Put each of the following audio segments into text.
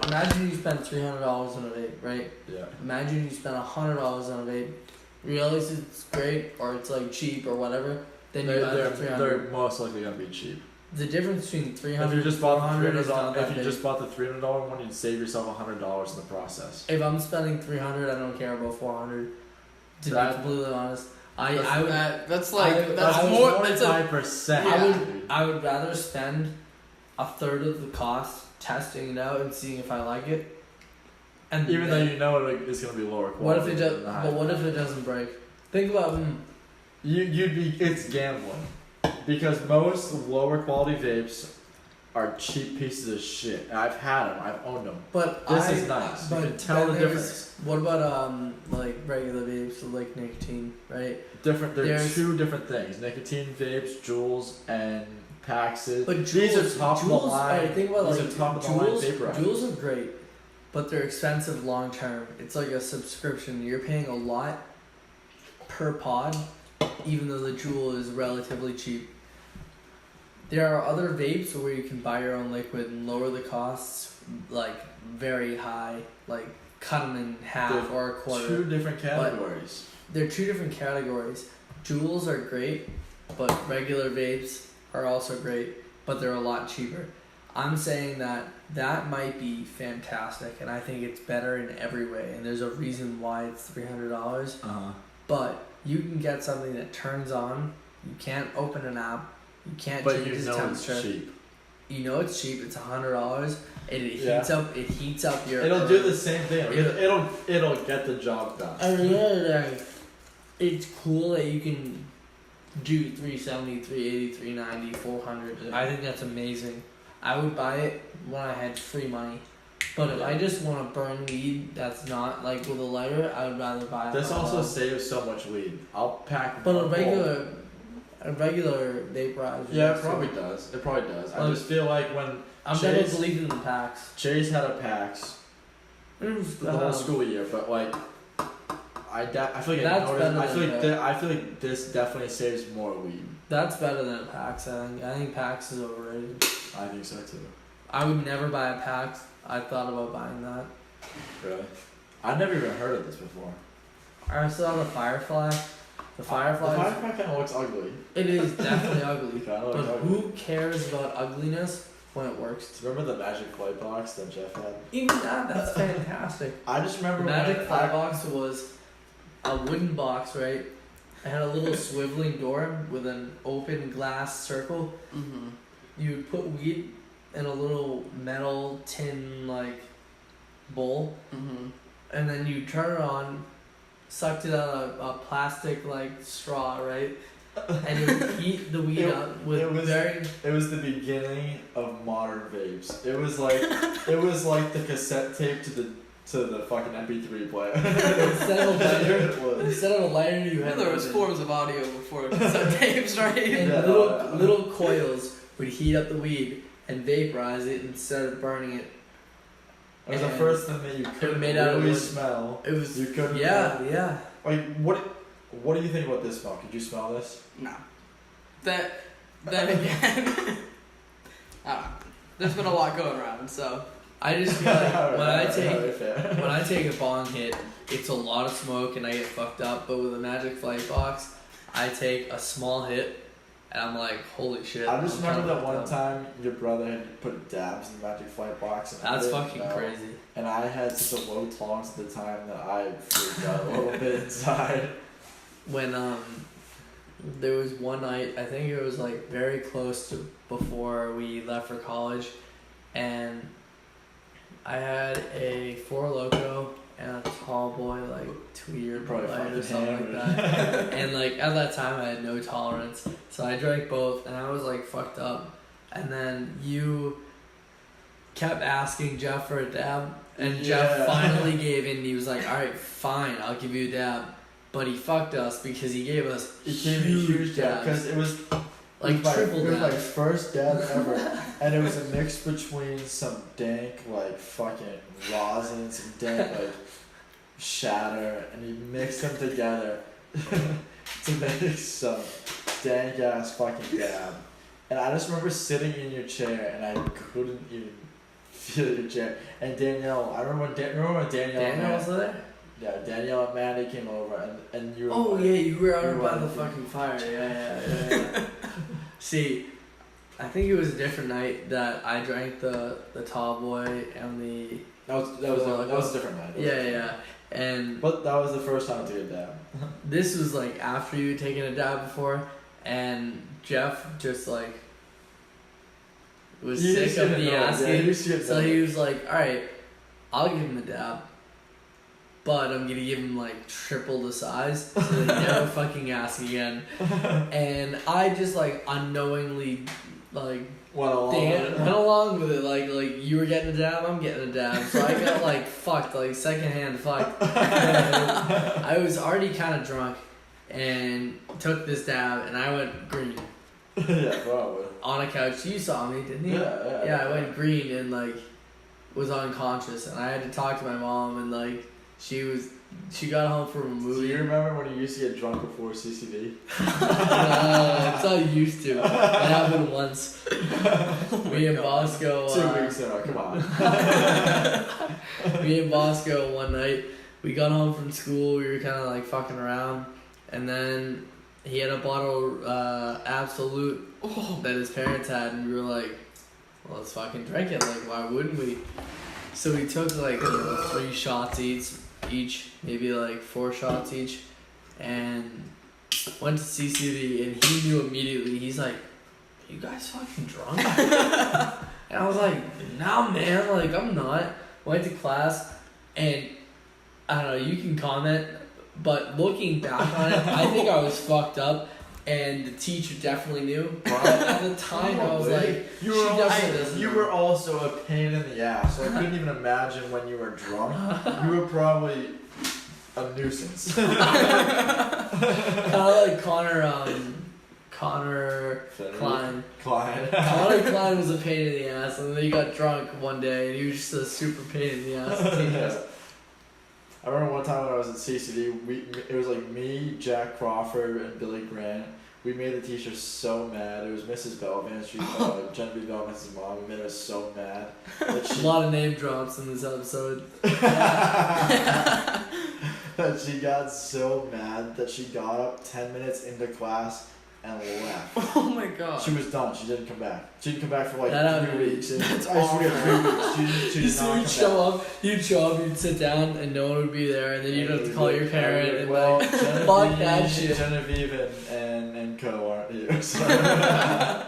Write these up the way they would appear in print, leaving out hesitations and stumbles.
imagine you spend $300 on a vape, right? Yeah. Imagine you spend $100 on a vape. Realize it's great or it's like cheap or whatever. Then you add the 300. They're most likely gonna be cheap. The difference between 300 If you just and bought 400 the is not that if you big. just bought the $300 one, you'd save yourself $100 in the process. If I'm spending 300, I don't care about 400. To be completely honest, I would. That's more. 25%. I would rather spend a third of the cost testing it out and seeing if I like it. And Even though you know it's gonna be lower quality. What if it does? But what if it doesn't break? Think about It's gambling, because most lower quality vapes are cheap pieces of shit. And I've had them. I've owned them. But this is nice. You can tell the difference. What about like regular vapes with like nicotine, right? Different. There's two different things: nicotine vapes, Juuls, and Paxes. But these are top of the line. Right, think about these like are top of the line vaporizers. Juuls are great, but they're expensive long term. It's like a subscription. You're paying a lot per pod, even though the Juul is relatively cheap. There are other vapes where you can buy your own liquid and lower the costs, like very high, like cut them in half or a quarter. Two different categories. They're two different categories. Juuls are great, but regular vapes are also great, but they're a lot cheaper. I'm saying that might be fantastic, and I think it's better in every way, and there's a reason why it's $300. Uh-huh. But you can get something that turns on. You can't open an app. You can't But change you its know temperature. it's cheap. You know it's cheap. It's $100. It heats up. It heats up your. It'll do the same thing. It'll get the job done. At the end of the day, it's cool that you can do 370, 380, 390, 400. I think that's amazing. I would buy it when I had free money. But if I just want to burn weed that's not like with a lighter, I would rather buy it. This also saves so much weed. I'll pack. But a regular vaporizer. Yeah, it probably does. It probably does. I just feel like when I'm never believed in the packs. Chase had a PAX the whole school year, but like I feel like I feel like this definitely saves more weed. That's better than a PAX. I think PAX is overrated. I think so too. I would never buy a PAX. I thought about buying that. Really? I've never even heard of this before. I saw the Firefly. The Firefly kind of looks ugly. It is definitely ugly. But ugly. Who cares about ugliness when it works? Remember the Magic Fly Box that Jeff had? Even that's fantastic. I just remember the Magic Fly Box was a wooden box, right? It had a little swiveling door with an open glass circle. Mm-hmm. You would put weed in a little metal tin like bowl, and then you turn it on, sucked it out of a plastic like straw, right? And you would heat the weed up with It was the beginning of modern vapes. It was like the cassette tape to the fucking MP3 player. Instead of a lighter, you had. There was forms of audio before cassette tapes, right? And little coils would heat up the weed and vaporize it instead of burning it. It was the first thing that you couldn't really smell. It was. You couldn't. Yeah. Like what do you think about this smell? Could you smell this? No. Then again, I don't know. There's been a lot going around, so. I just feel like when I take a bong hit, it's a lot of smoke and I get fucked up. But with a Magic Flight Box, I take a small hit and I'm like, holy shit. I just remember that one time your brother had put dabs in the Magic Flight Box. And that's fucking crazy. And I had such a low tolerance at the time that I freaked out a little bit inside. When there was one night, I think it was like very close to before we left for college, and I had a Four Loko and a Tall Boy like 2-year light or something like that. And like at that time I had no tolerance, so I drank both and I was like fucked up. And then you kept asking Jeff for a dab, and Jeff finally gave in. He was like, "All right, fine, I'll give you a dab." But he fucked us because he gave us huge dabs. Because it was like triple dabs. It was my first dab ever, and it was a mix between some dank like fucking rosin, some dank like shatter, and he mixed them together to make some dank ass fucking dab. And I just remember sitting in your chair, and I couldn't even your chair. And Danielle, I remember when Danielle Daniel was there? Yeah, Danielle and Mandy came over, and you were. Oh like, yeah, you were out you by were- the fucking fire. Yeah. See, I think it was a different night that I drank the tall boy and the That was a different night. yeah. And But that was the first time to get down. this was like after you had taken a dab before, and Jeff just like was You sick just of didn't me know, yeah, asking. you just didn't So know. he was like, alright, I'll give him a dab. But I'm gonna give him like triple the size so that he never fucking ask again. And I just like unknowingly like Went along with it. Like you were getting a dab, I'm getting a dab. So I got like fucked, like secondhand fucked. And I was already kinda drunk and took this dab and I went green. Yeah, probably. On a couch. You saw me, didn't you? Yeah. I went green and like was unconscious, and I had to talk to my mom, and like she got home from a Do movie. you remember when you used to get drunk before CCD? It's all used to. It happened once. Me and Bosco. 2 weeks in, come on. Me and Bosco one night, we got home from school. We were kind of like fucking around, and then he had a bottle of Absolute that his parents had, and we were like, well, let's fucking drink it. Like, why wouldn't we? So we took like 3 shots each, maybe like 4 shots each, and went to CCD, and he knew immediately. He's like, you guys fucking drunk? And I was like, nah, man, like, I'm not. Went to class, and I don't know, you can comment, but looking back on it, I think I was fucked up, and the teacher definitely knew. But at the time, I was like, you she were definitely doesn't you know. were also a pain in the ass. So I couldn't even imagine when you were drunk. You were probably a nuisance. Kind of like Connor Klein. Klein. Connor Klein was a pain in the ass, and then he got drunk one day, and he was just a super pain in the ass to teach us. I remember one time when I was at CCD, it was like me, Jack Crawford, and Billy Grant. We made the teacher so mad. It was Mrs. Belvin. She Genevieve Belvin's mom. We made her so mad that A lot of name drops in this episode. that she got so mad that she got up 10 minutes into class and left. Oh my god. She was done. She didn't come back. She didn't come back for like That happened 3 to me weeks. too. That's I swear, awful. 3 weeks. She You did see, not come you'd back. show up, you'd sit down, and no one would be there, and then you'd have to call your parent and well, like, Genevieve, fuck that shit. Genevieve and Co aren't here. So.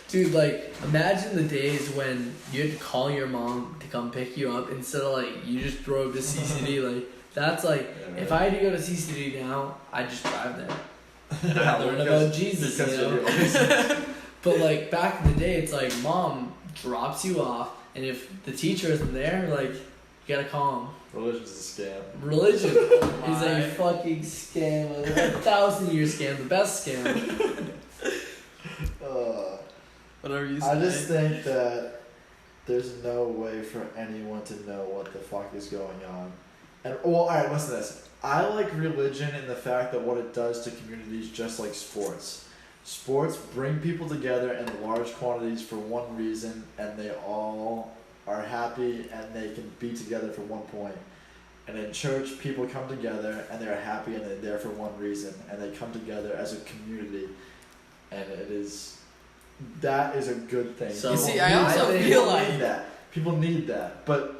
Dude, like, imagine the days when you had to call your mom to come pick you up instead of like you just drove to CCD. Like, that's like, if I had to go to CCD now, I'd just drive there. Yeah, Learn because- about Jesus, because you know? you're the But like back in the day, it's like mom drops you off, and if the teacher isn't there, like, you gotta call him. Religion's a scam. Religion is My. a fucking scam, a 1,000-year scam, the best scam. Whatever you say. I just think that there's no way for anyone to know what the fuck is going on. And well, alright, listen to this. I like religion in the fact that what it does to communities, just like sports. Sports bring people together in large quantities for one reason, and they all are happy and they can be together for one point. And in church, people come together and they're happy and they're there for one reason, and they come together as a community, and that is a good thing. So- You see, People I also need- feel people like- need that. People need that, but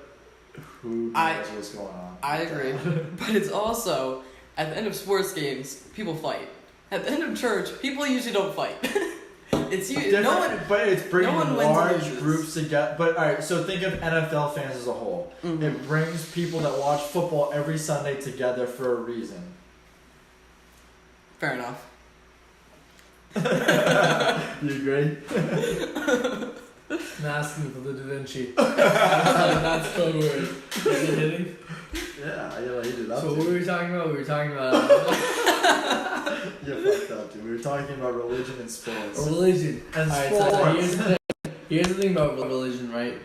who knows what's going on? I agree. But it's also, at the end of sports games, people fight. At the end of church, people usually don't fight. It's you. Different, No one. but it's bringing no one wins or large loses. groups together. But all right, so think of NFL fans as a whole. Mhm. It brings people that watch football every Sunday together for a reason. Fair enough. You agree? I'm asking for the Da Vinci. That's code word. Is it hitting? Yeah, I gotta eat it up. So what dude. were we talking about? We were talking about You fucked up, dude. We were talking about religion and sports. religion. And Alright, sports. so here's the thing about religion, right?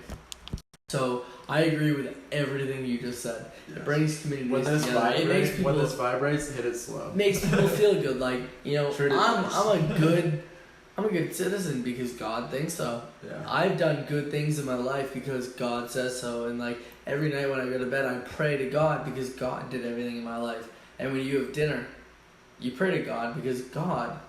So I agree with everything you just said. Yes. It brings communities When this together. It makes vibrates, people when this vibrates, hit it slow. makes people feel good. Like, you know, Treat it I'm nice. a good I'm a good citizen because God thinks so. Yeah. I've done good things in my life because God says so, and like every night when I go to bed, I pray to God because God did everything in my life. And when you have dinner, you pray to God because God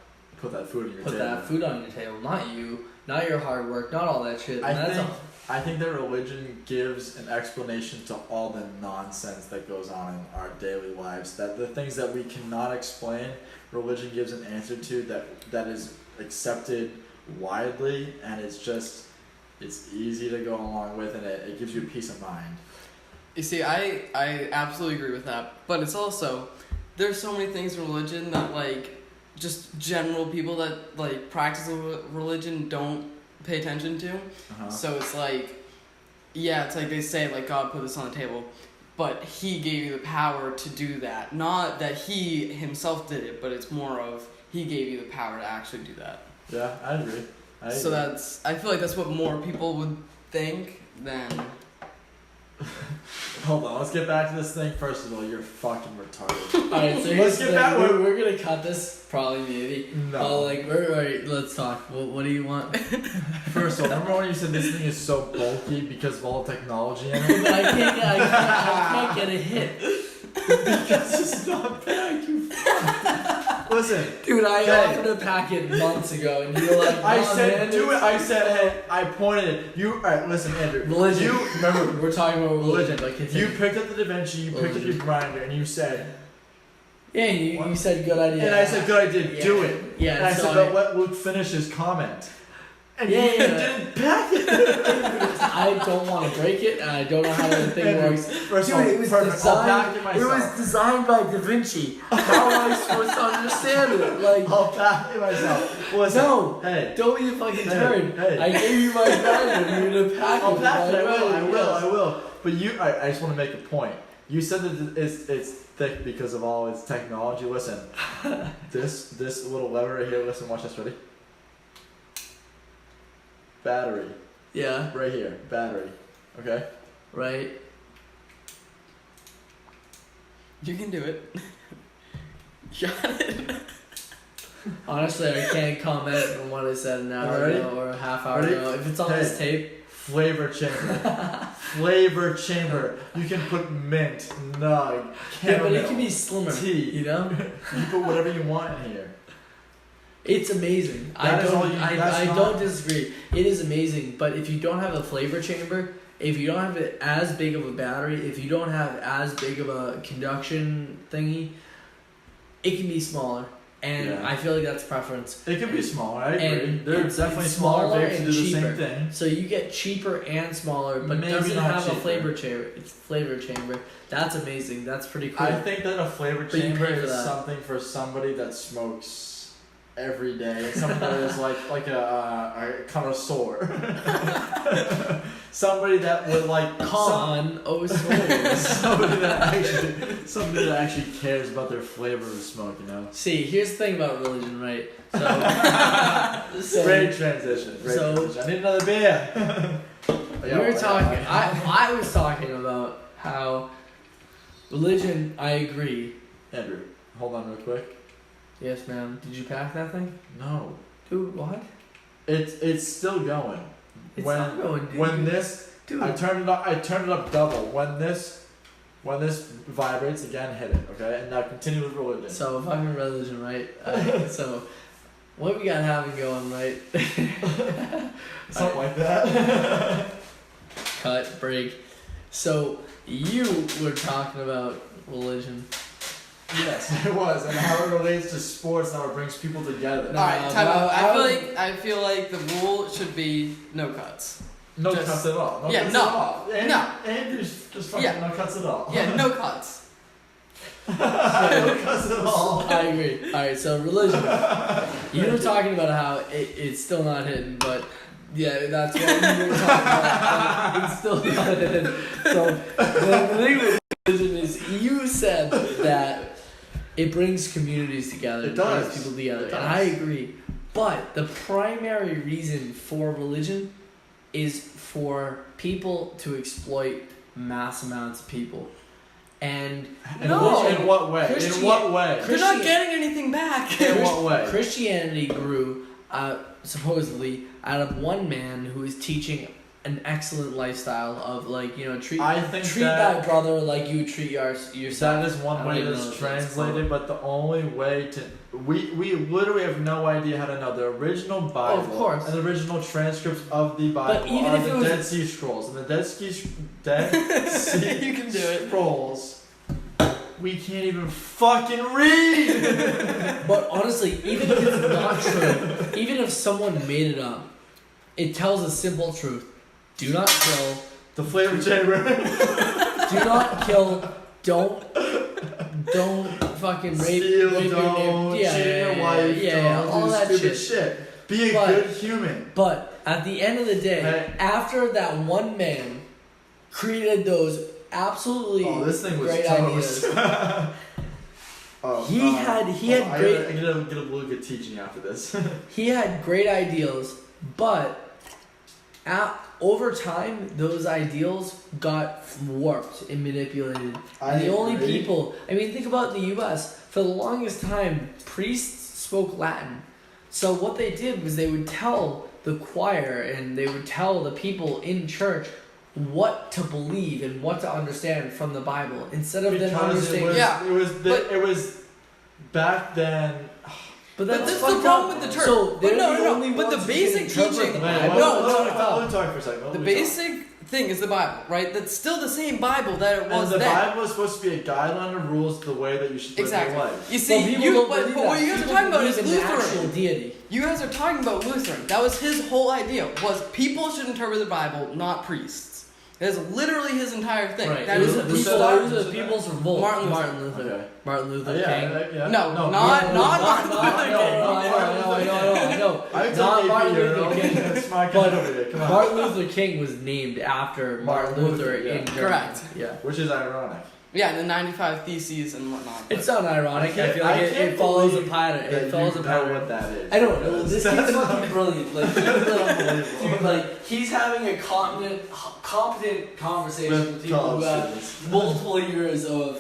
Put that food on your put table. that food on your table, not you, not your hard work, not all that shit. And that's all. I think that religion gives an explanation to all the nonsense that goes on in our daily lives. That the things that we cannot explain, religion gives an answer to that is accepted widely, and it's easy to go along with, and it gives you peace of mind. You see, I absolutely agree with that. But it's also, there's so many things in religion that, like, just general people that, like, practice religion don't pay attention to. Uh-huh. So it's like, yeah, it's like they say, like, God put this on the table, but he gave you the power to do that. Not that he himself did it, but it's more of he gave you the power to actually do that. Yeah, I agree. So I feel like that's what more people would think than... Hold on, let's get back to this thing. First of all, you're fucking retarded. Alright, so Let's here's get the back thing. with- We're gonna cut this, probably, maybe. No. But like, alright, let's talk. What do you want? First of all, remember when you said this thing is so bulky because of all the technology in it? But I can't get a hit. Because it's not back, you fuck. Listen, Dude, I Hey. offered a packet months ago, and you're like, I "Nah, said man, do it. it's-" I said, hey, I pointed it. You, alright, listen, Andrew. Religion. You, remember, We're talking about religion, but you continue. picked up the Da Vinci, you picked up your grinder, and you said, Yeah, you said good idea. and I said, good idea, do it. Yeah, And I so said, but let Luke finish his comment. And Yeah, you yeah. didn't back it. because I don't want to break it, and I don't know how the thing Andrew, works. First of all, perfect. I'll back it myself. designed by Da Vinci. How am I supposed to understand it? Like, I'll back it myself. Listen, no, hey, don't be a fucking turd. hey. I gave you my grinder, you're gonna pack I'll it. pack it. I right, will. yes. I will. But you, I just want to make a point. You said that it's thick because of all its technology. Listen, this little lever right here. Listen, watch this. Ready? Battery Yeah, right here. Battery. Okay. right. You can do it. Got it. Honestly, I can't comment on what I said an hour Ready? ago or a half hour Ready? ago. If it's on Hey. this tape, Flavor chamber. Flavor chamber. You can put mint, nug, yeah, caramel. but it can be slimmer. tea. You know, You put whatever you want in here. it's amazing. That is all you- that's I not- don't disagree. It is amazing, but if you don't have a flavor chamber, if you don't have it as big of a battery, if you don't have as big of a conduction thingy, it can be smaller. And Yeah. I feel like that's preference. It can be smaller. I agree. And There's it's definitely smaller smaller vapes that and do the cheaper. same thing. So you get cheaper and smaller, but Maybe doesn't not have a cheaper. flavor chamber. It's flavor chamber. That's amazing. That's pretty cool. I think that a flavor But you chamber pay for is that. something for somebody that smokes every day. Somebody that is like a connoisseur. Somebody that would like somebody that actually cares about their flavor of smoke. You know. See, here's the thing about religion, right? So, Great transition. Great So- transition. I need another beer. we were talking. I was talking about how religion. I agree. Andrew, hold on real quick. Yes, ma'am. Did you pack that thing, No, dude? What? it's still going. It's when not going, dude. when this dude. I turned it up. I turned it up double. When this vibrates again, hit it. Okay, and now continue with religion. So fucking religion, right? So what we got having going, right? Something like that. Cut, break. So you were talking about religion. Yes, it was, and how it relates to sports and how it brings people together. No. Alright, time out. but I feel like the rule should be no cuts. No Just- cuts at all. No yeah, cuts no. at all. Andrew's just fucking Yeah. no cuts at all. Yeah, no cuts. no cuts at all. I agree. Alright, so religion. You were talking about how it's still not hidden, but yeah, that's what you were talking about. It's still not hidden. So the thing with religion is you said that it brings communities together. It does. Brings people together. It And does. I agree. But the primary reason for religion is for people to exploit mass amounts of people. And No. In what way? In what way? They're not getting anything back. In what way? Christianity grew supposedly out of one man who is teaching an excellent lifestyle of like, you know, treat thy brother like you would treat yourself. That is one I don't way even know that's if that's translated, but the only way to we literally have no idea how to know the original Bible of course. and the original transcripts of the Bible But even are if it the was- Dead Sea Scrolls, and the Dead Sea You can do it. Scrolls we can't even fucking read. But honestly, even if it's not true, even if someone made it up, it tells a simple truth: do not kill. The flavor chamber. Do not kill. Don't fucking rape, Steal, rape your don't neighbor. Yeah, cheat your yeah, wife, yeah, yeah, don't all do that stupid shit. Be a But- good human. But at the end of the day, Hey. after that one man created those absolutely Oh, this thing was great toast. ideas, Oh, He had I great- gotta get a little good teaching after this. he had great ideals, but over time, those ideals got warped and manipulated. And the only people, I mean, think about the U.S. For the longest time, priests spoke Latin. So what they did was they would tell the choir and they would tell the people in church what to believe and what to understand from the Bible instead of them because understanding. Yeah, it was back then. But But that's that's the fucked problem up. with the church. So But they're no, the no, no. only But the ones who can basic interpret teaching- the Wait, Bible. No, That's fucked up. let me talk for a second. The basic thing is the Bible, right? That's still the same Bible that it was And the then. Bible is supposed to be a guideline of rules the way that you should live Exactly. your life. You Well, see, people you don't but believe what that. you guys are People talking about is believe in the actual Lutheran. deity. You guys are talking about Lutheran. That was his whole idea. Was people should interpret the Bible, not priests. That is literally his entire thing. Right. That It is was the the people- people. people, it was the people's revolt. Martin Luther. Okay. Martin Luther Yeah, King. yeah. No, not No, Martin Luther I know, King. I know. I Not took Martin AP, Luther King. That's my But kind over there. Come on. Martin Luther King was named after Martin Luther yeah. in Germany. Correct. Yeah. Which is ironic. Yeah, and the 95 Theses and whatnot. but- It's not ironic. I feel I like can't it follows a believe pattern. That It follows you a know pattern. what that is. I don't know. This That's kid's fucking brilliant. Like, he's unbelievable. dude, like he's having a competent conversation with people who have College multiple years of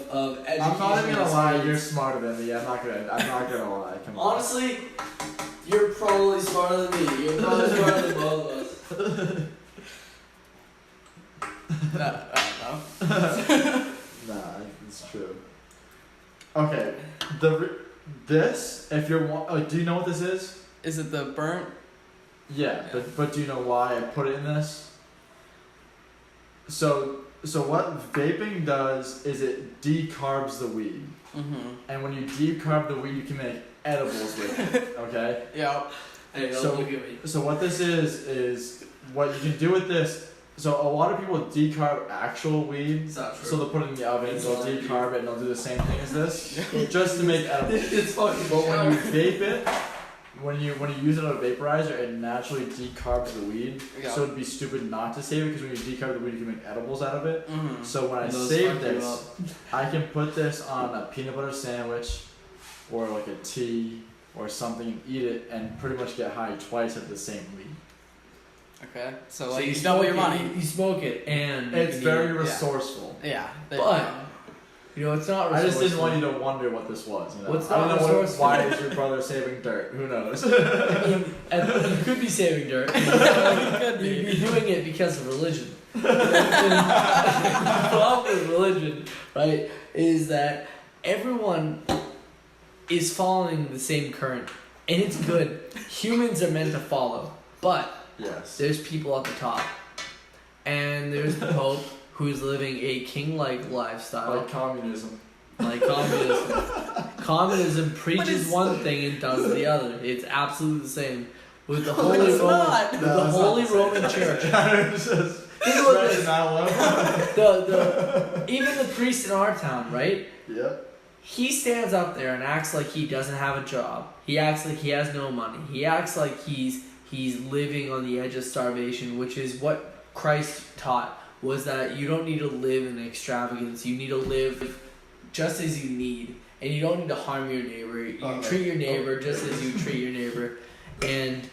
education. I'm not even gonna lie. experience. You're smarter than me. I'm not gonna lie. Come on. Honestly, you're probably smarter than me. You're probably smarter than both of us. No. Nah, it's true. Okay, this if you're like, do you know what this is? Is it the burnt? Yeah, but do you know why I put it in this? So what vaping does is it decarbs the weed, Mm-hmm. and when you decarb the weed, you can make edibles with it. Okay. Yeah. Hey, don't So- look at me. So what this is what you can do with this. So a lot of people decarb actual weed. It's not true. So they'll put it in the oven, It's they'll not decarb it, and they'll do the same thing as this, just to make edibles. it's fucking. But when you vape it, when you use it on a vaporizer, it naturally decarbs the weed. Yeah. So it'd be stupid not to save it because when you decarb the weed, you can make edibles out of it. Mm-hmm. So when I Those save fuck you this, I can put this on a peanut butter sandwich, or like a tea, or something, and eat it, and pretty much get high twice at the same weed. Okay. So So like you you double smoke your it, money. You smoke it, and you It's can very eat it. resourceful. Yeah. But- You know, it's not. I just didn't resourceful. want you to wonder what this was. You know? What's I don't not know resourceful? why is your brother saving dirt? Who knows? I mean, and you could be saving dirt. You're doing it because of religion. The problem with religion, right, is that everyone is following the same current, and it's good. Humans are meant to follow, but Yes. there's people at the top, and there's the Pope who's living a king-like lifestyle, Like communism. like communism. Communism preaches it's- one thing and does the other. It's absolutely the same. With the Holy it's Roman, not. with No, the it's not Holy the same. Roman Church. It's just Think about stretching this. that one. The even the priest in our town, right? Yep. He stands up there and acts like he doesn't have a job. He acts like he has no money. He acts like he's living on the edge of starvation, which is what Christ taught, was that you don't need to live in extravagance. You need to live just as you need, and you don't need to harm your neighbor. You Okay. treat your neighbor just as you treat your neighbor. And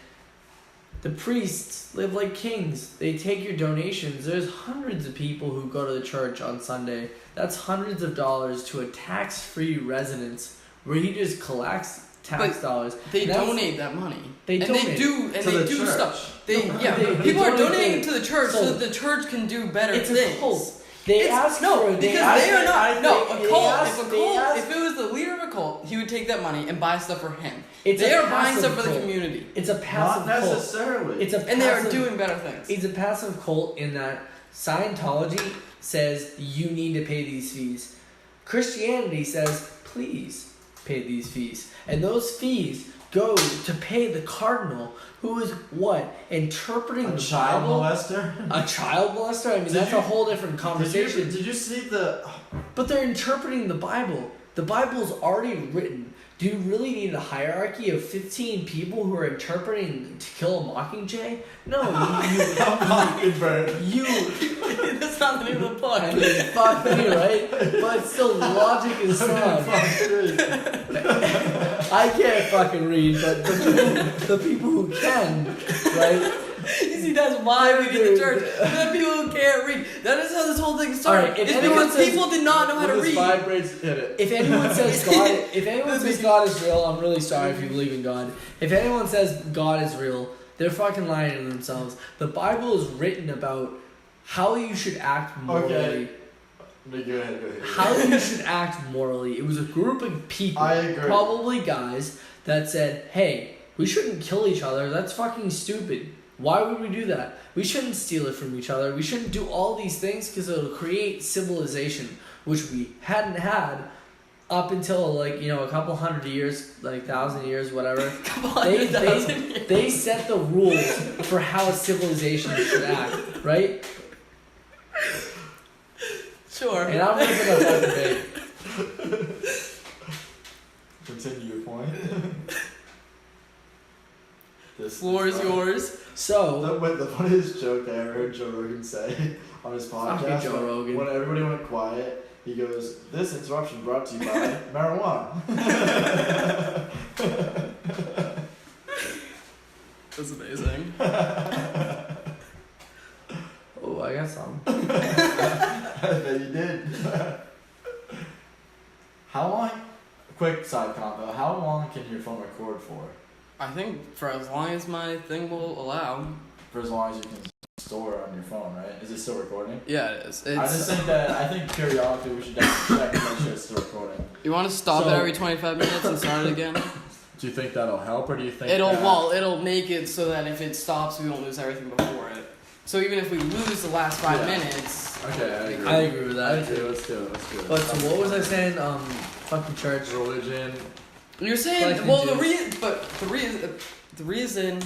the priests live like kings. They take your donations. There's hundreds of people who go to the church on Sunday. That's hundreds of dollars to a tax-free residence where he just collects tax dollars. They And that's- donate that money. They and donate they do and to they the do church. stuff. They No, yeah. they People are donate donating it. to the church so So- that the church can do better It's things. a cult. They It's- ask no, for because ask- they are not. I No, think a they cult. ask- If a they cult, ask- if it was the leader of a cult, he would take that money and buy stuff for him. It's They a are buying passive stuff for the cult. community, It's a passive Not cult. necessarily. It's a and they are passive- doing better things. It's a passive cult in that Scientology says you need to pay these fees. Christianity says please pay these fees, and those fees go to pay the cardinal who is what interpreting a the child Bible. molester. A child molester? I mean, Did that's you- a whole different conversation. Did you see the? But they're interpreting the Bible. The Bible's already written. Do you really need a hierarchy of 15 people who are interpreting To Kill a Mockingjay? No, Mockingbird. you That's not the name of the book. I mean, fuck me, right? But still, logic is sound. I can't fucking read, but the people who can, right? You see, that's why we need the church. The people who can't read. That is how this whole thing started. Alright, if it's anyone because says- people did not know how to When this read. vibrates, hit it. If anyone says God is real, I'm really sorry if you believe in God. If anyone says God is real, they're fucking lying to themselves. The Bible is written about how you should act morally. Okay. No, go ahead. How you should act morally. It was a group of people, I agree. probably guys, that said, hey, we shouldn't kill each other. That's fucking stupid. Why would we do that? We shouldn't steal it from each other. We shouldn't do all these things because it'll create civilization, which we hadn't had up until like, you know, a couple hundred years, like 1,000 years, whatever. They set the rules for how a civilization should act, right? Sure. And I'm ripping up that debate. Continue your point. This Floor is yours. So, The funniest joke I ever heard Joe Rogan say on his Fuck you, podcast. Joe Rogan. When everybody went quiet, he goes, "This interruption brought to you by marijuana." That's amazing. oh, I got some. I bet you did. How long? Quick side combo. How long can your phone record for? I think for as long as my thing will allow. For as long as you can store on your phone, right? Is it still recording? Yeah, it is. I just think I think periodically we should definitely check and make sure it's still recording. You want to stop So- it every 25 minutes and start it again? Do you think that'll help, or do you think It'll make it so that if it stops, we won't lose everything before it. So even if we lose the last 5 Yeah. minutes, Okay, I agree. I agree with that. Okay, let's do it. Let's do it. But so what was I saying? Fucking church. Religion. you're saying Collecting well dues. the reason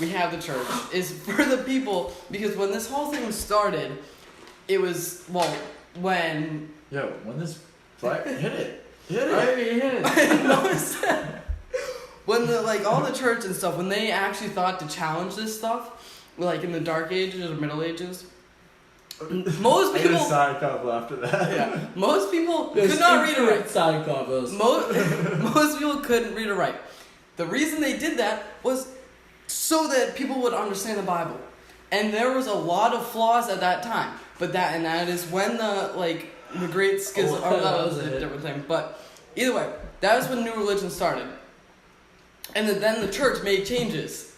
we have the church is for the people because when this whole thing started, it was when Yo, when this hit it. Hit it. I mean, hit notice that when all the church and stuff when they actually thought to challenge this stuff, like in the Dark Ages or Middle Ages, most I get a people side couple after that. yeah most people There's could not read or infinite write. side combos. Most people couldn't read or write. The reason they did that was so that people would understand the Bible. And there was a lot of flaws at that time. But that is when the great schism Oh, that that was was a it. different thing. But either way, that is when new religion started. And then the church made changes.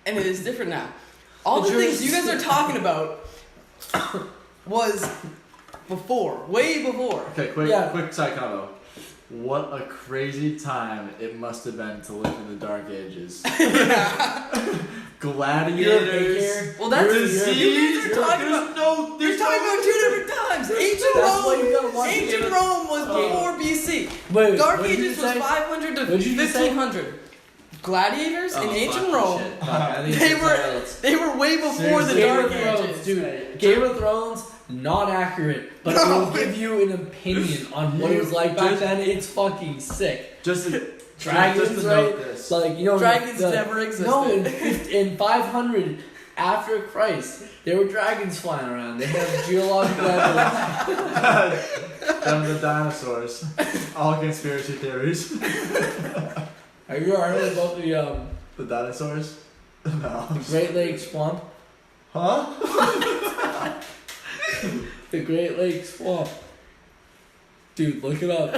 And it is different now. All The the things church- you guys are talking about was before, way before. Okay, Yeah. quick side combo. What a crazy time it must have been to live in the Dark Ages. Gladiators. Well, that's There is you guys are talking there's about. no. You're talking about two different times. Ancient That's why you gotta Rome. watch Ancient Game of- Rome was before BC. Wait, Dark what did you Ages was say? 500 to What'd you just say? 1500. Gladiators in Oh, ancient fucking Rome. shit. Fuck, I think They it's were- something else. They were way before the Seriously, Dark Game of Thrones, Ages. dude. Game of Thrones, not accurate, but it will give you an opinion on what it was like back then. It's fucking sick. Just to, Dragons, just to right? note this. Like, you know, Dragons never existed. No, in 500 after Christ, there were dragons flying around. They have geological evidence. Them the dinosaurs. All conspiracy theories. Have you ever heard about The dinosaurs? No. the Great Lakes Swamp? Huh? The Great Lakes Swamp. Dude, look it up.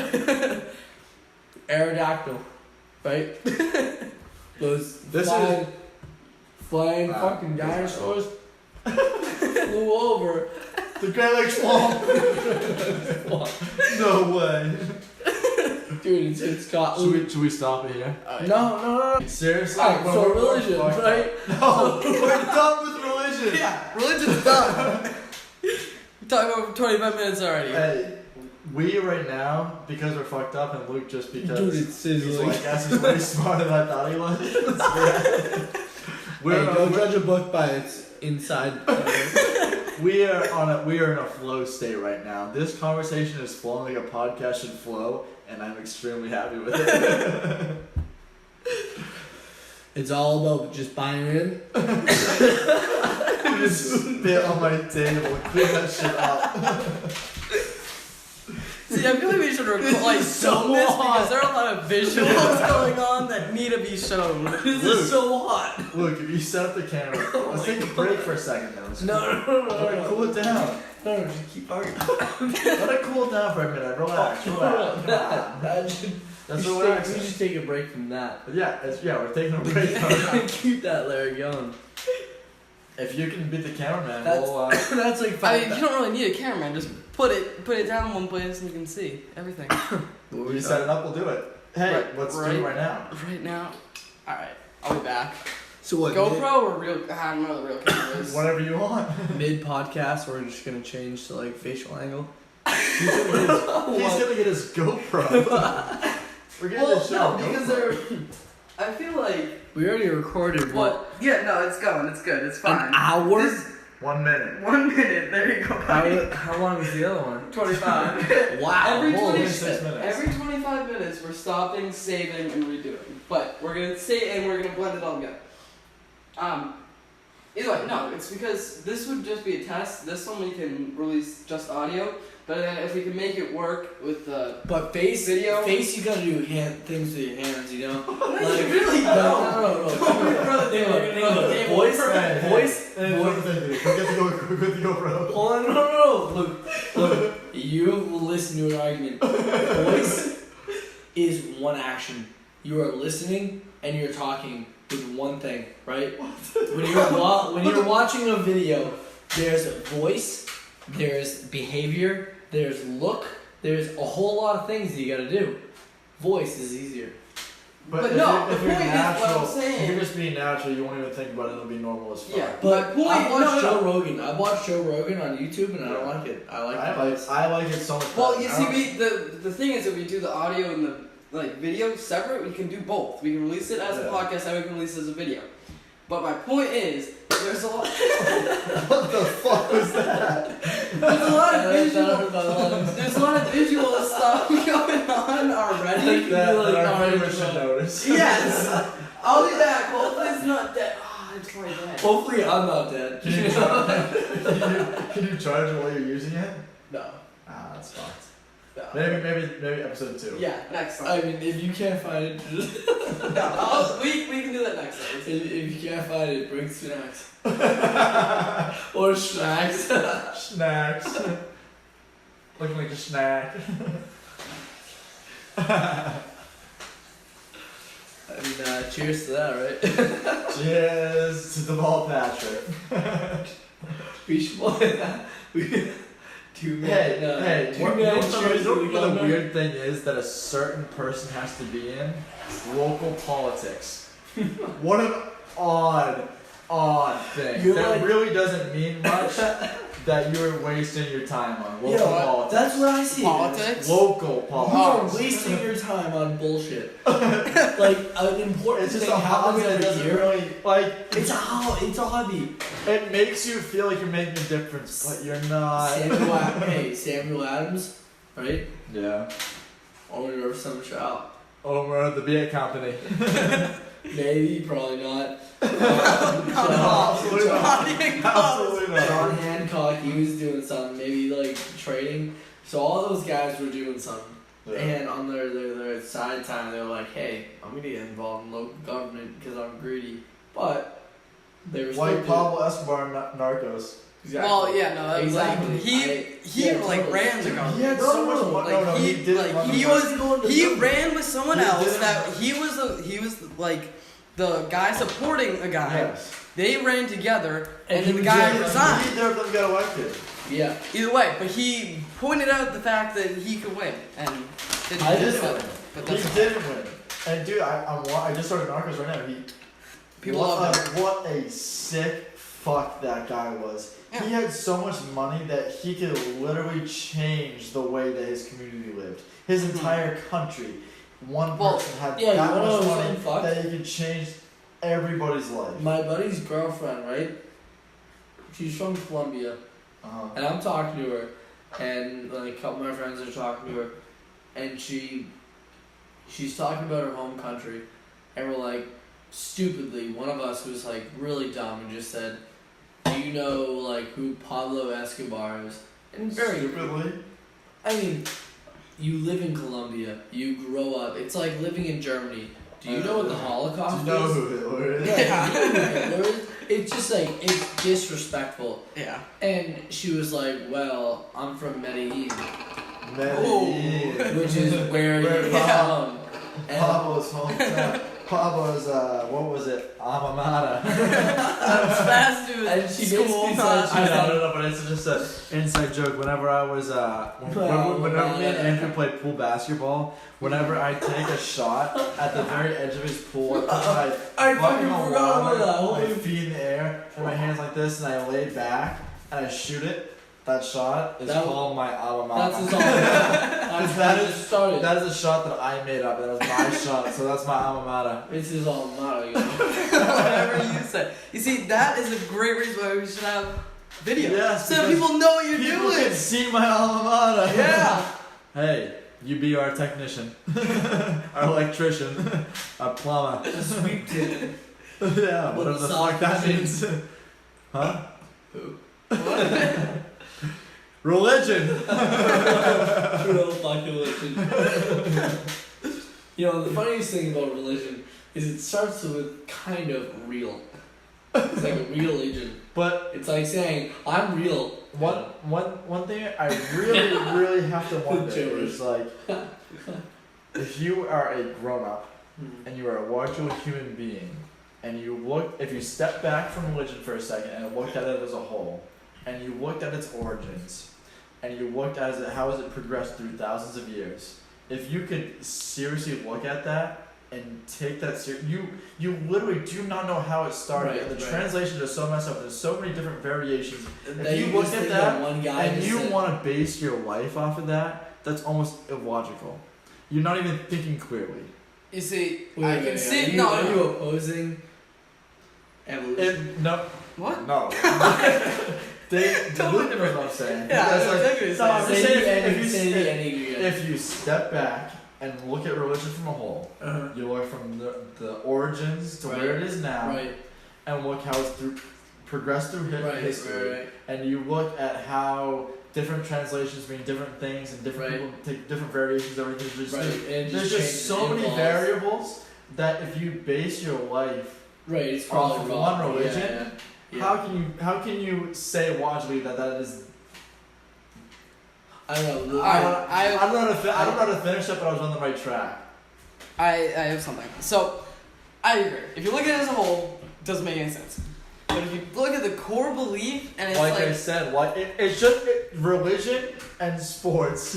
Aerodactyl. right? Those This flying Wow. fucking dinosaurs flew over. The Great Lakes Swamp. No way. Dude, it's got. No. Should we stop it here? No. Seriously? Alright, When so we're religion, fucked up. right? No, we're done with religion. Yeah, religion's done. We talked about 25 minutes already. Hey, we right now, because we're fucked up, and Luke just because Dude, it's he's sizzling. like, yes, he's way smarter than I thought he was. Hey, don't judge a book by its inside. we are in a flow state right now. This conversation is flowing like a podcast should flow, and I'm extremely happy with it. It's all about just buying in. Just spit on my table, clean that shit up. See, I feel like we should like so film this hot. because there are a lot of visuals going on that need to be shown. This Luke. is so hot. Look, if you set up the camera, let's take a break for a second though. Let's No. cool it down. No, just keep arguing. Let it cool down for a minute. Relax. Come on. That should. That's we what should we're take- we should take a break from that. Yeah, we're taking a break. From that. Keep that Larry going. If you can beat the cameraman, That's- we'll. That's like I five. mean, you don't really need a cameraman. Just put it down in one place and you can see everything. You set it up, we'll do it. Hey, Right- let's do it right now. Right now, all right, I'll be back. So what? GoPro or real? I don't know the real cameras. Whatever you want. Mid podcast, we're just gonna change to like facial angle. He's gonna get his GoPro. We're getting Well, this shit on no, because GoPro. they're. I feel like. We already recorded What? Yeah, no, it's going. It's good. It's fine. an hour. This- 1 minute. 1 minute. There you go, buddy. How long is the other one? 25. Wow. Every holy 26 shit. minutes. Every 25 minutes, we're stopping, saving, and redoing. But we're gonna say and we're gonna blend it all together. Either way, no, it's because this would just be a test. This one we can release just audio, but then if we can make it work with the But face, Video. face, you gotta do things with your hands, you know. you really no, don't. no. Don't worry about the No, thing. no, We're gonna voice, Hey, voice, Hey, voice. what do you think? Go get the GoPro. Hold on, no. Look. You listen to an argument. Voice is one action. You are listening and you're talking with one thing, right? When you're watching a video, there's voice, there's behavior, there's look, there's a whole lot of things that you gotta do. Voice is easier. But if no, you're- the if you're point is what I'm natural, saying. If you're just being natural, you won't even think about it. It'll be normal as fuck. Yeah. But My point- I've watched no. Joe Rogan. I've watched Joe Rogan on YouTube and I don't like it. I like the voice. I like it so much. Well, better. you I see, don't- the thing is that we do the audio and the video separate. We can do both. We can release it as a Yeah. podcast and we can release it as a video. But my point is, there's a lot. What the fuck was that? There's a lot of visual. There's a lot of visual stuff going on already. That like, our oh, viewers should notice. Yes, I'll be back. Hopefully it's not dead. Ah, it's probably dead. Hopefully I'm not dead. Can you charge it while you're using it? No. Ah, that's fucked. No. Maybe episode 2. Yeah, next time. I mean, if you can't find it, just We can do that next time. if you can't find it, bring snacks or snacks. Snacks. Looking like a snack. I mean, cheers to that, right? Cheers to the ball, Patrick. We should play that. We two Hey, men. hey, two what, men you know cheers what to the gunner. weird thing is that a certain person has to be in? Local politics. What an odd thing. You're that like- really doesn't mean much that you're wasting your time on. Local Yeah, politics. that's what I see. Politics? Local You politics. are wasting your time on bullshit. Like an important It's just thing a hobby happens that every doesn't year. really, like, It's a hobby. it makes you feel like you're making a difference, but you're not. Samuel Adams, right? Yeah. Owner of some shop. Over at the beer company. Maybe, probably not. Absolutely not. Absolutely John not. Hancock, he was doing something, maybe like trading. So all those guys were doing something. Yeah. And on their side time, they were like, hey, I'm going to get involved in local government because I'm greedy. But they were still Like doing- Pablo Escobar Narcos. Exactly. Well, yeah, no, that was Exactly. like he Yeah, like totally. ran the government. He had No, so no, much no, money. like, No, he- he didn't. like, run he the was- government. He ran with someone He else didn't- that he was like the guy supporting a guy. Yes. They ran together, and And then he the was guy just- resigned. Neither of them got elected. Yeah. Either way, but he pointed out the fact that he could win, and didn't I do didn't so. win. But He that's didn't win. And dude, I just started Narcos right now. people what love him. what a sick fuck that guy was. Yeah. He had so much money that he could literally change the way that his community lived. His Mhm. entire country. One Well, person had yeah, you that wanna much know money something fucked? that he could change everybody's life. My buddy's girlfriend, right? She's from Colombia, Uh-huh. and I'm talking to her, and like a couple of my friends are talking to her, and she's talking about her home country, and we're like, stupidly, one of us was like really dumb and just said, "Do you know like who Pablo Escobar is?" And very Stupidly. I mean, you live in Colombia, you grow up. It's like living in Germany. Do you know what the Do Holocaust you know is? who Hitler is? Yeah, you know who Hitler is? It's just like it's disrespectful. Yeah. And she was like, "Well, I'm from Medellin, Medellin. which is where Where you're from." And Pablo's hometown. Pablo's, what was it? Alma mater. Fast to And she school. basically not- said- I know, but it's just an inside joke. Whenever I was, whenever me and Andrew played pool basketball, whenever I take a shot at the very edge of his pool, I put I my fucking button on forgot about water, that. my Holy feet in the air, and my hands like this, and I lay back, and I shoot it. That shot is That- called my alma mater. that's his all. That's That how it is- started. That is a shot that I made up. That was my shot, so that's my alma mater. It's his all motto, you know. Whatever you say. You see, that is a great reason why we should have video. Yes, so that because people know what you're People doing. can see my alma mater. Yeah. Hey, you be our technician, our electrician, our plumber. Sweep it. Yeah, whatever the fuck that means. Huh? Who? Religion. Real fucking religion. You know, the funniest thing about religion is it starts with kind of real. It's like a religion. But It's like saying, I'm real. one thing I really, really have to wonder Gibberish. is like, if you are a grown up Hmm. and you are a larger human being, and you look, if you step back from religion for a second and looked at it as a whole, and you looked at its origins, and you looked at it, how has it progressed through thousands of years, if you could seriously look at that and take that you literally do not know how it started. Right, and the right. translations are so messed up. There's so many different variations. That you just look at think that one guy And just you said- want to base your life off of that, that's almost illogical. You're not even thinking clearly. You see, Wait, I wait, can wait, see. Are you, No, are no. you opposing evolution? No. What? No. They Totally different what I'm saying. Yeah, Because, that's exactly what no, I'm you're just Say saying the if you say the step- Enneagram. if you step back and look at religion from a whole, Uh-huh. you look from the origins to Right. where it is now, Right, and look how it's progressed through right, history, right, right. and you look at how different translations mean different things, and different Right. people take different variations of everything. There's Right, just- and it There's changes, just so many evolves. variables that if you base your life, Right, it's off probably of wrong. one religion, Yeah, yeah. how can you say logically that is? I don't know. I- I don't know how to finish it, but I was on the right track. I have something. So, I agree. If you look at it as a whole, it doesn't make any sense. But if you look at the core belief, and it's Like like, I said, it's just religion and sports,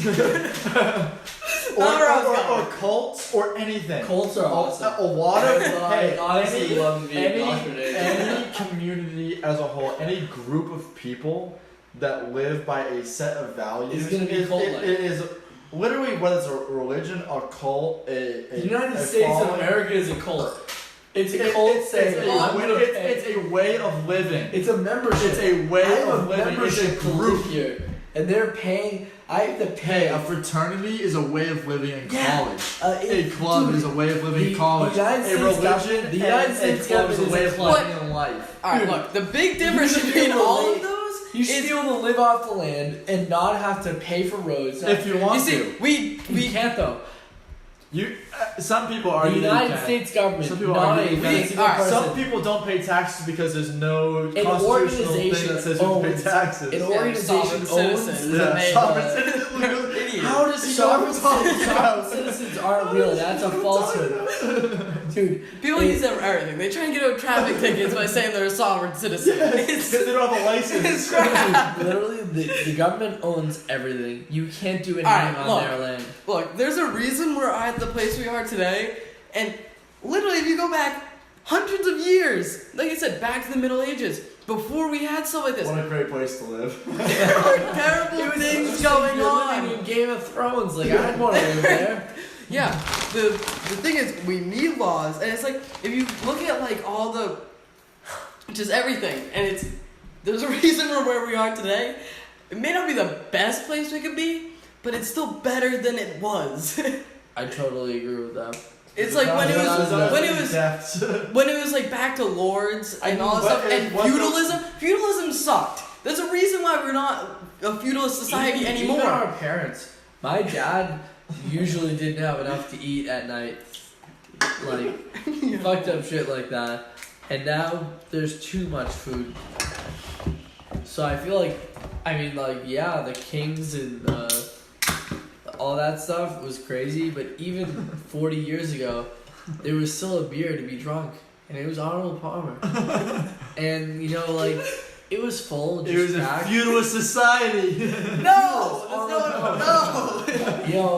or cults or anything. Colts are awesome. A lot of I honestly any- love to be indoctrinated. any community as a whole, any group of people that live by a set of values It's gonna be cult-like. it is literally whether it's a religion, a cult, The United a States of following. America is a cult. It's a It- cult it's saying, a I'm way- gonna pay. it's a way of living. It's a membership. It's a way I have of a living. It's a membership to group. live here, and they're paying. I have to Hey, pay. a fraternity is a way of living in Yeah. college. A It- club dude, is a way of living the in college. United A States religion, government- the United and States a club is a government way is of a club. living in life. alright, Dude, look, the big difference should be between able to all live- of those You should is be able to live off the land and not have to pay for roads. If you want you see, to. we You can't though. Some people The argue that you United can't. States government, Some people not argue a that you can't. single Alright, person. Some people don't pay taxes because there's no An constitutional thing organization that says you pay owns- taxes. An Yeah, organization sovereign owns. citizens. Yeah, They, sovereign uh, citizens. Idiots. How does he know what I'm talking Sovereign about? citizens aren't real. That's a falsehood, dude. People use that for everything. They try and get out traffic tickets by saying they're a sovereign citizen. Because they don't have a license. It's crap. Literally, the government owns everything. You can't do anything Alright, on look. their land. Look, there's a reason we're at the place we are today, and literally, if you go back hundreds of years, like I said, back to the Middle Ages, before we had stuff like this, What a great place to live. there were terrible things going You're on. living in Game of Thrones. Like I'd want to live there. Yeah, the thing is, we need laws, and it's like if you look at like all the, just everything, and there's a reason we're where we are today. It may not be the best place we could be, but it's still better than it was. I totally agree with that. It's like when it Thefts. was when it was like back to lords and all that But stuff, it and wasn't- feudalism. Feudalism sucked. There's a reason why we're not a feudalist society Even anymore. our parents. My dad usually didn't have enough to eat at night. Like fucked up shit like that. And now there's too much food. So I feel like, yeah, the kings and all that stuff was crazy, but even 40 years ago, there was still a beer to be drunk, and it was Arnold Palmer. And, it was full, just It was a cracked. feudalist society. No, Arnold that's not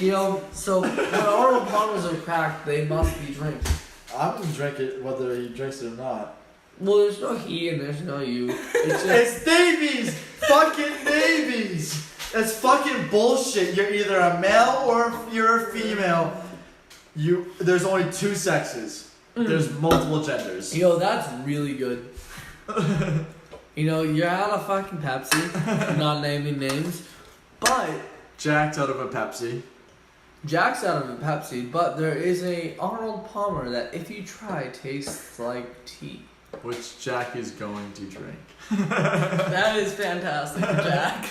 no. So when Arnold Palmers are cracked, they must be drinks. I'm gonna drink it whether he drinks it or not. Well, there's no he and there's no you. It's just It's Davies! Fucking Davies! That's fucking bullshit. You're either a male or you're a female. There's only two sexes. There's multiple genders. that's really good. You're out of fucking Pepsi. I'm not naming names, but Jack's out of a Pepsi. Jack's out of a Pepsi. But there is a Arnold Palmer that, if you try, tastes like tea. Which Jack is going to drink. That is fantastic, Jack.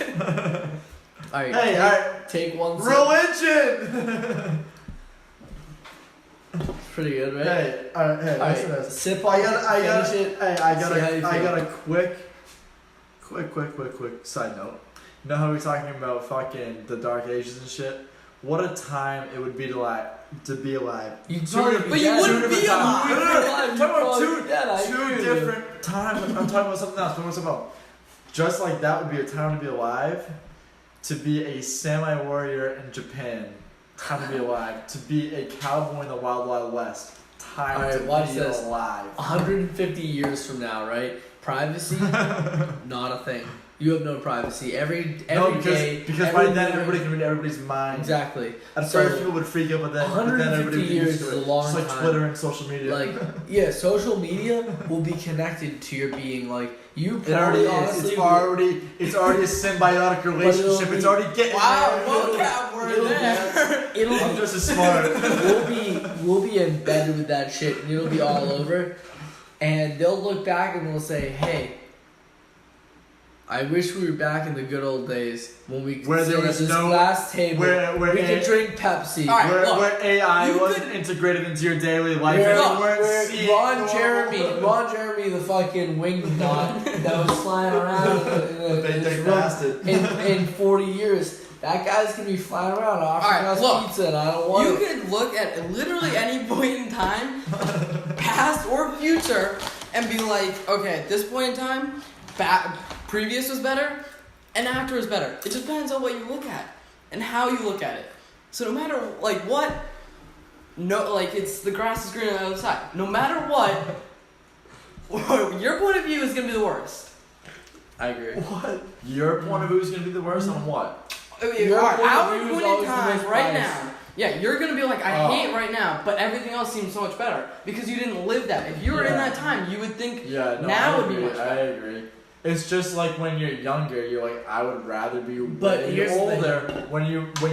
All right, Hey, alright. take one sip. Religion! Pretty good, right? Hey, alright, hey, All listen to right, this. sip I on got finish it. Hey, I See how you got feel. a quick side note. You know how we're talking about fucking the Dark Ages and shit? What a time it would be to be alive. You'd Two probably different- But you dead. wouldn't be alive. No, no, no, I'm talking about You'd probably be dead, I agree two with you. different times. I'm talking about something else. I'm talking about something else. Just like that would be a time to be alive, to be a samurai warrior in Japan, time to be alive, to be a cowboy in the Wild Wild West, time Alright, to watch be this. alive. 150 years from now, right? Privacy, not a thing. You have no privacy. Every No, day. because by then everywhere- everybody can read everybody's mind. Exactly. At So, first people would freak out, but then 150 everybody would years used to is it. a long Just like time. Twitter and social media. Like, yeah, social media will be connected to your being. Like, you it already probably is. honestly It's already a symbiotic relationship. be- It's already getting Wow, there. vocab word it'll there. it'll I'm be, just as smart. we'll be embedded with that shit, and it'll be all over. And they'll look back and they'll say, "Hey, I wish we were back in the good old days when we could Where sit there at was this no- glass table, where we could drink Pepsi." All right, look, where AI you wasn't could- integrated into your daily life. Where, and you weren't where seeing Ron normal- Jeremy, the fucking winged nut that was flying around in Big this dick room bastard. in 40 years, that guy's gonna be flying around offering Alright, us look, pizza, and I don't want You it. could look at literally any point in time, past or future, and be like, okay, at this point in time, previous was better, and after was better. It just depends on what you look at and how you look at it. So no matter what, it's the grass is greener on the other side. No matter what, your point of view is gonna be the worst. I agree. What? Your point of view is gonna be the worst on what? I mean, Your our point of view is point in always the time, most right biased. now. Yeah, you're gonna be like, I Oh. hate right now, but everything else seems so much better because you didn't live that. If you were in Yeah. that time, you would think Yeah, no, now I would be agree. much I better. agree. It's just like when you're younger, you're like, I would rather be But way here's the older. When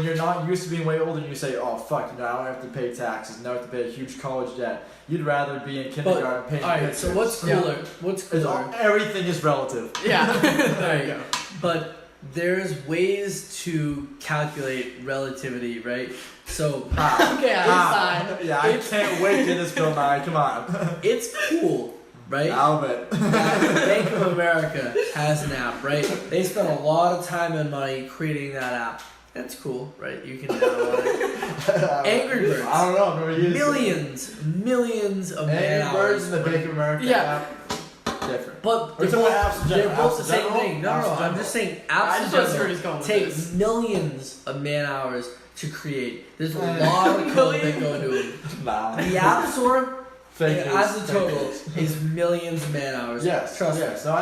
you're not used to being way older, and you say, oh fuck, now I have to pay taxes, now I have to pay a huge college debt. You'd rather be in kindergarten paying Alright, pictures. so what's Yeah. cooler? What's It's cooler? all, everything is relative. Yeah. There you go. But there's ways to calculate relativity, right? So Okay, I Yeah, I can't wait to this Bill Nye. Come on. it's cool, right? Albert. Bank of America has an app, right? They spent a lot of time and money creating that app. That's cool, right? You can download it. Angry Birds. I don't know. I've never used Millions of man Angry Birds hours. and the Bank of America Yeah. app. Different. But We're they're talking both, about apps in they're general. both Apps the in same general? thing. No, Apps in I'm general. just saying I apps just in want to see where general he's going with take this. millions of man hours to create. There's a lot of code that go into it. Nah. The App Store, Fake news, as a fake total, news. is millions of man hours. Yes, Trust me. yes. No,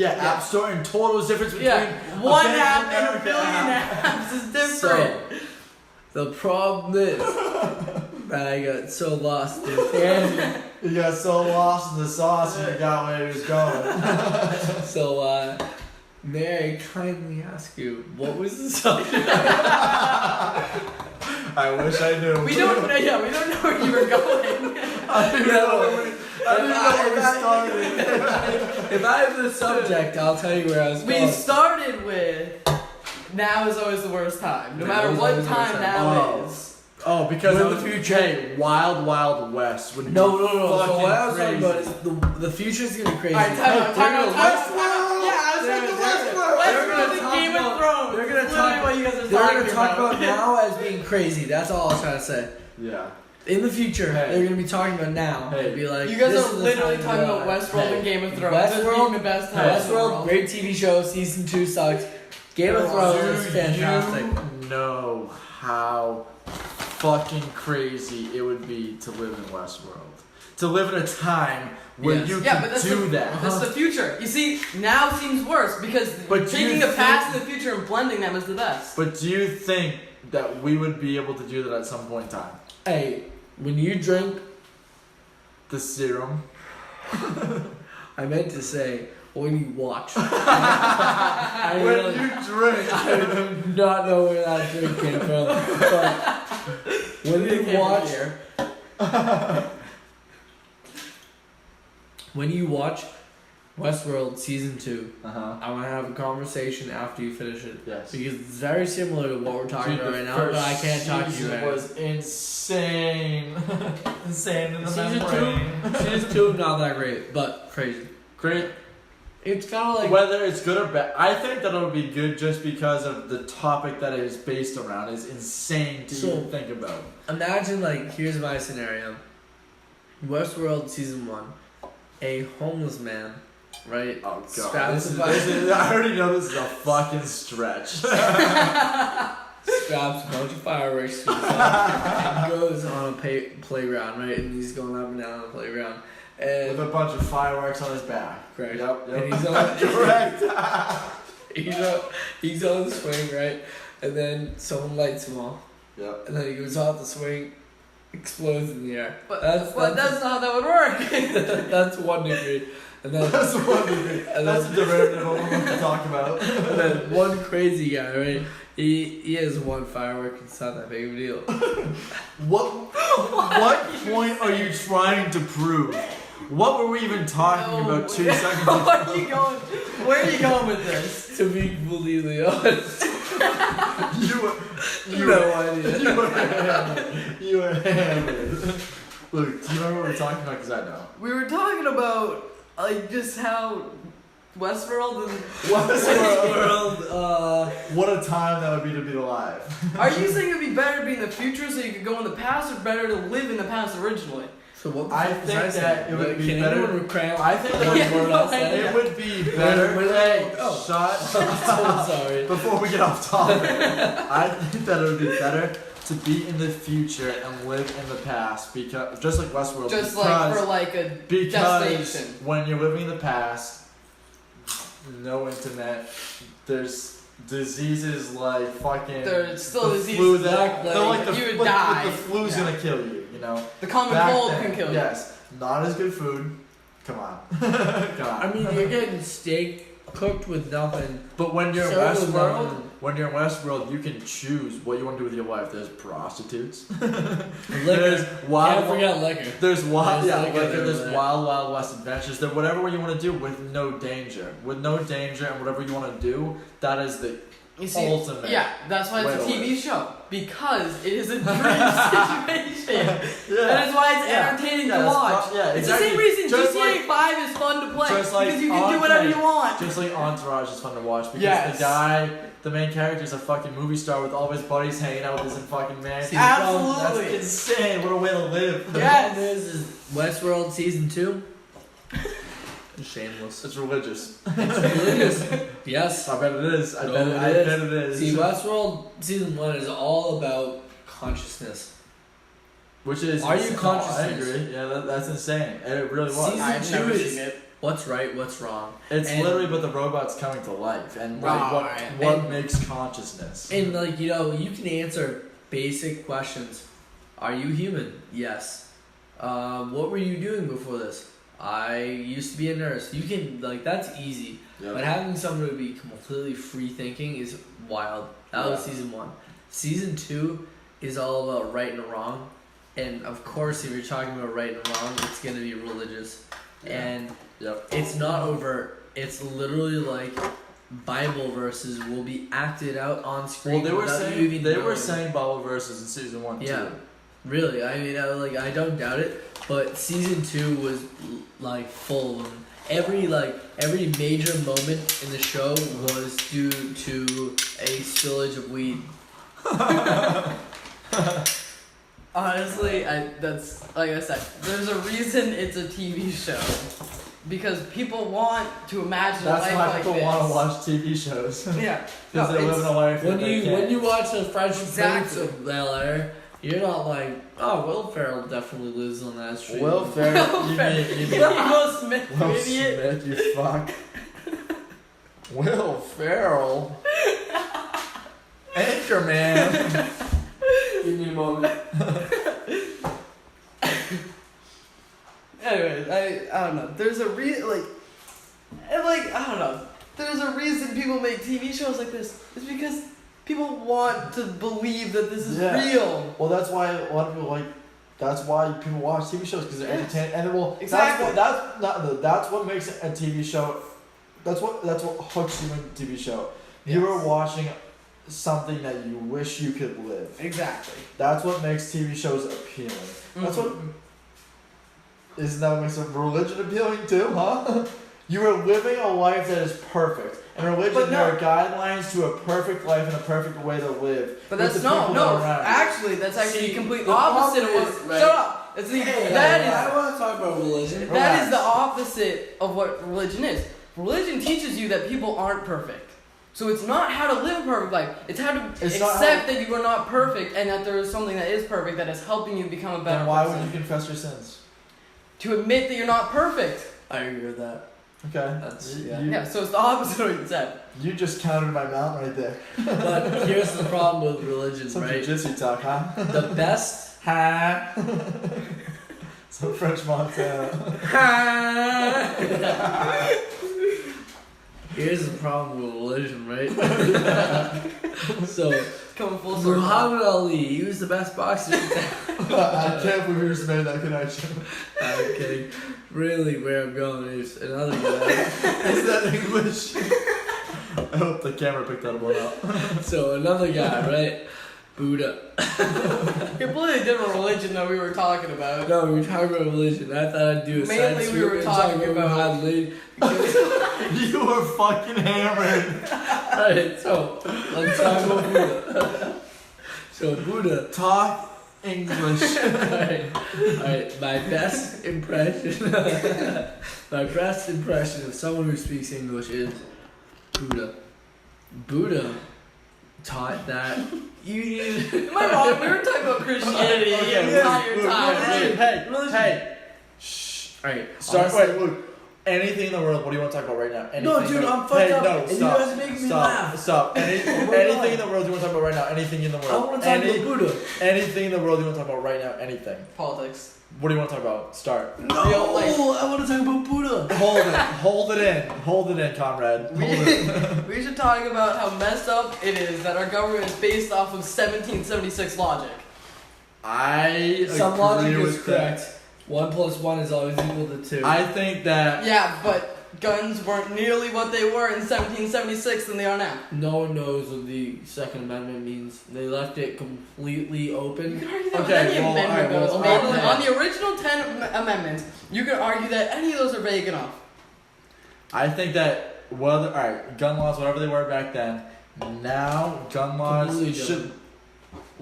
App Store and total is difference between Yeah, one Bank of app and a America billion app. apps is different. So, the problem is that I got so lost in tangent. You got so lost in the sauce and you got where he was going. So, may I kindly ask you, what was the subject? I wish I knew. we don't know. Yeah, we don't know where you were going. I didn't know where we started. If I have the subject, I'll tell you where I was We going. started with now is always the worst time. No Now matter is what always the worst time time. now Oh. is. Oh, because When in the the future- future, Wild Wild West would No. be So fucking what I was talking about crazy. is the future's gonna be crazy. Alright, time out, time out, time out, time out. Westworld! Yeah, I was They're- like the they're- Westworld. they're Westworld gonna is talk Game of about- Thrones. they're gonna That's talk- literally what you guys are They're talking gonna talk about now as being crazy. That's all I was trying to say. Yeah. In the future, Hey. they're gonna be talking about now. Hey. And be like, You guys this are is the literally time talking to about go. Westworld Hey. and Game of Thrones. Westworld- This being the best time in the Westworld, world. great TV show. Season 2 sucks. Game of Thrones is fantastic. You know how fucking crazy it would be to live in Westworld. To live in a time where Yes. you Yeah, can but that's do the, that. That's the future. You see, now seems worse because But do taking you the past and the future and blending them is the best. But do you think that we would be able to do that at some point in time? Hey, when you drink, The serum. I meant to say when you watch. I When really- you drink. I do not know where that drink came from, but when It you came watch, from here. when you watch Westworld season 2, Uh-huh. I want to have a conversation after you finish it Yes. because it's very similar to what we're talking Dude, about the right now. But first I can't talk to you season right now. was insane. Insane in the Season membrane. Season 2 not that great, but crazy. Great. It's kind of like Whether it's good or bad, I think that it'll be good just because of the topic that it is based around is insane to So- even think about. imagine like here's my scenario. Westworld season 1, a homeless man, right? Oh god, Straps this is, about- this is, I already know this is a fucking stretch. Straps a bunch of fireworks to his head and goes on a playground, right? And he's going up and down on the playground. And With a bunch of fireworks on his back. correct. Yep, And he's on correct. he's on the swing, right? And then someone lights him off. Yep. And then he goes off the swing, explodes in the air. But That's- that's not how that would work. That's 1 degree. And then That's one degree. And That's then- a derivative of what we're going to talk about. and then one crazy guy, right? He has one firework. It's not that big of a deal. What point are you trying to prove? What were we even talking No. about 2 seconds Where are ago? you going? Where are you going with this? To be completely honest, You were, you no were, idea. you were hammered. You were hammered. Look, do you remember what we were talking about? Because I know. We were talking about like just how Westworld and Westworld, What a time that would be to be alive. Are you saying it'd be better to be in the future so you could go in the past, or better to live in the past originally? So what? The I fuck was think saying? that it would be Can better- anyone recount? I think that what Yeah, word no, I said? it would be better. Wait, Hey, oh. shut So sorry. Before we get off topic, I think that it would be better to be in the future and live in the past because just like Westworld. Just because, like for like a because destination. when you're living in the past, no internet. There's diseases like fucking. There's still the diseases flu that, they're like the, you would like, die. The flu's Yeah. gonna kill you. You know. The common Back cold then, can kill you. Yes, not as good food. Come on, come on. I mean, you're getting steak cooked with nothing. But when you're in Served with Westworld, nothing. when you're in Westworld, you can choose what you want to do with your life. There's prostitutes. Liquor. There's Can't wild. forget liquor. There's wild. There's Yeah, liquor like, there, there's but- wild west adventures. There, whatever you want to do with no danger. With no danger and whatever you want to do, that is the You see, ultimate. yeah, that's why it's a way to TV live. show. Because it is a dream situation. That is why it's entertaining to that's watch. yeah, It's exactly. the same reason Just GTA 5 is fun to play. just like Because you can do whatever you want. Just like Entourage is fun to watch because Yes. the guy, the main character, is a fucking movie star with all of his buddies hanging out with his fucking man. See, Absolutely. That's insane. What a way to live. The Yes. problem is Westworld season 2. Shameless. It's religious. It's religious. Yes. I bet it is. I No, bet it is. See, Westworld season 1 is all about consciousness. Which is Are you insane. conscious? I agree. Yeah, that's insane. It really was. Season I've 2 never is seen it. what's right, what's wrong. It's and- literally about the robots coming to life and like Right. what And- makes consciousness. And like, you can answer basic questions. Are you human? Yes. What were you doing before this? I used to be a nurse. You can that's easy. Yep. But having someone to be completely free thinking is wild. That was Yeah. season 1. Season 2 is all about right and wrong. And of course, if you're talking about right and wrong, it's gonna be religious. Yeah. And Yep. it's not overt. It's literally like Bible verses will be acted out on screen. Well, they were without you saying even they were knowing. saying Bible verses in season 1 Yeah. too. Really, I mean, I don't doubt it. But season 2 was like full of them. Every major moment in the show was due to a spillage of weed. Honestly, that's like I said. There's a reason it's a TV show, because people want to imagine a That's life why like people this. want to watch TV shows. Yeah, Because no, they live it's- in a life When that they can't. you watch the Fresh Prince Exactly. of Bel-Air, you're not like, oh, Will Ferrell definitely lives on that street. Will Ferrell, you mean Will Smith, you Will idiot. Smith, you fuck. Will Ferrell. Anchorman. Give me a moment. Anyways, I don't know. There's a I don't know. There's a reason people make TV shows like this. It's because people want to believe that this is Yeah. real. Well, that's why a lot of people like. That's why people watch TV shows because they're Yes. entertaining, and well, Exactly. that's what makes a TV show. That's what hooks you in a TV show. You are Yes. watching something that you wish you could live. Exactly. That's what makes TV shows appealing. That's what. Isn't that what makes a religion appealing too, huh? You are living a life that is perfect. In religion, But there no. are guidelines to a perfect life and a perfect way to live. But with that's the people that are around you. Actually, that's actually See, complete the opposite of problem what. is, right. Shut up. It's the Hey, that I is want to talk about religion. that is the Relax. opposite of what religion is. Religion teaches you that people aren't perfect. So it's not how to live a perfect life. It's how to It's not accept that you are not perfect and that there is something that is perfect that is helping you become a better Then why person. would you confess your sins? To admit that you're not perfect. I agree with that. Okay. That's You- yeah. You, Yeah, so it's the opposite of what you said. you just countered my mount right there. But here's the problem with religion, Some right? jiu-jitsu talk, huh? The best. Ha. Some French Montana. Here's the problem with religion, right? So Coming full circle. Muhammad Ali, he was the best boxer. I can't believe you just made that connection. I'm kidding. Really, where I'm going is another guy. Is that English? I hope the camera picked that one up. So another guy, right? Buddha. Completely different religion that we were talking about. No, we were talking about religion. I thought I'd do a side Mainly we swoop were and talking talk about- Muhammad Ali. You were fucking hammered. Alright, so let's talk about Buddha. So Buddha. Talk English. Alright, my best impression of someone who speaks English is Buddha. Buddha taught that you need. Am I wrong? We were talking about Christianity Okay, the entire look, time. look, hey, Religion. hey. Shh. Alright, Start. honestly- Wait, look. Anything in the world. What do you want to talk about right now? Anything No, dude, I'm fucked hey, up, No, and you stop. guys are making me stop. laugh. Stop. Anything in the world you want to talk about right now? Anything in the world. I want to talk Any- about Buddha. Anything in the world you want to talk about right now? Anything. Politics. What do you want to talk about? Start. No, Real life. I want to talk about Buddha. Hold it in, comrade. Hold it. We should talk about how messed up it is that our government is based off of 1776 logic. I Some agree logic with is that. correct. 1 + 1 is always equal to 2. I think that Yeah, but guns weren't nearly what they were in 1776 than they are now. No one knows what the Second Amendment means. They left it completely You open. can argue that with Okay, any well, amendment alright, goes. well, okay. On the original 10 amendments, you could argue that any of those are vague enough. I think that alright, gun laws, whatever they were back then, now gun laws Completely should, different.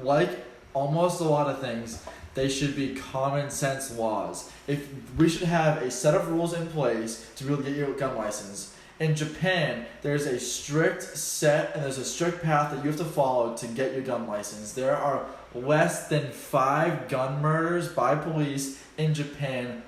like almost a lot of things, they should be common sense laws. If we should have a set of rules in place to be able to get your gun license. In Japan, there's a strict set and there's a strict path that you have to follow to get your gun license. There are less than 5 gun murders by police in Japan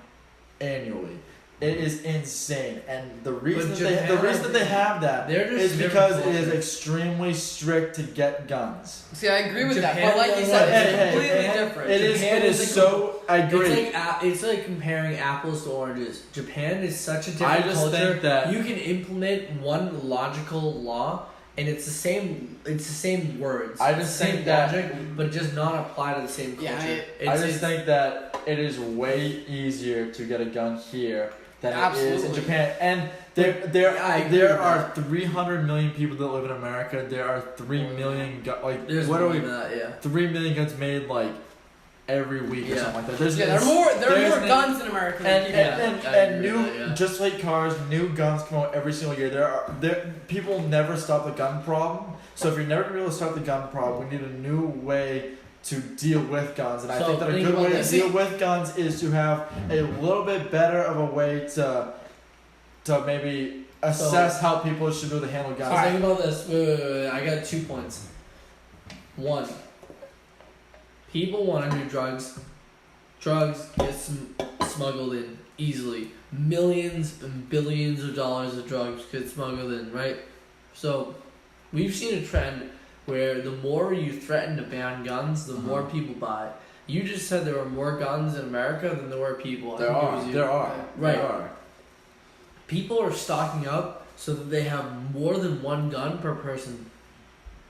annually. It is insane, and the reason that they have that They're just is because it different is culture. extremely strict to get guns. See, I agree with that, Japan but like you does said, that. it's Hey, completely hey, different. It is. Japan It is is so. I agree. It's like comparing apples to oranges. Japan is such a I different just culture. think that You can implement one logical law, and it's the same. It's the same words. I it's just the same think that- logic, but just not apply to the same culture. Yeah, I just think that it is way easier to get a gun here than it is in Absolutely. Japan. And I agree there with are 300 million people that live in America. There are 3 million There's what more are we? than that, yeah. 3 million guns made like every week or Yeah. something like that. There's Yeah, there are more there's more guns in America than and people. and, Yeah, and, I and agree new with that, yeah. just like cars, new guns come out every single year. There people never stop the gun problem. So if you're never gonna be able to stop the gun problem, we need a new way to deal with guns. And I So think that a think good about way to this. deal with guns is to have a little bit better of a way to maybe assess how people should be able to handle guns. So think about this. Wait. I got 2 points. 1. People want to do drugs. Drugs get smuggled in easily. Millions and billions of dollars of drugs get smuggled in, right? So, we've seen a trend where the more you threaten to ban guns, the more people buy. You just said there were more guns in America than there were people. I There think it are. was you. There are. Right. There are. People are stocking up so that they have more than one gun per person.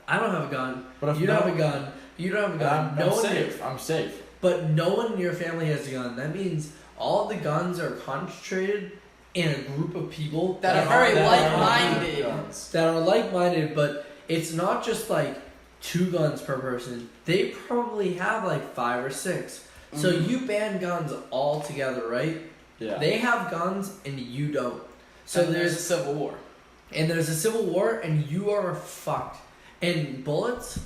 I don't have a gun. But if You don't have a gun. You don't have a gun. I'm one safe. I'm safe. But no one in your family has a gun. That means all the guns are concentrated in a group of people That are very like-minded. Guns. that are like-minded. But it's not just like 2 guns per person. They probably have like 5 or 6. So Mhm. you ban guns all together, right? Yeah. They have guns and you don't. So And there's a there's civil war. a civil war and you are fucked. And bullets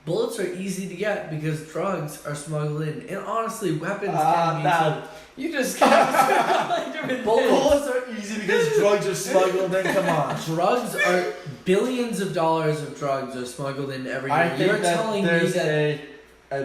are easy to get because drugs are smuggled in. And honestly, weapons can be nah. You just got different Bullets. Bullets are easy because drugs are smuggled in. Come on. drugs are billions of dollars of drugs are smuggled in every year. I think You're that telling me there's that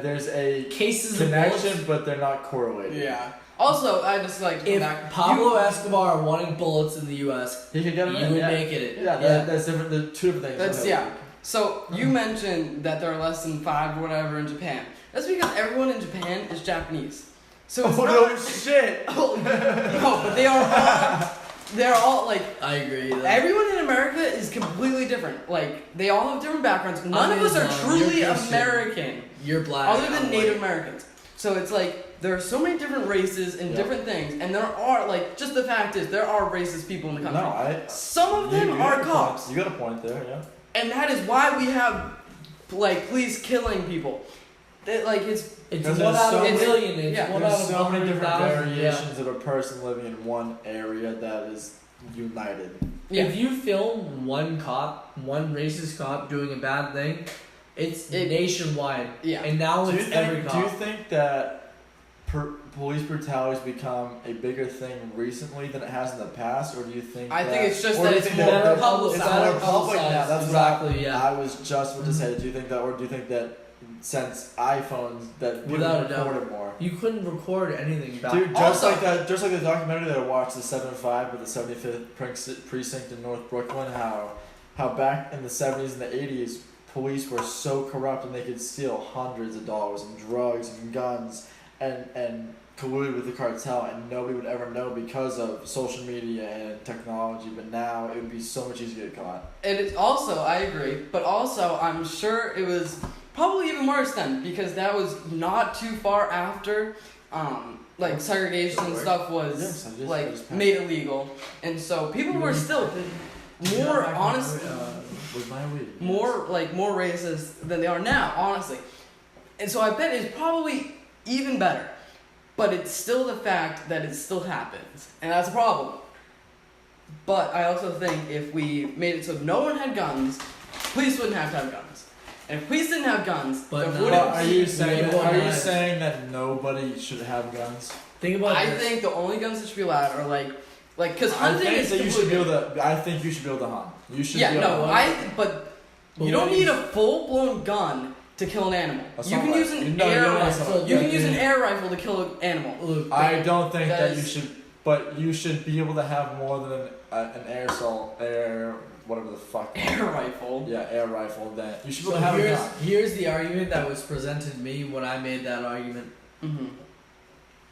there's a cases of connection, bullets. but they're not correlated. Yeah. Also, I just like to come If back. Pablo Escobar wanted bullets in the U.S., You can get you them in. would Yeah. make it. Yeah, that's different. They're 2 different things. That's Okay. yeah. So you mentioned that there are less than 5 or whatever in Japan. That's because everyone in Japan is Japanese. So Oh it's no not, shit! no, but they're all like I agree. That everyone in America is completely different. Like they all have different backgrounds. None I'm of us are Islam, truly you're Christian. American, You're black. other I'm than white. Native Americans. So it's like there are so many different races and Yeah. different things, and there are like just the fact is there are racist people in the country. No, Some of them you are got a cops. point. You got a point there, yeah. And that is why we have like police killing people. Like it's It's Because 1 there's out of so a many- million. It's yeah, 1 out There's of so many different 100,000. Yeah. variations of a person living in one area that is united. yeah. If you film one racist cop doing a bad thing, it's It- nationwide. Yeah. And now it's every Do you cop. think that police brutality has become a bigger thing recently than it has in the past, or do you think? I that, think it's just or that do you it's think more that Better publicized. it's better more public now? publicized, That's exactly, what yeah. I was just about to say. Do you think that, or do you think that since iPhones that people Without a doubt. record it more? You couldn't record anything back. Dude, just Also- like that, just like the documentary that I watched, the 7-5 with the 75th precinct in North Brooklyn, how back in the 70s and the 80s, police were so corrupt and they could steal hundreds of dollars in drugs and guns and collude with the cartel, and nobody would ever know because of social media and technology. But now it would be so much easier to get caught. And it's also, I agree, but also I'm sure it was probably even worse then because that was not too far after like segregation and stuff was Yes, I just passed. made illegal, and so people were still more honest, Was my weed. more racist than they are now, honestly. And so I bet it's probably even better, but it's still the fact that it still happens, and that's a problem. But I also think if we made it so no one had guns, police wouldn't have to have guns. And if police didn't have guns, But there no, wouldn't Are be. you saying? Yeah, Are you yeah. saying that nobody should have guns? Think about I this. think the only guns that should be allowed are because I hunting think is that you should be completely- able to. I think you should be able to hunt. You should. Yeah, be able no, to hunt. but But you don't what need is- a full blown gun to kill an animal. Assault You can use rifle. an No, you air don't need rifle. assault. You can Yeah, use an yeah. air rifle to kill an animal. Luke, I don't think that you Because- should, but you should be able to have more than an whatever the fuck. Air rifle. Yeah, air rifle. That you should be So able to have a here's, gun. here's the argument that was presented to me when I made that argument. Mm-hmm.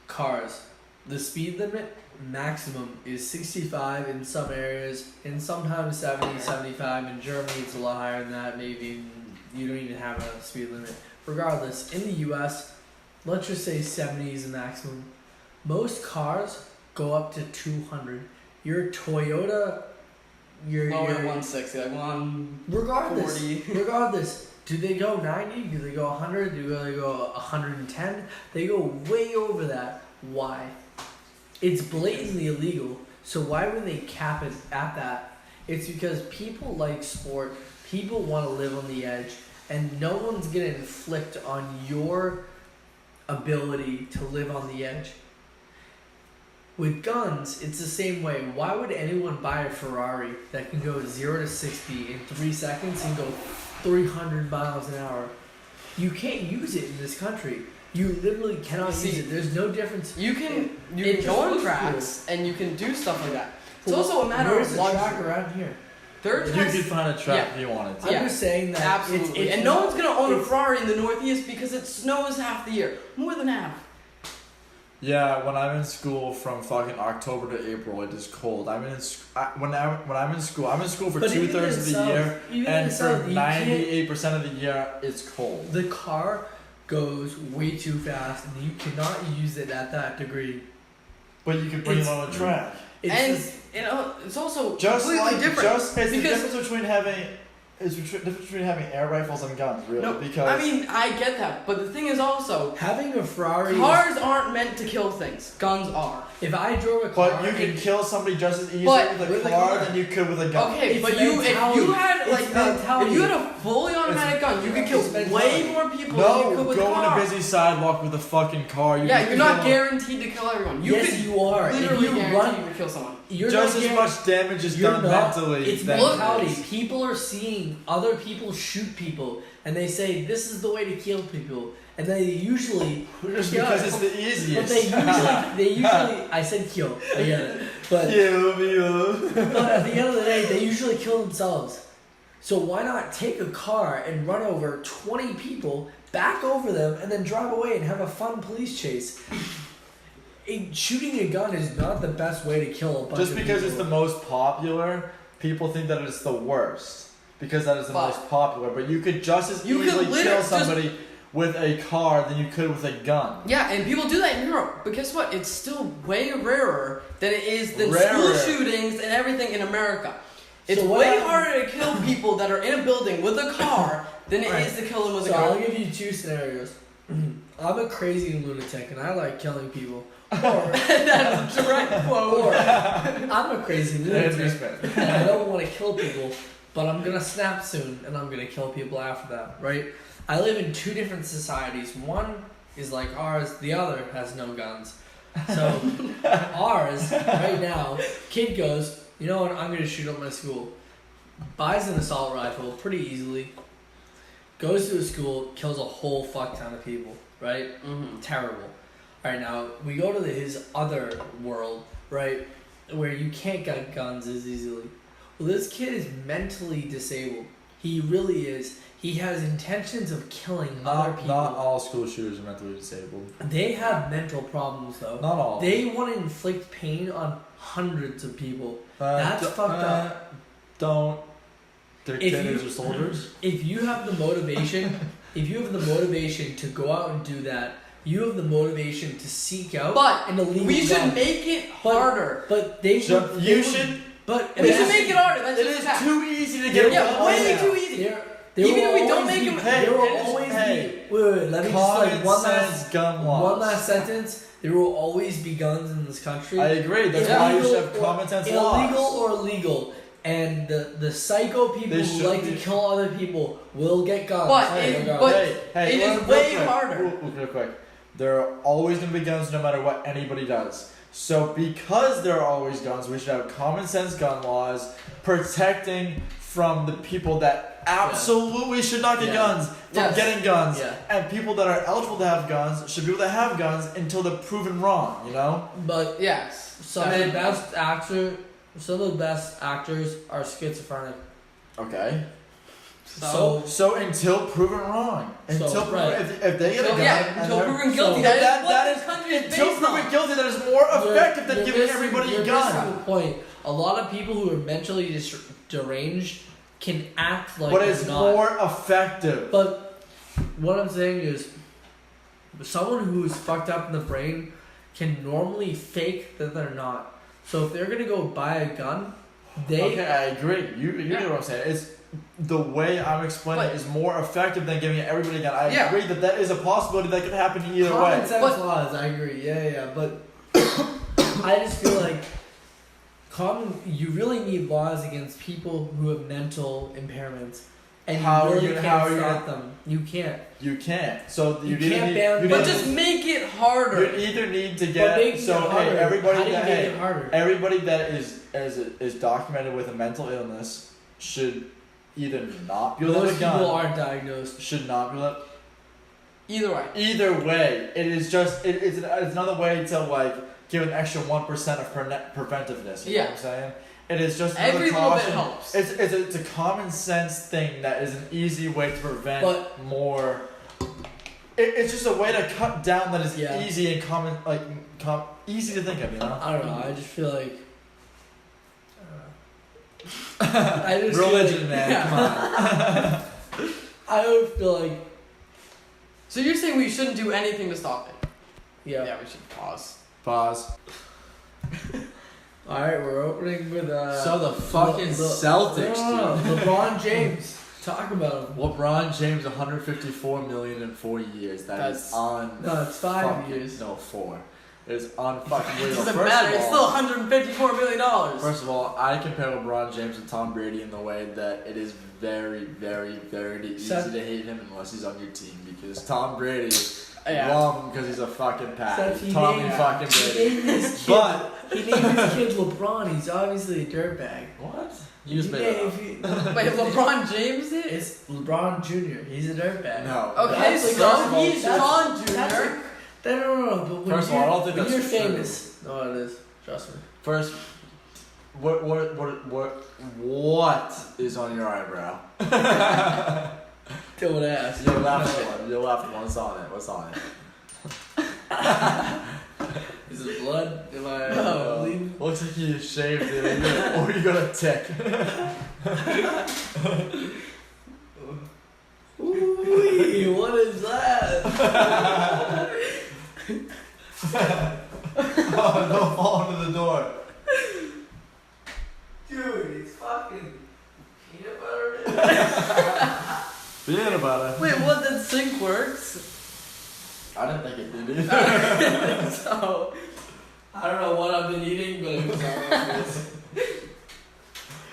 Cars. The speed limit maximum is 65 in some areas, and sometimes 70, 75. In Germany, it's a lot higher than that. Maybe you don't even have a speed limit. Regardless, in the U.S., let's just say 70 is the maximum. Most cars go up to 200. Your Toyota, your Lower 160, like 140. regardless, do they go 90? Do they go 100? Do they go 110? They go way over that. Why? It's blatantly illegal. So why would they cap it at that? It's because people like sport. People want to live on the edge, and no one's gonna inflict on your ability to live on the edge. With guns, it's the same way. Why would anyone buy a Ferrari that can go 0 to 60 in 3 seconds and go 300 miles an hour? You can't use it in this country. You literally cannot See, use it. There's no difference. You can It go on just tracks and you can do stuff like that. It's also a matter Where's of the luxury. track around here? There are You tracks, could find a trap if you wanted to. Yeah. I'm just saying that absolutely, it's and no not- one's gonna own a it's- Ferrari in the Northeast because it snows half the year, more than half. Yeah, when I'm in school from fucking October to April, it is cold. I'm when I'm in school. I'm in school for But even 2/3 in of the South- year, even in and the for South, you can't- 98% of the year, it's cold. The car goes way too fast, and you cannot use it at that degree. But you can bring it It's- on a track. It's And just- it's also Just completely like different. it's the because- difference between having difference between having air rifles and guns, really. No, because I mean, I get that, but the thing is also, having a Ferrari. cars aren't meant to kill things. Guns are. If I drove a car, but you can and- kill somebody just as easily But with with a a car car. than you could with a gun. Okay, It's but if you mentality. had It's like mentality. if you had a fully automatic gun, you could kill It's way mentality. more people than you No, could with go a car. on a busy sidewalk with a fucking car. You Yeah, can you're not kill guaranteed to kill everyone. You yes, could you are. If literally you guarantee run, you would kill someone. you're just not as guaran- much damage is You're done not. mentally. It's than mentality. it is. People are seeing other people shoot people, and they say this is the way to kill people, and they usually. Just Yeah, because it's the But easiest. they usually. I said kill. I get it. But Kill me. but at the end of the day, they usually kill themselves. So why not take a car and run over 20 people, back over them, and then drive away and have a fun police chase? Shooting a gun is not the best way to kill a bunch Just of because it's the people. most popular, people think that it's the worst. Because that is the But- most popular. But you could just as You could easily literally kill just- somebody with a car than you could with a gun. Yeah, and people do that in Europe. But guess what? It's still way rarer than it is than school Rarer. shootings and everything in America. It's So what way happened- harder to kill people that are in a building with a car than it Right. is to kill them with So a I'll gun. give you two scenarios. I'm a crazy lunatic and I like killing people. Or, That's a direct quote. or I'm a crazy That's lunatic respect. and I don't want to kill people, but I'm gonna snap soon and I'm gonna kill people after that, right? I live in two different societies. One is like ours, the other has no guns. So ours, right now, kid goes, you know what, I'm gonna shoot up my school. Buys an assault rifle pretty easily. Goes to a school, kills a whole fuck ton of people, right? Mm-hmm. Terrible. Alright, now we go to his other world, right? Where you can't get guns as easily. Well, this kid is mentally disabled. He really is. He has intentions of killing other people. Not all school shooters are mentally disabled. They have mental problems, though. Not all. They want to inflict pain on hundreds of people. That's d- fucked up. Don't. They're If kiddies you- or soldiers. If you have the motivation, if you have the motivation to go out and do that, you have the motivation to seek out But an illegal we should gun. make it But- harder. But they So would. you they should. Would, but We should make it harder. That's It just is a fact. too easy to get. Yeah, a way gun. too easy. There Even will if we don't always make be, them- Hey, there will it is- always hey, be. Wait, let me just like Common one sense last gun laws. one last sentence. There will always be guns in this country. I agree. That's Illegal why you should have or- common sense illegal laws. or legal. And the psycho people They who should like be- to kill other people will get guns. But Hey, it- they'll go. but- hey, it is real way quick, harder. Real quick. There are always going to be guns no matter what anybody does. So because there are always guns, we should have common sense gun laws protecting from the people that absolutely should not get Yeah. guns from Yes. getting guns. Yeah. And people that are eligible to have guns should be able to have guns until they're proven wrong, you know? But Yes. some of the best actors are schizophrenic. Okay. So, So until proven wrong. Until So, proven, right. if they get a so gun yeah, and until they're- proven guilty. so That is that- what that this is- country is until based proven on. guilty, that is more effective than You're giving missing- everybody you're a gun. missing the point. A lot of people who are mentally deranged can act like But they're it's not. more effective. But what I'm saying is, someone who's fucked up in the brain can normally fake that they're not. So if they're gonna go buy a gun, they Okay, I agree. You Yeah. know what I'm saying. It's the way I'm explaining But- is more effective than giving everybody a gun. I Yeah. agree that is a possibility that could happen either common way. sense But- laws. I agree. Yeah. But I just feel like you really need laws against people who have mental impairments, and How you are really you- can't how are you stop them. You can't. You can't. So You either can't need, ban- you But need- just make it you harder. either need to But get making so it hey harder. everybody How do you that make hey, it harder? everybody that is documented with a mental illness should either not be allowed Those a people gun. aren't diagnosed. Should not be allowed. Either way. Either way, it is just it's another way to like give an extra 1% of preventiveness. You know what I'm saying? It is just another Every little bit caution. helps. It's a common sense thing that is an easy way to prevent But- more. It's just a way to cut down that is Yeah. easy and common easy to think of. You know. I don't know. I just feel like. I just feel Religion, like, man. yeah. Come on. I would feel like. So you're saying we shouldn't do anything to stop it? Yeah. Yeah, we should pause. Pause. Alright, we're opening with So the fucking Celtics, no, dude. LeBron James. Talk about him. LeBron James, 154 million in 4 years. That's- That's on. No, it's 5 fucking- years. No, 4. It's unfucking It real. doesn't First matter. of It's all- still $154 million. First of all, I compare LeBron James and Tom Brady in the way that it is very, very, very easy Seth- to hate him unless he's on your team because Tom Brady, Yeah. love him because he's a fucking Seth, pat. he Tommy named- fucking He Brady. named his kid, But he named his kid LeBron. He's obviously a dirtbag. what? You just He made named- it up. if you- Wait, LeBron James did? It's LeBron Jr. He's a dirtbag. No. Okay, That's like- so first of all, he's that's- John that's Jr. like- No. But when First of all, I don't think when that's you're true. famous, no, it is. Trust me. First, what is on your eyebrow? Don't ask. Your left one. Your left one. What's on it? What's on it? Is it blood? Am I No. bleeding? Looks like you shaved it, or you got a tick. Ooh, what is that? Oh, don't fall into the door. Dude, it's fucking peanut butter. Peanut butter. Wait, what? That sync works? I didn't think it did either. So, I don't know what I've been eating, but it was all like this.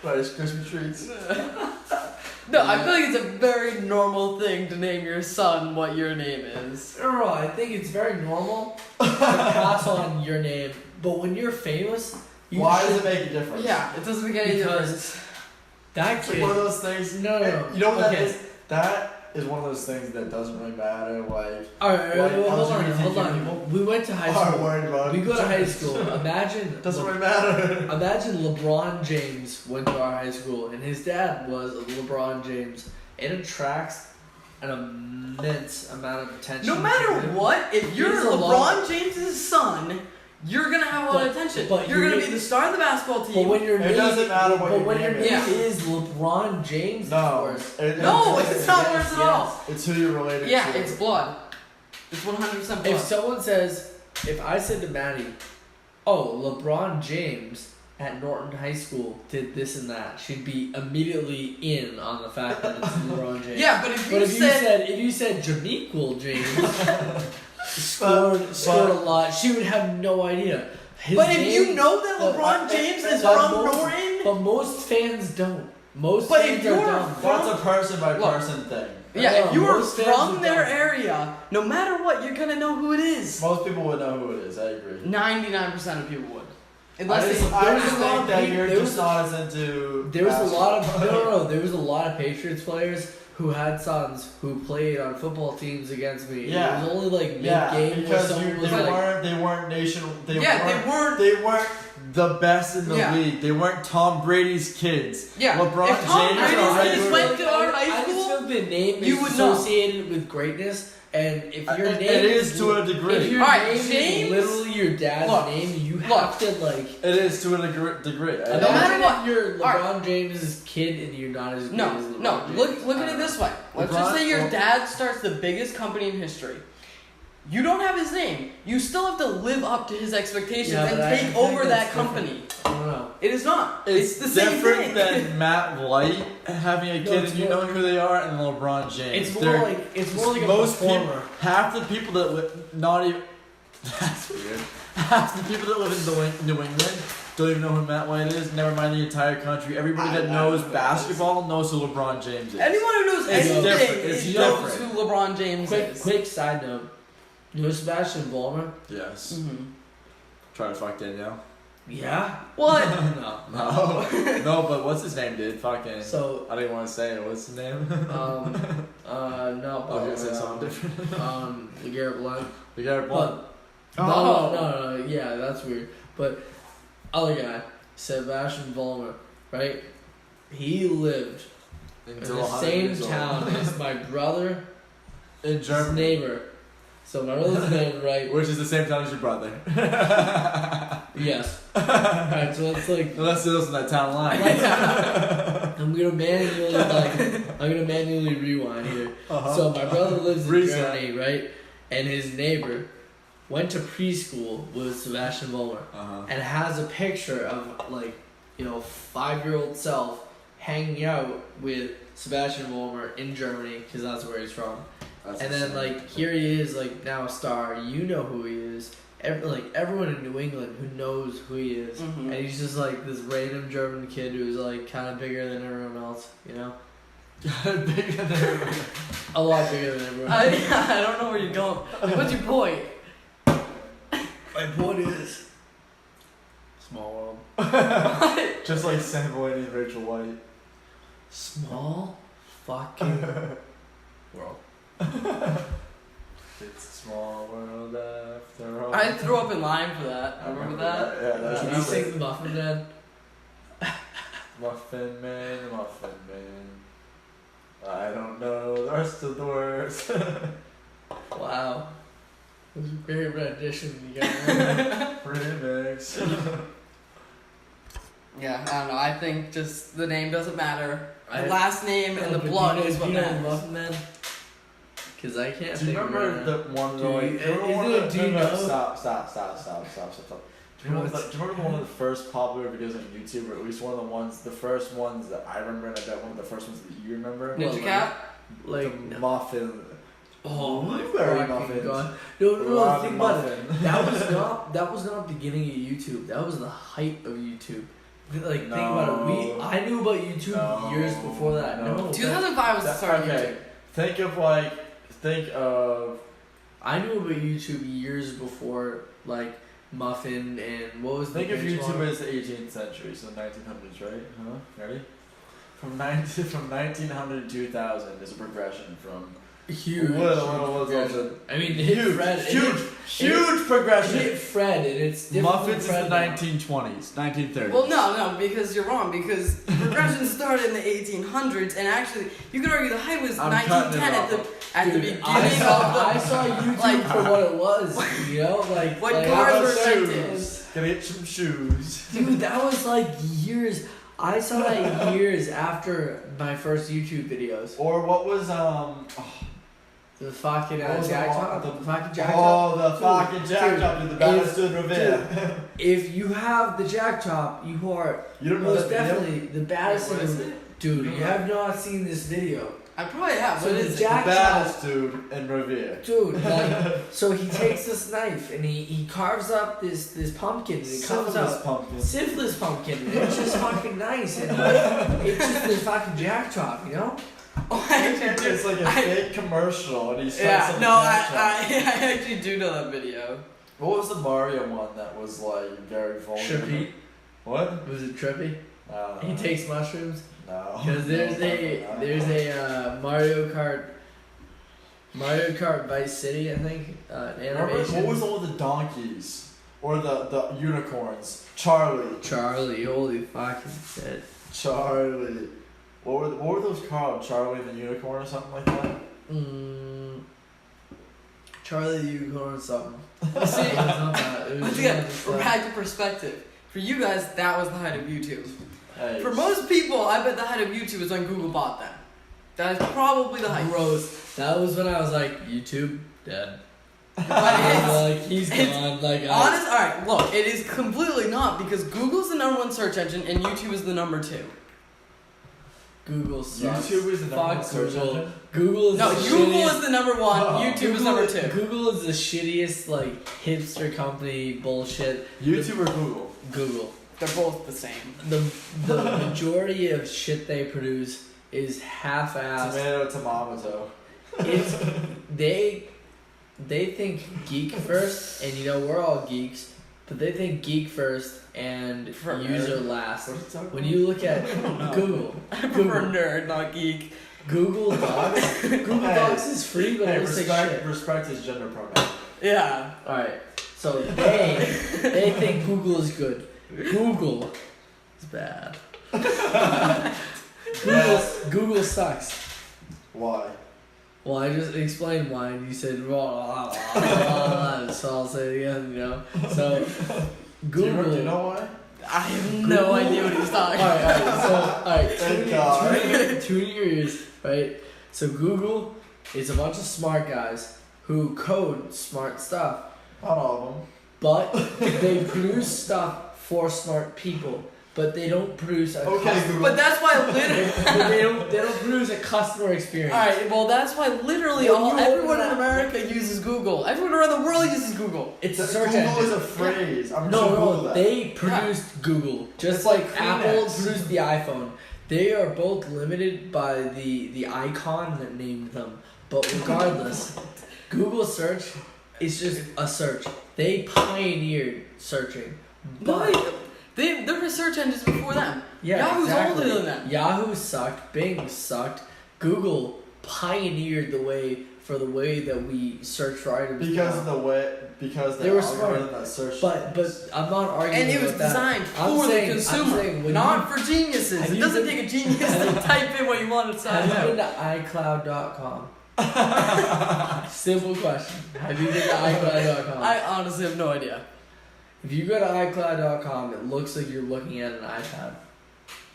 Rice Krispie treats. No, I feel like it's a very normal thing to name your son what your name is. No, I think it's very normal to pass on your name, but when you're famous, you Why does should- it make a difference? Yeah, it doesn't make any Because difference. that It's like kid. one of those things. No. You know what that Okay. is? That is one of those things that doesn't really matter. Like, Alright, Like, hold LGBT on. people We went to high are school. worried about. We go to high school. Imagine. Doesn't really matter. Imagine LeBron James went to our high school and his dad was LeBron James. It attracts an immense amount of attention. No matter what, if you're It's a LeBron lot- James' son, you're gonna have a lot of But- attention. but You're you're- gonna be the star of the basketball But team. when your It name, doesn't matter what but your when your name name is. is LeBron James, No. it's worse. No, it's not worse at all. It's who you're related Yeah, to. it's blood. It's 100% If plus. someone says, if I said to Maddie, "Oh, LeBron James at Norton High School did this and that," she'd be immediately in on the fact that it's LeBron James. Yeah, but if you But said if you said Jamequel James scored a lot, she would have no idea. His But if name- you know that but- LeBron James is but from most- Norton, but most fans don't. Most But fans if are you're dumb. That's a person by Look. person thing. yeah, No, if you are most fans from are their dumb. area, no matter what, you're gonna know who it is. Most people would know who it is. I agree. 99% of people would, I unless just, they. I there was just a lot think of that people- you're there just was- not as into. There was a lot of basketball. there was a lot of Patriots players who had sons who played on football teams against me. Yeah. It was only like mid Yeah, game where because someone was they like, weren't nation. They Yeah, weren't, they weren't. They weren't the best in the Yeah. league. They weren't Tom Brady's kids. Yeah, LeBron if Tom James Brady's are kids regular- went to our high I just school, feel the name you is would know. associated with greatness, and if your It- name it is to a degree. If your Alright, name James- is literally your dad's Look, name, you look. have to like. It is to a degree. No matter matter what- if you're LeBron Alright. James' kid and you're not as good No, as LeBron no. James. Look at it this way. Let's just LeBron- say your well- dad starts the biggest company in history. You don't have his name. You still have to live up to his expectations Yeah, and but I take think over that's that company. I don't know. It is not. It's the same different thing. than Matt White having a No, kid it's and you more- knowing who they are, and LeBron James. It's They're- more like a most performer. people, half the people that live, not even. That's weird. Half the people that live in New England don't even know who Matt White is. Never mind the entire country. Everybody that knows basketball knows who LeBron James is. Anyone who knows It's anything different. It's knows different. who LeBron James Quick, is. quick side note. You know Sebastian Vollmer? Yes. Mhm. Try to fuck Danielle. Yeah. What? No. No, no, but what's his name, dude? Fucking. So I didn't want to say it. What's his name? no. I was gonna say But, something different. LeGarrette Blunt. We got one. But Oh. no, yeah, that's weird. But other guy, Sebastian Vollmer, right? He lived in Until the 100 same years old. town as my brother, in his Germany, neighbor. So my brother's neighbor, right? which is the same town as your brother. Yes. Alright, so it's like Unless it was in that town line. I'm gonna manually rewind here. Uh-huh. So my brother lives in Reset. Germany, right? And his neighbor went to preschool with Sebastian Vollmer Uh-huh. and has a picture of 5-year-old self hanging out with Sebastian Vollmer in Germany because that's where he's from. That's And then insane. here he is now a star. You know who he is. Everyone in New England who knows who he is, Mhm. and he's just this random German kid who's kind of bigger than everyone else. You know, Bigger than everybody. a lot bigger than everyone. I don't know where you're going. What's your point? My point is, small world. Just like Sam Boyd and Rachel White. Small fucking world. It's a small world after all. I threw up in line for that. Remember that? Yeah, that's Can you sing the Muffin Man? Muffin Man, Muffin Man. I don't know the rest of the words. Wow. It was a great rendition you got. Remix. Yeah, I don't know. I think just the name doesn't matter. The I- last name and the But blood do you is what know the matters. Muffin Man? Because I can't Do you think of remember it. the one Do going? you- Do you remember isn't one it of the- Do You no, Know? Stop. Do you remember one of the first popular videos on YouTube, or at least one of the first ones that I remember, and I bet one of the first ones that you remember? Well, Ninja Cat? The muffin. Oh my Blueberry fucking muffins. god! No, Rob think about it. muffin. That was not beginning of YouTube. That was the height of YouTube. Think about it. No. I knew about YouTube No. years before that. No. 2005 was the start of Okay. YouTube. Think of I knew about YouTube years before Muffin and what was the think of big YouTube one? as the 18th century, so 1900s, right? Huh? Ready? From 1900 to 2000 is a progression from Huge. little progression. I mean, it hit Fred. huge progression. It hit Fred, and it's different. Muffins is Fred the now. 1920s, 1930s. Well, no, because you're wrong. Because progression started in the 1800s, and actually, you could argue the height was I'm cutting 1910 it at the Dude, beginning I of saw YouTube like- for what it was. You know, What like, cars I were was- rented. Gonna get some shoes. Dude, that was years. I saw that years after my first YouTube videos. Or what was The fucking What was jack the top. one- The fucking jack top. Oh, the Dude, fucking jack dude, top, dude, the baddest if- dude in Revere. If you have the jack top, you are You don't know most that video? definitely the baddest What in is the it? dude. You have not seen this video, I probably have. So What the is The it? jack- baddest dude in Revere. dude. Like, so he takes this knife and he carves up this pumpkin and it comes Syphilis out pumpkin. syphilis pumpkin and it's just fucking nice and it's just this fucking jack top, you know? Oh, I actually do. It's like a fake commercial, and he's Yeah, on no, the jack top. I actually do know that video. What was the Mario one that was like very vulgar? Trippy. What? Was it trippy? He takes mushrooms. No. Because there's a Mario Kart Vice City, I think, Remember, animation. what was the one with the donkeys or the unicorns? Charlie. Charlie? Holy fucking shit! Charlie. What were those called? Charlie and the Unicorn or something like that? Charlie the Unicorn or something. See, It was not that. It was once again, just, we're back to perspective. For you guys, that was the height of YouTube. Hey. For most people, I bet the height of YouTube is when Google bought them. That is probably the height. gross. That was when I was like, YouTube dead. But I it's, was like, he's it's gone. Like, honest, alright, look, it is completely not because Google's the #1 search engine and YouTube is the #2. Google sucks. YouTube is the number one Fuck search Google. engine. Google is No, the Google shittiest. is the #1, YouTube is #2. Google is the shittiest like hipster company bullshit. YouTube or Google? Google. They're both the same. The majority of shit they produce is half-assed. Tomato. It's they think geek first, and you know we're all geeks, but they think geek first and For user nerd. last. What are you talking When you look at Google, I prefer nerd, not geek. Google Docs, Google Hey. Docs is free, but Hey, it looks like shit. respect his gender pronoun. Yeah. All right, so they think Google is good. Google is bad. Google sucks. Why? Well, I just explained why, and you said blah, blah, blah, blah, so I'll say it again, you know. So Google. Do you know why? I have Google? no idea what he's talking about. Alright, Thank God. tune your ears, right? So Google is a bunch of smart guys who code smart stuff, Not all of them. but they produce stuff for smart people, but they don't produce a Okay, customer. Google. But that's why literally. but they don't produce a customer experience. Alright, well that's why literally Well, you everyone open in up- America uses Google. Everyone around the world uses Google. It's a Google search is engine. a phrase. I'm just gonna No, Google that. they produced Google. Just It's like like Apple Kleenex. produced the iPhone. They are both limited by the icon that named them. But regardless, Google search is just a search. They pioneered searching. But There were search engines before them. yeah, Yahoo's exactly. older than them. Yahoo sucked, Bing sucked. Google pioneered the way that we search for items. Because now. of the way, because They the were algorithm smart. that search. But I'm not arguing And it was about that. designed I'm for saying- the I'm consumer, saying when not for geniuses. have It you doesn't been- take a genius to type in what you want to Have type you been out. to iCloud.com? Simple question. Have you been to iCloud.com? I honestly have no idea. If you go to iCloud.com, it looks like you're looking at an iPad.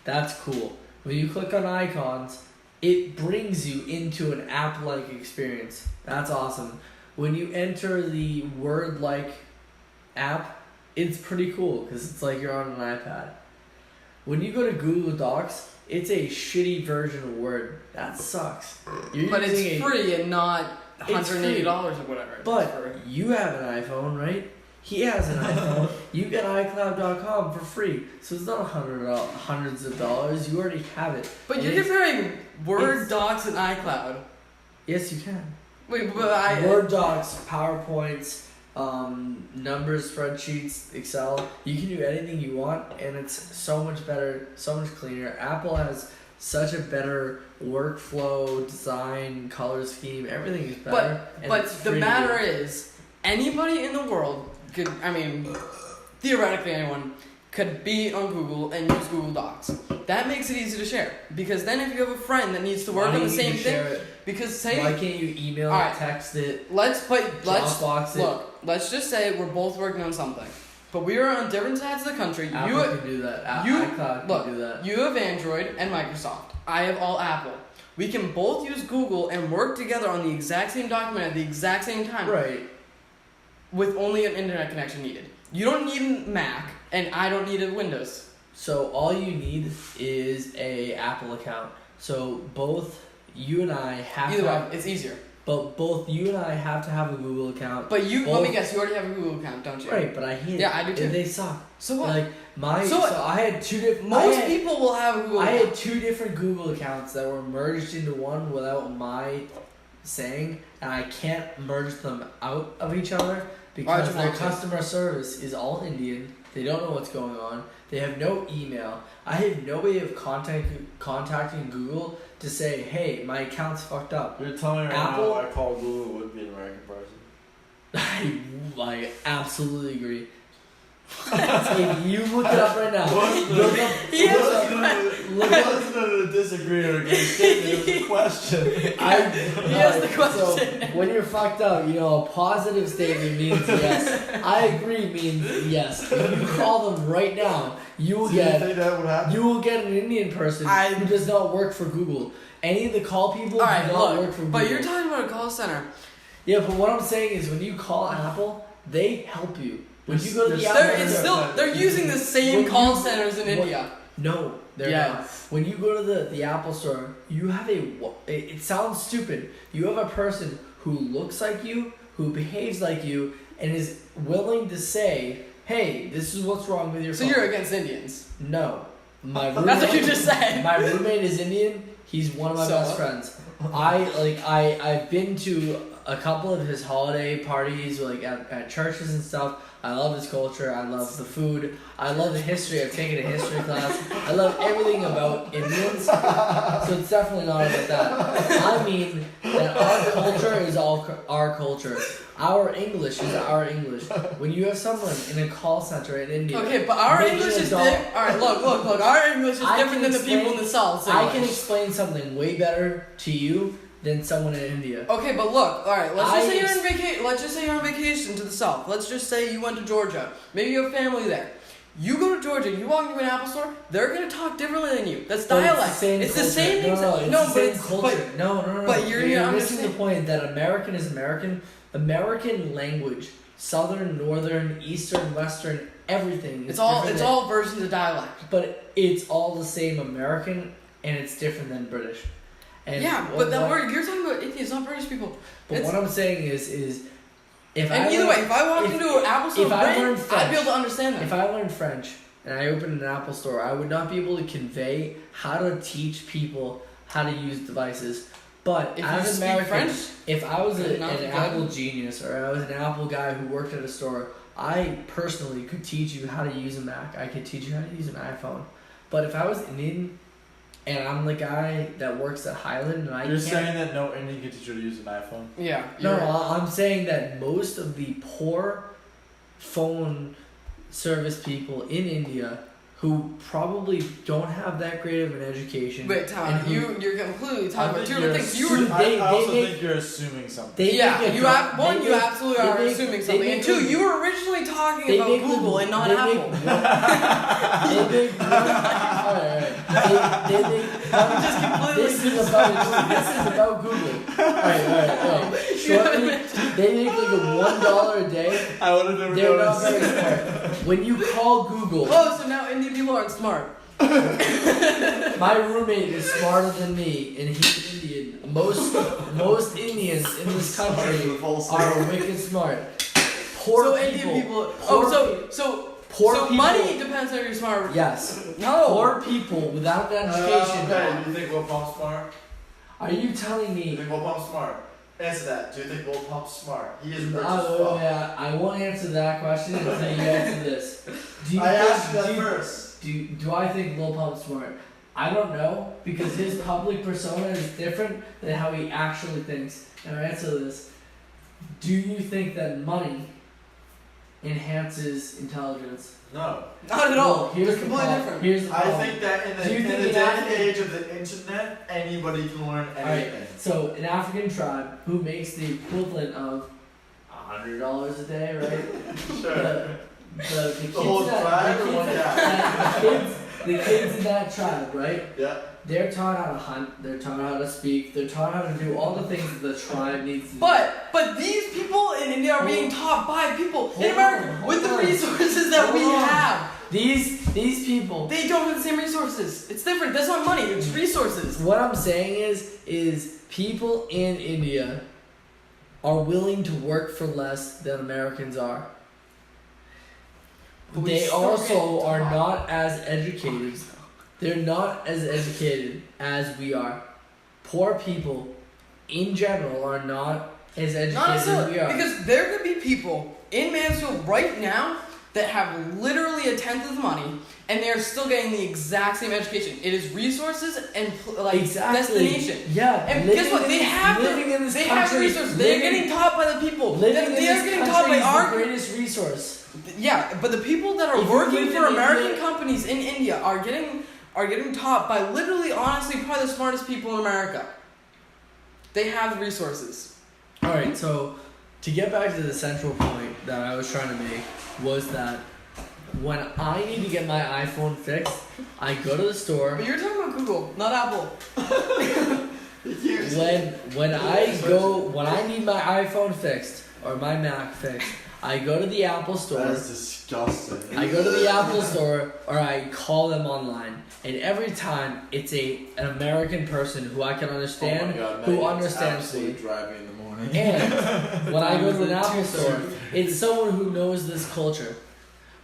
That's cool. When you click on icons, it brings you into an app-like experience. That's awesome. When you enter the Word-like app, it's pretty cool because it's like you're on an iPad. When you go to Google Docs, it's a shitty version of Word. That sucks. You're But using it's a- free and not It's $180 free. or whatever. It's But for- you have an iPhone, right? He has an iPhone. You get iCloud.com for free, so it's not hundreds of dollars. You already have it. But And you're it's- comparing Word, it's- Docs, and iCloud. Yes, you can. Wait, but Word docs, PowerPoints, numbers, spreadsheets, Excel. You can do anything you want, and it's so much better, so much cleaner. Apple has such a better workflow, design, color scheme. Everything is better. and But it's the free to matter do. is, anybody in the world could, I mean, theoretically anyone could be on Google and use Google Docs. That makes it easy to share. Because then if you have a friend that needs to work Why on do the you need same to thing, share it? because say, Why can't you email Alright. it, text it, let's Dropbox it? look, let's just say we're both working on something. But we are on different sides of the country. Apple You can do that. you- iCloud look, can do that. You have Android and Microsoft. I have all Apple. We can both use Google and work together on the exact same document at the exact same time. Right. With only an internet connection needed. You don't need a Mac, and I don't need a Windows. So all you need is a Apple account. So both you and I have Either to way, have, it's easier. but both you and I have to have a Google account. But you, let Both- me guess, you already have a Google account, don't you? Right, but I hate it. Yeah, I do too. They suck. So what? Like So what? I had two different. Most people will have a Google I account. had two different Google accounts that were merged into one without my saying, and I can't merge them out of each other Why'd because you their want to? customer service is all Indian. They don't know what's going on. They have no email. I have no way of contacting Google to say, hey, my account's fucked up. You're telling me right Apple- now I call Google would be an American person. I absolutely agree. If you look it up right now, What's the- look up, He has look up, wasn't a disagree or agree statement, it was a question. He has the question. So when you're fucked up, a positive statement means yes. I agree means yes. If you call them right now, you will Do you get think that would happen? an Indian person I- who does not work for Google. Any of the call people Alright, do not look, work for Google. but you're talking about a call center. Yeah, but what I'm saying is when you call Apple, they help you. When you go to the They're- Apple They're, it's store- still, they're using the same When call you- centers in what- India. No, they're Yes. not. When you go to the Apple store, you have it sounds stupid. You have a person who looks like you, who behaves like you, and is willing to say, hey, this is what's wrong with your So phone. you're against Indians. No. My roommate, That's what you just said. My roommate is Indian. He's one of my So best what? friends. I've been to a couple of his holiday parties, like at churches and stuff. I love his culture. I love the food. I love the history. I've taken a history class. I love everything about Indians. So it's definitely not about that. I mean that our culture is all our culture. Our English is our English. When you have someone in a call center in India, Okay, but our making English a is dog- different. Alright, look. Our English is I different can than the people in the South. I can explain something way better to you than someone in India. Okay, but look, alright, let's just I say you're on vacation. Let's just say you're on vacation to the South. Let's just say you went to Georgia. Maybe you have family there. You go to Georgia, you walk into an Apple store, they're gonna talk differently than you. That's But dialect. It's the same culture. same No, exact. it's No, the but same it's culture. No. but you're missing understand- the point that American is American. American language, Southern, Northern, Eastern, Western, everything. It's is all different it's than- all versions of dialect. But it's all the same American, and it's different than British. And Yeah, what- but that what- word you're talking about Indians, not British people. But it's- what I'm saying is if And I either learn- way, if I walked if- into an Apple store, if I Britain, learned I'd French- be able to understand them. If I learned French and I opened an Apple store, I would not be able to convey how to teach people how to use devices. But If you as speak American, French, if I was Not an good. Apple genius or I was an Apple guy who worked at a store, I personally could teach you how to use a Mac. I could teach you how to use an iPhone. But if I was Indian and I'm the guy that works at Highland and I You're can't, saying that no Indian can teach you to use an iPhone? yeah. no, you're right. I'm saying that most of the poor phone service people in India who probably don't have that great of an education. Wait, Tom, and who- you're completely I talking about think two you're different things. You were assuming- I They also make- think you're assuming something. They yeah, make a you dog- have one. they You make- absolutely they are make- assuming they something, make and two, a- you were originally talking they about make Google the- and not they Apple. make alright. I'm just completely. This is about Google. Alright. Shortly, they make like a $1 a day. I would have never They're not noticed. very smart. When you call Google, Oh, so now Indian people aren't smart. my roommate is smarter than me, and he's Indian. Most Indians in this country are wicked smart. Poor So people. Indian people. Poor So people. money depends on if you're smart. Yes. No. Poor people without an education. Okay, do you think Will Pump's smart? Are you telling Do you me? think Will Pump's smart? Answer that. Do you think Will Pump's smart? He is rich as Oh, fuck. yeah, I won't answer that question until you answer this. Do you I think- asked you that do you- first. Do I think Lil Pump's smart? I don't know because his public persona is different than how he actually thinks. Now answer this. Do you think that money enhances intelligence? No. Not at Well, all. here's They're the completely problem. different. Here's the I problem. think that Do you in think the an day and African- age of the internet, anybody can learn anything. So an African tribe who makes the equivalent of $100 a day, right? Sure. The kids The whole that- tribe the or one kids guy? that- the kids in that tribe, right? Yeah. they're taught how to hunt. They're taught how to speak. They're taught how to do all the things that the tribe needs to do. But these people in India are being taught by people in America hold with the on. resources that we Hold on. have. These people. They don't have the same resources. It's different. That's not money. It's resources. What I'm saying is people in India are willing to work for less than Americans are. But we They still also get are taught. not as educated. They're not as educated as we are. Poor people, in general, are not as educated Not as necessarily, we are. because there could be people in Mansfield right now that have literally a tenth of the money, and they are still getting the exact same education. It is resources and destination. Yeah. And living guess what? in They this- have living in this they have country, resources. They're living- getting taught by the people. Living They in are this getting taught country by is our the greatest resource. yeah, but the people that are If you working live for in American India- companies in India are getting taught by literally, honestly, probably the smartest people in America. They have the resources. All right, so to get back to the central point that I was trying to make was that when I need to get my iPhone fixed, I go to the store. But you're talking about Google, not Apple. When I need my iPhone fixed or my Mac fixed, I go to the Apple store. That is disgusting. I go to the Apple store or I call them online, and every time it's an American person who I can understand, Oh my God, who Megan, understands it's me. absolutely drive me in the morning. And when I go to an Apple store, 2:30. it's someone who knows this culture.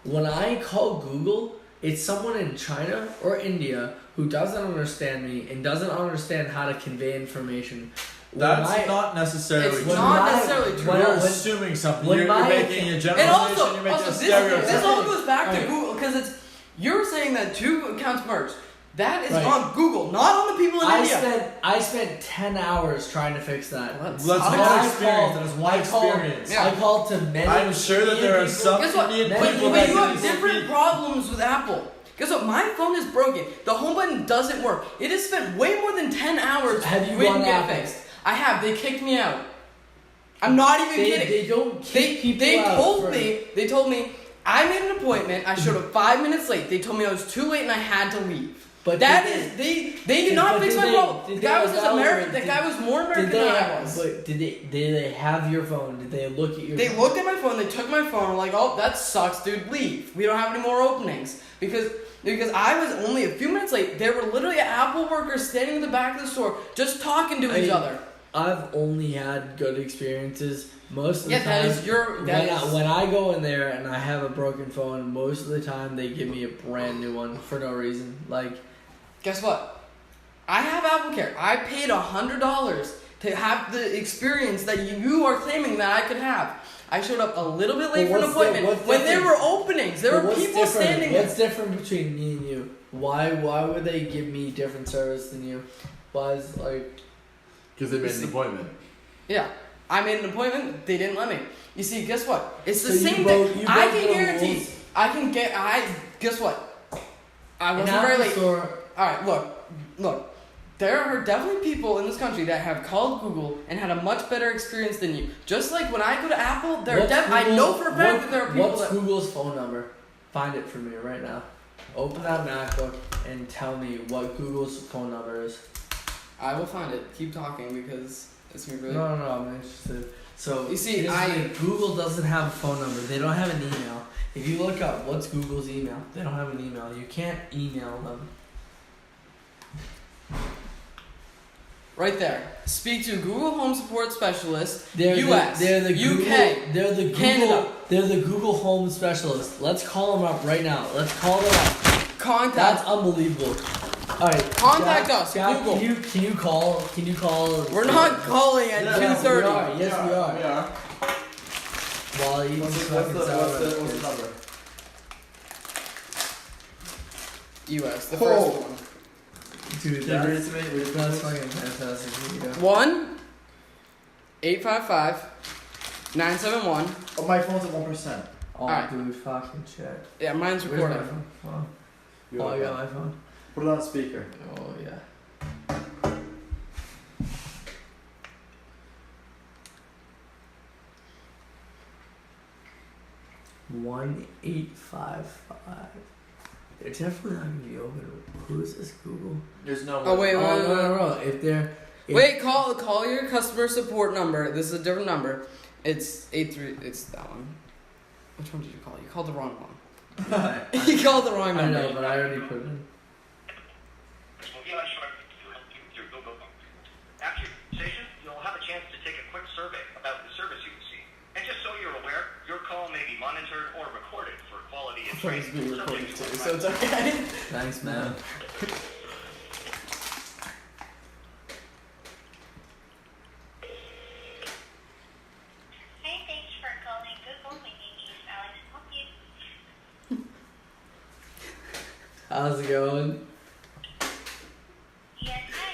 When I call Google, it's someone in China or India who doesn't understand me and doesn't understand how to convey information. When That's I- not necessarily It's true. not my- necessarily true. when You're I- when- assuming something. when You're my- making a And generalization. also, You're making a this stereotype. all goes back to Alright. Google because you're saying that two accounts merged. That is Right. on Google, not on the people in India. I spent 10 hours trying to fix that. That's sucks. one I experience. called- That is one I called- experience. Yeah. I called to many. I'm sure that there are Indian some Guess what? Indian But- people But that you do have this different speak- problems with Apple. Guess what? My phone is broken. The home button doesn't work. It has spent way more than 10 hours Have you waiting gone to get Apple? fixed. I have. They kicked me out. I'm not even kidding. They don't kick people out for- They told me I made an appointment. I showed up 5 minutes late. They told me I was too late and I had to leave. But That did is they did not but fix did my they- problem. did The guy they was just evaluate- American. That did- guy was more American Did they? than I was. But did they have your phone? Did they look at your? They phone? looked at my phone, they took my phone, like, oh, that sucks, dude, leave. We don't have any more openings. Because I was only a few minutes late. There were literally Apple workers standing in the back of the store just talking to each other. I've only had good experiences. Most of the Yeah, time, that is your. when I go in there and I have a broken phone, most of the time they give me a brand new one for no reason. Like, Guess what? I have Apple Care. I paid $100 to have the experience that you are claiming that I could have. I showed up a little bit late But for an what's the- appointment what's when there different- were openings. There but were what's people different? standing there. What's different between me and you? Why would they give me different service than you? Why is like? Because they made an appointment. Yeah. I made an appointment, they didn't let me. You see, guess what? It's the So you same broke- thing. you I broke can the guarantee. rules. Guess what? I In wasn't very Apple late. Store, Alright, look. There are definitely people in this country that have called Google and had a much better experience than you. Just like when I go to Apple, I know for a fact that there are people What's that. Google's phone number? Find it for me right now. Open that MacBook and tell me what Google's phone number is. I will find it. Keep talking because it's gonna be really. No, I'm interested. So You see, here's the thing, Google doesn't have a phone number. They don't have an email. If you look up what's Google's email, they don't have an email. You can't email them. Right there. Speak to Google Home Support Specialist. They're US. they're the UK. Google, they're the Google, Canada. They're the Google Home Specialist. Let's call them up right now. Let's call them up. Contact. That's unbelievable. All right. Contact Jack, us, Jack, Google. Can you call? Can you call? We're not calling at Yeah, 2:30. we are. Yes, we are. We are. While he What's eats the fucking sour number? US, the Oh. first one. Dude, Can you read that's, it to me? Read it to that's me? fucking fantastic. Here you go. 1-855-971. Oh, my phone's at 1%. Oh, Alright. dude, fucking shit. Yeah, mine's Where's my recording. phone? Oh, You oh I are. got my phone. Put it on speaker. Oh, yeah. It's definitely not gonna be open. Who is this? Google? There's no. Oh, wait, Oh wait, no. If they're Wait, call your customer support number. This is a different number. It's 83. It's that one. Which one did you call? You called the wrong one. You called the wrong I number. know, but I already put it in. After your station, you'll have a chance to take a quick survey about the service you receive. And just so you're aware, your call may be monitored or recorded for quality and It's training. being recorded subject too, to so it's okay. Thanks, man. Hey, thanks for calling Google. My name is Alex. Help you? How's it going? Yes, hi.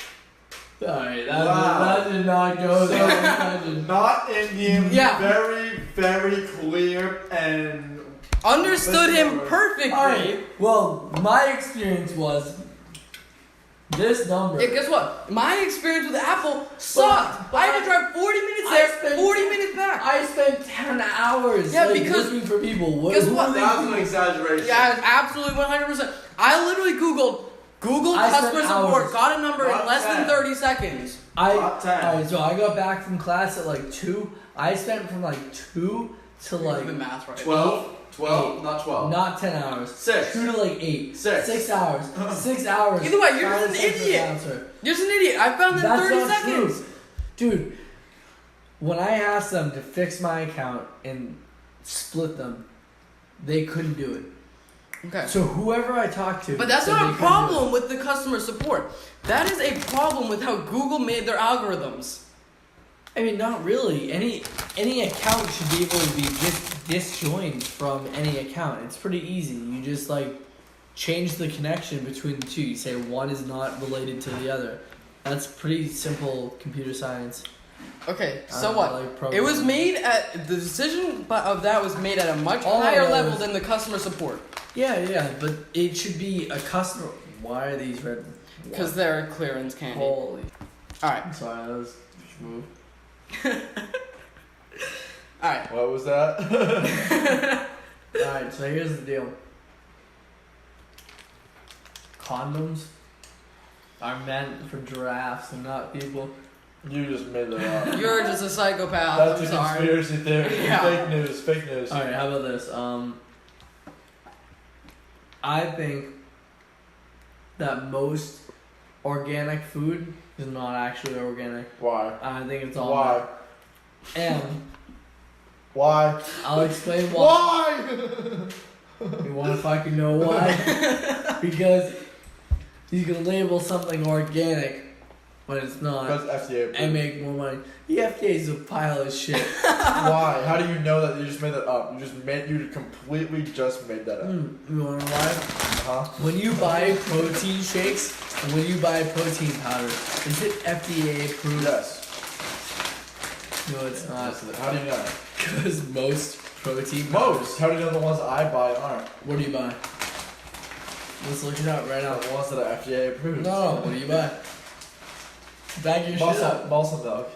Sorry, Wow. that did not go there. Not Indian. Yeah. Very, very clear and. Understood him Listen, perfectly. Alright, well, my experience was this number. Yeah, guess what? My experience with Apple sucked. But I had to drive 40 minutes I there, spent- 40 minutes back. I spent 10 hours Yeah, because- looking for people. guess who what? are they- That's an exaggeration. Yeah, absolutely 100%. I literally Googled Google I spent customer support, hours. got a number in Not less than 10. 30 seconds. Top 10. Alright, so I got back from class at like 2. I spent from like 2 to like the math right. 12? 12? Not 12. not 10 hours. 6. 2 to like 8. 6. 6 hours. 6 hours. Either way, you're trying just to an search for idiot. the answer. You're just an idiot. I found it in That's 30 not seconds. true. Dude, when I asked them to fix my account and split them, they couldn't do it. Okay. So whoever I talked to, But that's said not they a couldn't do it. problem with the customer support. That is a problem with how Google made their algorithms. I mean, not really. Any account should be able to be disjoined from any account. It's pretty easy. You just like change the connection between the two. You say one is not related to the other. That's pretty simple computer science. Okay, I so don't know, what? like It was programming. made at the decision of that was made at a much All I higher know level is- than the customer support Yeah, but it should be a customer. Why are these red? because they're clearance candy. All Holy. right, I'm sorry, that was smooth. all right. What was that? Alright, so here's the deal. Condoms are meant for giraffes and not people. You just made that up. You're just a psychopath. That's I'm a sorry. conspiracy theory. Yeah. Fake news. Fake news. Alright, how about this? I think that most organic food is not actually organic. Why? I think it's all Why? And Why? I'll explain why. Why? You wanna fucking know why? Because you can label something organic, but it's not, Because FDA approved. and make more money. The FDA is a pile of shit. Why? How do you know that? You just made that up. You completely just made that up. You wanna know why? Huh? When you buy protein shakes and when you buy protein powder, is it FDA approved? Yes. No, it's not. How do you know? Because most protein powders. Most. How do you know the ones I buy aren't? What do you buy? Let's look it up right now. The ones that are FDA approved. No, what do you buy? Bag your shit up. Muscle milk.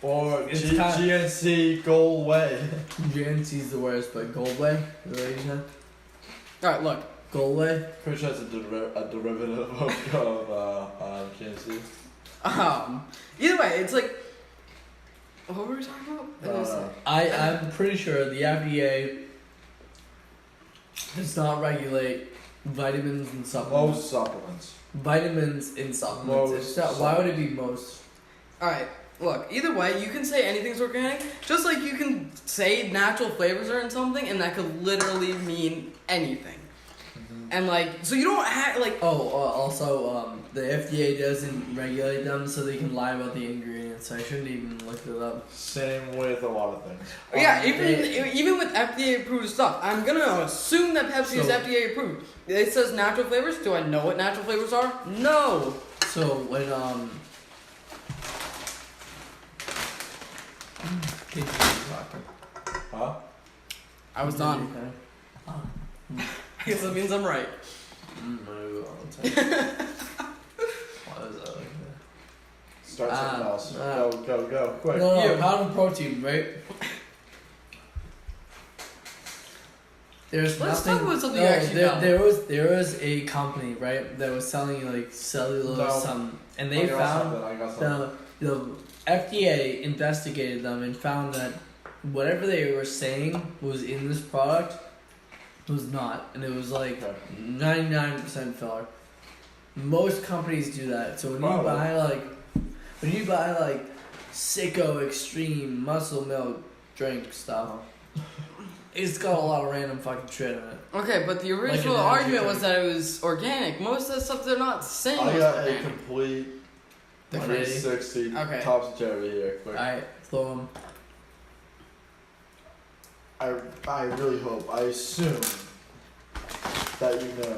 Or It's G- kind- GNC Gold Way. GNC's the worst, but Goldway? Is that what you said? All right, look. Goldway? Pretty sure it's a derivative of GNC. Either way, it's like. What were we talking about? I didn't say. I'm pretty sure the FDA does not regulate vitamins and supplements. Most supplements. Vitamins in supplements. Most It's not, why would it be most? All right. Look, either way, you can say anything's organic, just like you can say natural flavors are in something, and that could literally mean anything. And like, so you don't have like. Oh, also, the FDA doesn't regulate them, so they can lie about the ingredients. I shouldn't even look it up. Same with a lot of things. Yeah, they- even with FDA approved stuff, I'm gonna assume that Pepsi is So- FDA approved. It says natural flavors. Do I know what natural flavors are? No. So when Huh? I was done. I guess that means I'm right. Why is that like that? Start something else. ah. Go, quick. No, You. powdered protein, right? There's Let's nothing. talk about something no, you actually found. there was a company, right, that was selling like cellulose No. something, and they found I got something. the FDA investigated them and found that whatever they were saying was in this product was not, and it was like Okay. 99% filler. Most companies do that. So when Probably. you buy like Sicko Extreme Muscle Milk drink stuff, it's got a lot of random fucking shit in it. Okay, but the original an energy argument drink. was that it was organic. Most of the stuff they're not saying I was got a organic. complete The 360 Okay. topsy turvy here. Quick. Alright, throw 'em. I really hope, I assume that you know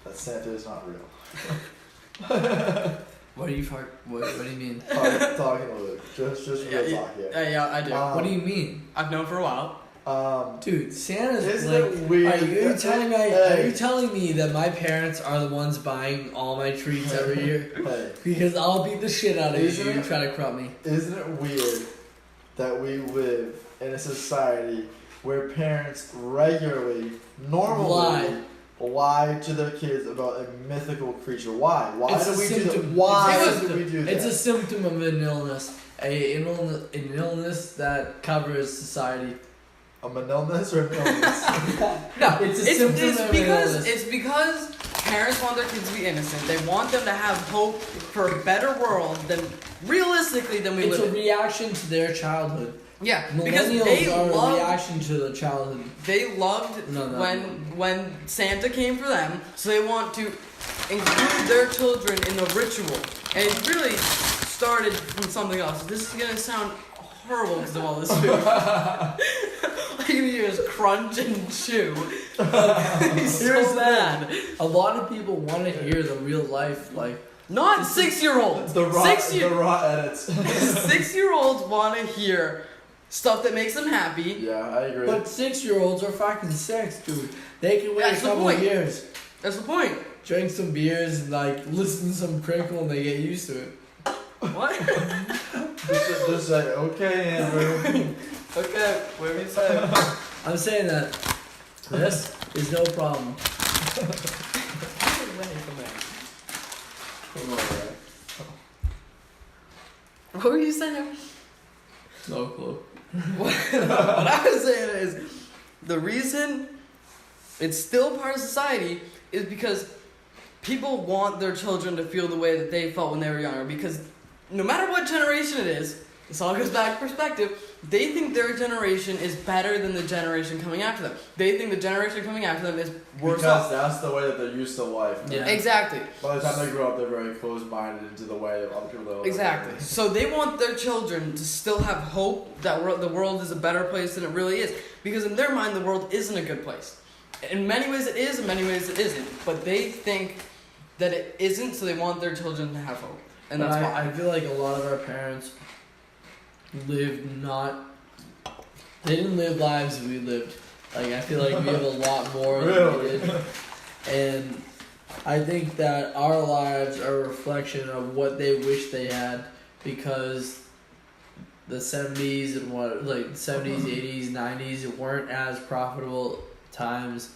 that Santa is not real. What do you mean? Talking to Luke. Just Yeah, real yeah. talk here. Yeah, I do. Um, What do you mean? I've known for a while. Dude, Santa's Isn't like, it weird? are you telling me? Hey. Are you telling me that my parents are the ones buying all my treats every year? Hey, Because I'll beat the shit out of you if Isn't you it- try to corrupt me. isn't it weird that we live in a society where parents regularly, normally, lie to their kids about a mythical creature? Why? Why It's do a we do that? symptom. Why It's a do we do that? It's a symptom of an illness. An illness that covers society. a illness or an illness? No, It's a symptom of an illness. it's because parents want their kids to be innocent. They want them to have hope for a better world than realistically than we It's a live in. reaction to their childhood. Yeah, because Millennials they are a loved reaction to the childhood. they loved No, no, when Santa came for them, so they want to include their children in the ritual. And it really started from something else. This is gonna sound horrible because of all this food. All you hear is crunch and chew. It's Here's so the bad. A lot of people want to hear the real life, like Not 6-year-olds. The raw, 6-year- the raw edits. 6-year-olds want to hear stuff that makes them happy. Yeah, I agree. But 6-year-olds are fucking 6, dude. They can wait That's a the couple of point. years, That's the point. drink some beers, and like listen to some crinkle, and they get used to it. What? just say, okay, Andrew. Okay, whatever you say. I'm saying that this is no problem. What were you saying? No clue. What I was saying is the reason it's still part of society is because people want their children to feel the way that they felt when they were younger. Because no matter what generation it is, this all goes back to perspective. They think their generation is better than the generation coming after them. They think the generation coming after them is worse Because off. that's the way that they're used to life. Yeah. Exactly. By the time they grow up, they're very closed-minded into the way of other people that live. Exactly. So they want their children to still have hope that the world is a better place than it really is. Because in their mind, the world isn't a good place. In many ways it is, in many ways it isn't. But they think that it isn't, so they want their children to have hope. And But that's why. I feel like a lot of our parents lived not. They didn't live lives we lived. Like I feel like we have a lot more than we Really? did, and I think that our lives are a reflection of what they wish they had, because the 70s and what, like 70s, 80s, 90s weren't as profitable times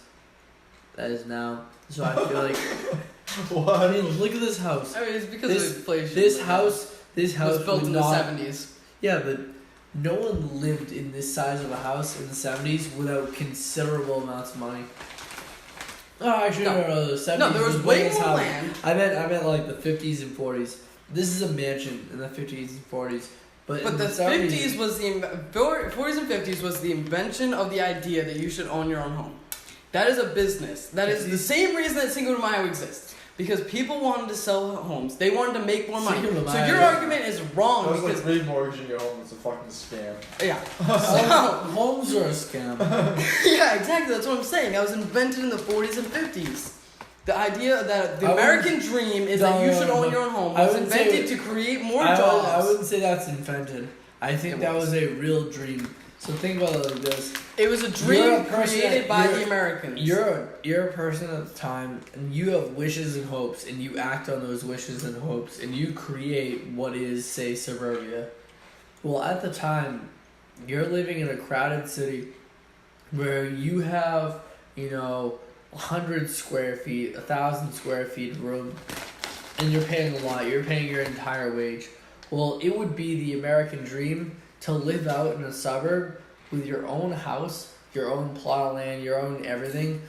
as now. So I feel like, What? I mean, look at this house. I mean, it's because This- of inflation. This house was built would in the not- 70s. Yeah, but no one lived in this size of a house in the 70s without considerable amounts of money. Oh, actually, no, the 70s. No, there was way biggest more house. land. I meant like the 50s and 40s. This is a mansion in the 50s and 40s. But But in the 70s 50s was the 40s and 50s was the invention of the idea that you should own your own home. That is a business. That is the same reason that Cinco de Mayo exists. Because people wanted to sell homes. They wanted to make more money. Cinco de So Mayo. your argument is wrong That was because like remortgaging your home. It's a fucking scam. yeah. Homes are a scam. Yeah, exactly. That's what I'm saying. That was invented in the 40s and 50s. The idea that the I American dream is that you should own your own home I was wouldn't say- invented to create more I jobs. wouldn't say that's invented. I think It that was. was a real dream. So think about it like this. It was a You're dream a person created that- by you're- the Americans. You're a person at the time, and you have wishes and hopes, and you act on those wishes and hopes, and you create what is, say, suburbia. Well, at the time, you're living in a crowded city, where you have, 100 square feet, 1,000 square feet of room, and you're paying a lot. You're paying your entire wage. Well, it would be the American dream to live out in a suburb with your own house, your own plot of land, your own everything.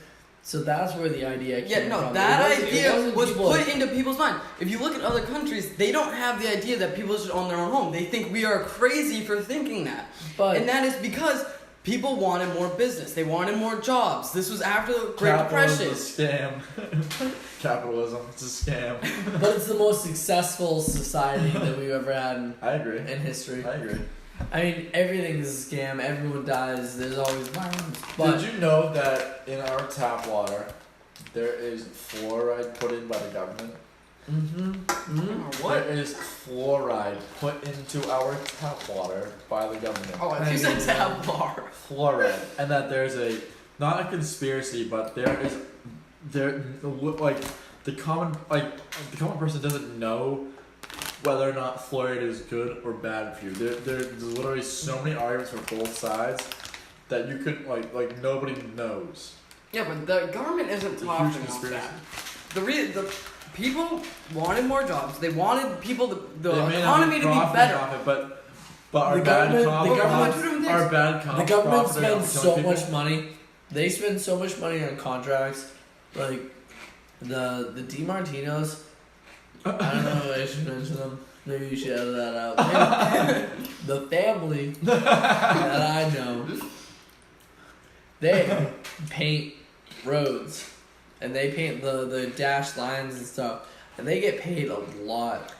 So that's where the idea came from. That It idea wasn't was people put into people's mind. If you look at other countries, they don't have the idea that people should own their own home. They think we are crazy for thinking that. But And that is because people wanted more business. They wanted more jobs. This was after the Great Depression. Capitalism is a scam. Capitalism, it's a scam. but it's the most successful society that we've ever had I agree. in history. I agree. I mean, everything is a scam. Everyone dies. There's always violence. But Did you know that in our tap water, there is fluoride put in by the government? What? There is fluoride put into our tap water by the government. Oh, I think you said tap bar. Fluoride, and that there's not a conspiracy, but like the common person doesn't know whether or not fluoride is good or bad for you. There's literally so many arguments for both sides that you could like nobody knows. Yeah, but the government isn't It's a profiting huge off conspiracy. that. The people wanted more jobs. They wanted people the They may economy to not be profiting better. off it, but our The bad government- cops, the government- our bad cops, the government profiting off spends killing so people. much money. They spend so much money on contracts. Like the DiMartinos. I don't know if I should mention them. Maybe you should edit that out. The family that I know, they paint roads and they paint the dash lines and stuff, and they get paid a lot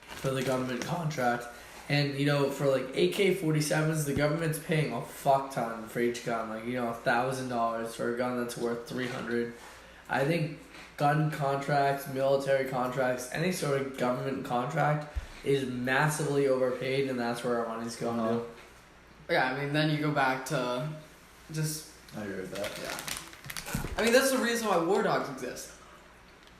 for the government contract. And for like AK-47s, the government's paying a fuck ton for each gun. Like $1,000 for a gun that's worth $300. I think gun contracts, military contracts, any sort of government contract is massively overpaid, and that's where our money's going to. Yeah, I mean, then you go back to just I agree with that. yeah. I mean, that's the reason why war dogs exist.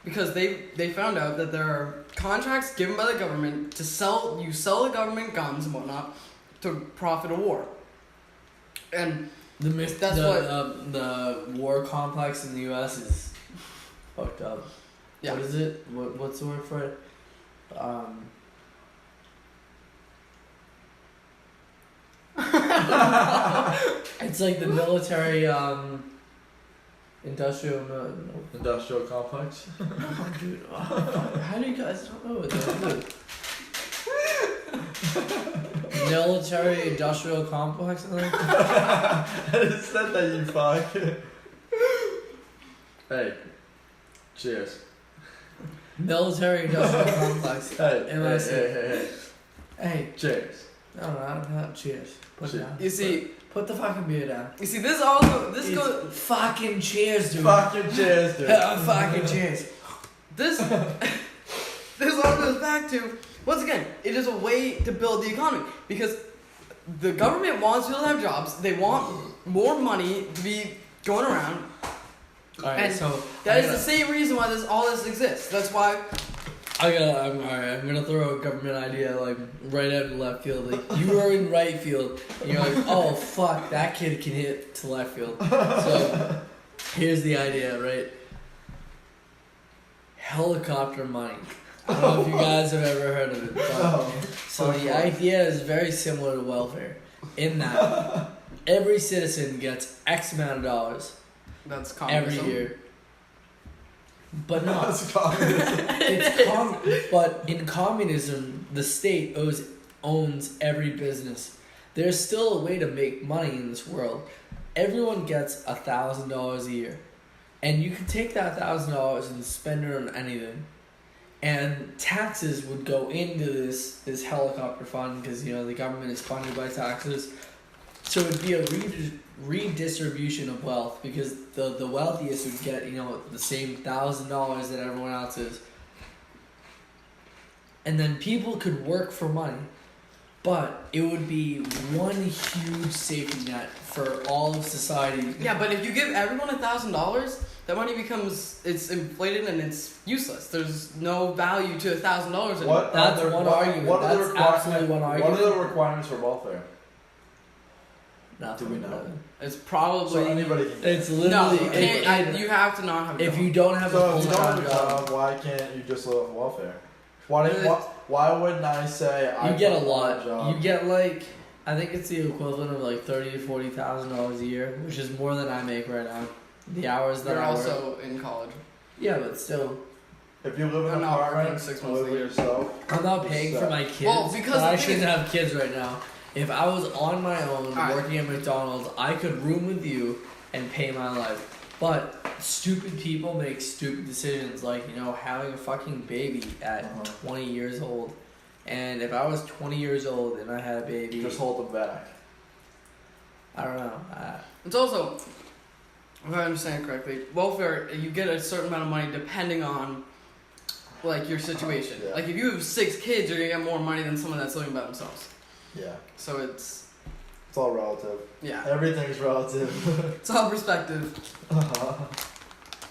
Because they found out that there are contracts given by the government to sell the government guns and whatnot to profit a war. And That's the war complex in the U.S. is fucked up. Yeah. What is it? What's the word for it? It's like the military industrial. No, Industrial complex. dude. How do you guys not know what that is? Military industrial complex. I think? I just said that, you fuck. Hey, cheers. Military industrial complex. Hey, MIC. hey. Hey, Cheers. no, not cheers. Put it Cheers. down. you see, Put the fucking beer down. this goes Fucking cheers, dude. Fucking cheers, dude. Fucking cheers. this all goes back to, once again, it is a way to build the economy because the government wants people to have jobs. They want more money to be going around. Alright, And so That is the same reason why all this exists. That's why. I'm gonna throw a government idea like right out in left field. Like you are in right field, and you're like, oh fuck, that kid can hit to left field. So here's the idea, right? Helicopter money. I don't know if you guys have ever heard of it. But, so the idea is very similar to welfare, in that every citizen gets X amount of dollars That's every communism. year. But not. That's communism. But in communism, the state owns every business. There's still a way to make money in this world. Everyone gets $1,000 a year, and you can take that $1,000 and spend it on anything. And taxes would go into this helicopter fund because the government is funded by taxes. So it'd be a redistribution of wealth because the wealthiest would get the same $1,000 that everyone else is, and then people could work for money, but it would be one huge safety net for all of society. Yeah, but if you give everyone $1,000, that money it's inflated and it's useless. There's no value to $1,000 anymore. What That's are the one argument. What are That's the absolutely one What argument. are the requirements for welfare? nothing. Do we know? living. It's probably So anybody can. It's no. literally You can't. You have to not have. A if job. you don't have So a if you don't have full-time a job, job, why can't you just live off welfare? Why wouldn't I say I you get a don't want lot. job? You get like, I think it's the equivalent of like $30,000 to $40,000 a year, which is more than I make right now. The hours that You're I work. also in college. Yeah, but still, If you live in I'm an not apartment, working 6 to months live a with year. yourself. I'm not paying for my kids. Well, because but I the thing shouldn't is- have kids right now. If I was on my own Alright. working at McDonald's, I could room with you and pay my life. But stupid people make stupid decisions, like having a fucking baby at Uh-huh. 20 years old. And if I was 20 years old and I had a baby, Just hold them back. I don't know. It's also, if I understand correctly, welfare, you get a certain amount of money depending on, like, your situation. Yeah. Like, if you have 6 kids, you're gonna get more money than someone that's living by themselves. Yeah. So it's, It's all relative. yeah, Everything's relative. it's all perspective.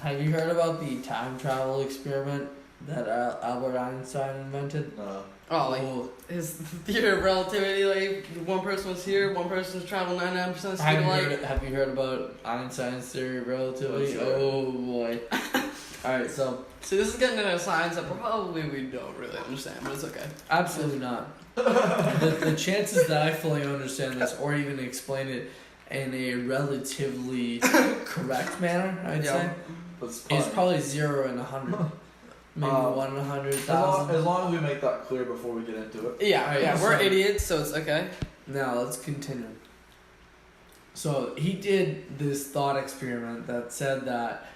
Have you heard about the time travel experiment that Albert Einstein invented? No. Oh, like, Oh, his theory of relativity, like, one person was here, one person's traveling 99% of the speed of light. have you heard about Einstein's theory of relativity? Let's hear it. Oh boy. Alright, so See, this is getting into science that probably we don't really understand, but it's okay. absolutely not. The chances that I fully understand this or even explain it in a relatively correct manner, I'd Yeah. say, That's is fine. probably 0 in 100. Maybe 1 in As 100,000. long as we make that clear before we get into it. Yeah, Alright, yeah, we're so- idiots, so it's okay. Now let's continue. So he did this thought experiment that said that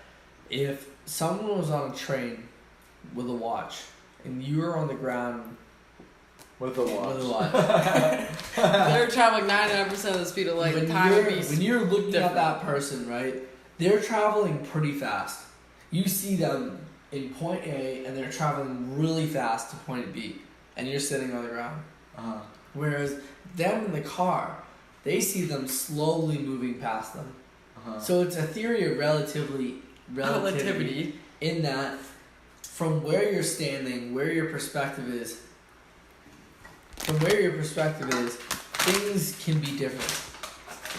if someone was on a train with a watch and you were on the ground With the watch. with a watch, They're traveling 99% of the speed of light. when, Time would be you're looking different. at that person, right? They're traveling pretty fast. You see them in point A and they're traveling really fast to point B, and you're sitting on the ground. Uh-huh. Whereas them in the car, they see them slowly moving past them. Uh-huh. So it's a theory of relativity in that from where you're standing, where your perspective is, things can be different.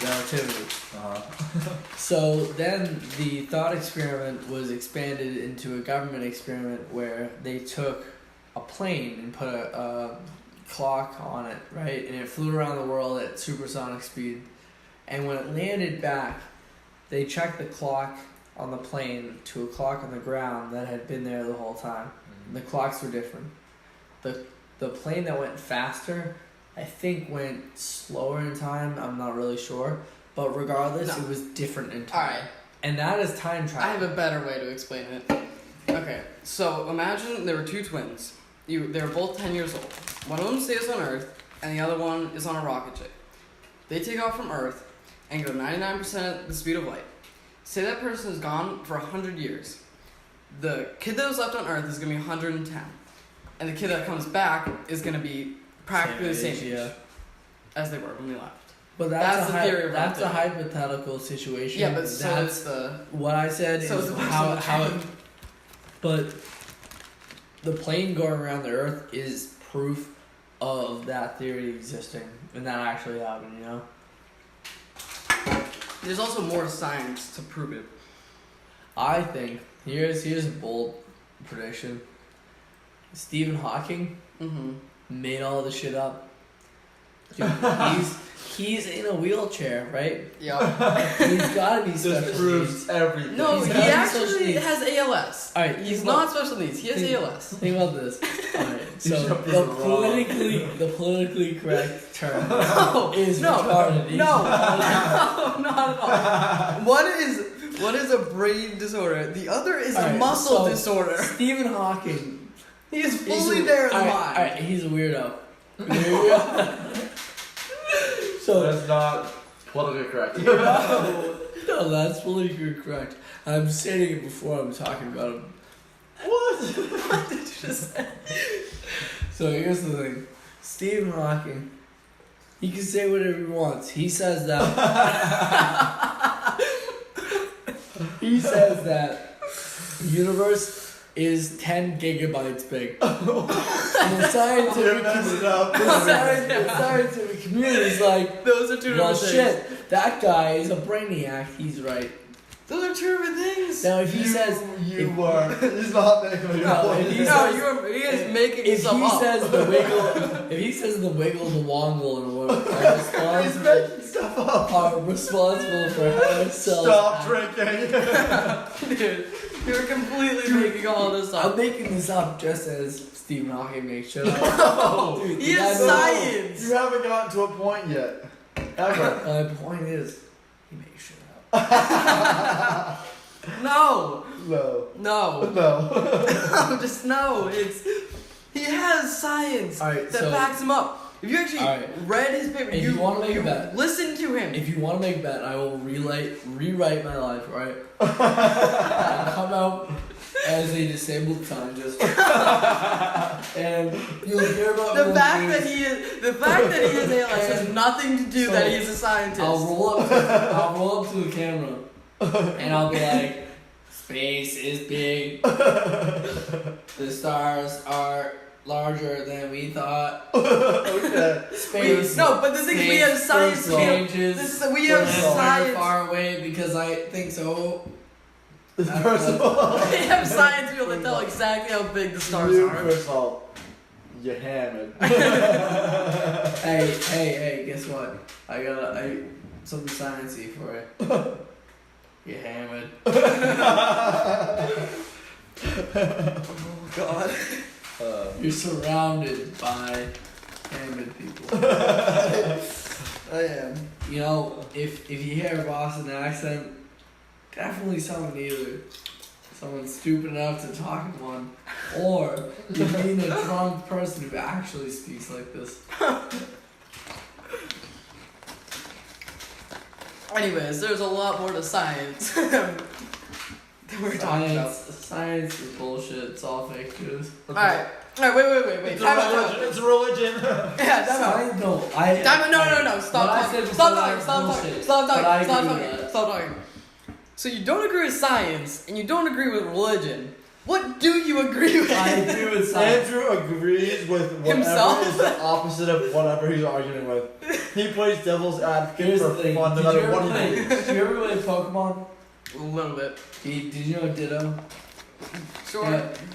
Relativity. Uh-huh. So then the thought experiment was expanded into a government experiment where they took a plane and put a clock on it, right? And it flew around the world at supersonic speed. And when it landed back, they checked the clock on the plane to a clock on the ground that had been there the whole time. The clocks were different. The plane that went faster, I think, went slower in time. I'm not really sure, but regardless, No. it was different in time. Alright, And that is time I travel. have a better way to explain it. Okay, so imagine there were 2 twins. They were both 10 years old. One of them stays on Earth, and the other one is on a rocket ship. They take off from Earth and go 99% the speed of light. Say that person is gone for 100 years. The kid that was left on Earth is going to be 110. And the kid that comes back is going to be practically the same age yeah. as they were when they left. But That's that's, the a theory of that's a relativity. hypothetical situation. Yeah, but so that's is the... what I said So is is the person how on the how it, train. but the plane going around the Earth is proof of that theory existing and that actually happened. There's also more science to prove it. I think here's a bold prediction. Stephen Hawking Mm-hmm. made all this shit up. Dude, he's in a wheelchair, right? Yeah. He's gotta be This special proves needs. everything. No, He's he gotta be special actually needs. has ALS. Alright, He's think not about- special needs. He has think- ALS. Think about this. Alright, You so should be the wrong. politically correct term No, is no, retarded. He's no, retarded. no, not at all. One is a brain disorder. The other is a Alright, muscle so- disorder. Stephen Hawking. He is he's fully a- there in the alright, mind. Alright, he's a weirdo. So That's not politically correct. no, that's politically correct. I'm saying it before I'm talking about him. What did you just say? So here's the thing. Stephen Hawking, he can say whatever he wants. He says that the universe is 10 gigabytes big. And the You're scientific messing up. the scientific community is like, Those are two well different things. shit, that guy is a brainiac. He's right. Those are two different things. Now, if he says, You were. He's not making a No, point. if he No, says- he is making if stuff he up. says the wiggle, if he says the wiggle, the wongle, and what are He's responsible, making stuff up. are responsible for how it sells. Stop drinking. Dude, you're completely making all this I'm up. making this up just as Stephen Hawking makes shit up. No. Dude, He the is guy knows- science. You haven't gotten to a point yet. Ever. My point is, he makes shit up. No, No. no, No. just no. He has science Alright, that so backs him up. If you actually Alright. read his paper, If you wanna make a bet. listen to him. if you want to make a bet, I will rewrite my life, right? I'll come out as a disabled scientist, and you'll hear about me The on fact news. that he is ALS has nothing to do So, that he is a scientist. I'll roll up to the camera, and I'll be like, space is big. The stars are larger than we thought. Okay. Space. No, but the thing is, we have science. First of all, changes. We have First of all, science. Far away because I think so. First of all, We have science people that tell exactly how big the stars you, are. first of all, you hammered. Hey, guess what? I got something sciencey for you. You hammered. Oh God. You're surrounded by hammered people. I am. You know, if you hear a Boston accent, definitely someone either someone stupid enough to talk in one, or you mean a drunk person who actually speaks like this. Anyways, there's a lot more to science than we're talking about. Science is bullshit. It's all fake news. Alright, wait. It's Time a out. religion. It's a religion. Yeah, time out. Science, no, I. Time out. No. what Stop I talking. said Stop before talking. that Stop was talking. bullshit. Stop But I talking. Stop agree with talking. that. Stop talking. So you don't agree with science, and you don't agree with religion. What do you agree with? I agree with science. Andrew agrees with whatever Himself? is the opposite of whatever he's arguing with. He plays devil's advocate Here's for the thing. fun no Did matter you ever what he play? believes. Did you ever play Pokemon? A little bit. Did you know Ditto? Sure.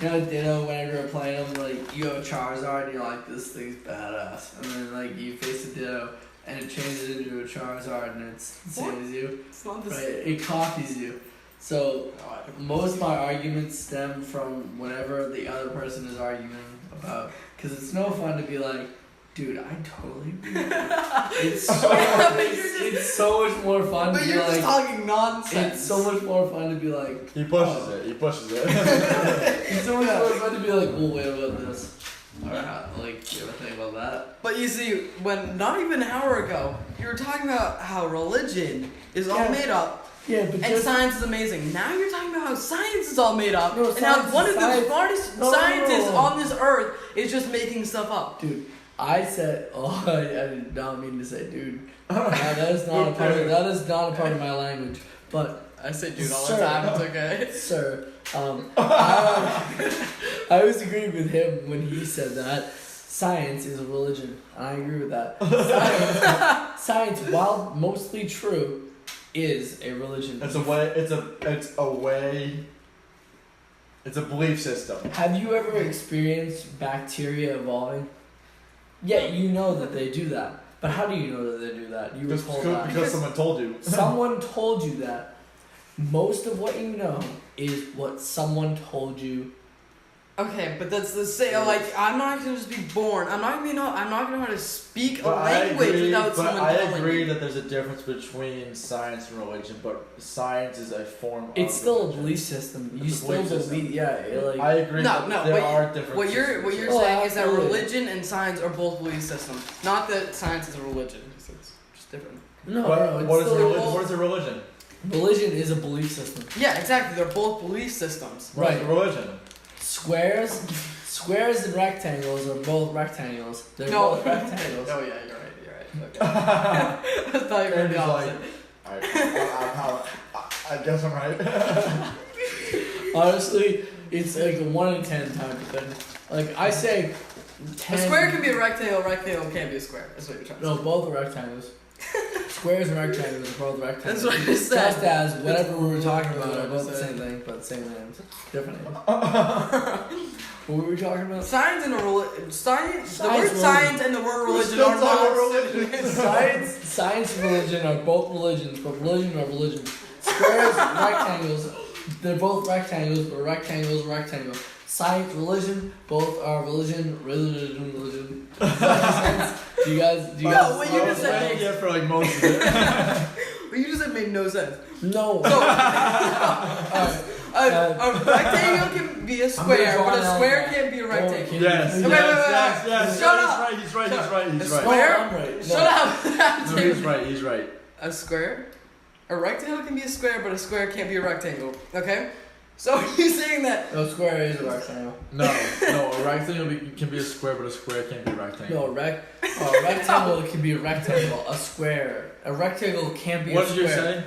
You know Ditto, whenever you're playing them, like, you have a Charizard and you're like, this thing's badass. And then, like, you face a Ditto and it changes into a Charizard and it's the same What? as you. It's not the Right? same. It copies you. So, most of my arguments stem from whatever the other person is arguing about. Because it's no fun to be like, dude, I totally agree with you. It's so, But you're just- it's so much more fun But to be you're just like, talking nonsense. it's so much more fun to be like, He pushes it. He pushes it. it's so much more fun to be like, well, wait about this. Or how, like, you ever think about that? But you see, when not even an hour ago, you were talking about how religion is all Yeah. made up Yeah, but and science is amazing. Now you're talking about how science is all made up No, and how science one is of the science. smartest No. scientists on this earth is just making stuff up. dude, I said, oh, I did not mean to say, dude. That is not a part of, that is not a part of my language. But I say dude all Sure. the time, it's okay. sir, I was agreeing with him when he said that science is a religion, and I agree with that. Science, while mostly true, is a religion. It's a way. It's a way. It's a belief system. Have you ever experienced bacteria evolving? Yeah, you know that they do that. But how do you know that they do that? You were Just told because, that. because someone told you. Someone told you that. Most of what you know is what someone told you. Okay, but that's the same. Like, I'm not gonna just be born. I'm not gonna know how to speak a But language without someone I telling agree me. that there's a difference between science and religion, but science is a form of It's still a religion. belief system. You It's a still belief system. believe, yeah. Like I agree. No, that no, there what- are differences. What you're Oh, saying is that absolutely. religion and science are both belief systems. Not that science is a religion. It's just different. no, But no, it's what is a still religion? What is a religion? religion is a belief system. Yeah, exactly. They're both belief systems. What is Right. a religion? Squares and rectangles are both rectangles. They're No. both rectangles. Oh yeah, you're right. Okay. I thought you were Andy's the like, opposite. I guess I'm right. Honestly, it's like a 1 in 10 type of thing. Like I say, 10. A square can be a rectangle. A rectangle can't be a square. That's what you're trying to No, say. both are rectangles. Squares and rectangles are both rectangles. That's what I just said. Just as whatever we were talking about are both the 100%. same thing, but same names, different names. What were we talking about? Science and science. The word Science, science and the word religion still are not talking synonyms. Science and religion are both religions, but religion are religion. Squares, rectangles, they're both rectangles, but rectangles, rectangle. Science, religion, both are religion. Does that make sense? Do you guys? Well, what you I just was said with makes- you for like most of it. What you just said made no sense. No. So, Alright. a rectangle can be a square, draw but a an square outline. can't be a Oh, rectangle. okay. Yes, Wait, yes. Shut up. He's right. A square? I'm right. Shut up. No, he's right. A square? A rectangle can be a square, but a square can't be a rectangle. Okay? So are you saying that? No, square is a rectangle. No, a rectangle can be a square, but a square can't be a rectangle. No, a rectangle can be a rectangle. A square. A rectangle can't be What a did square. you say?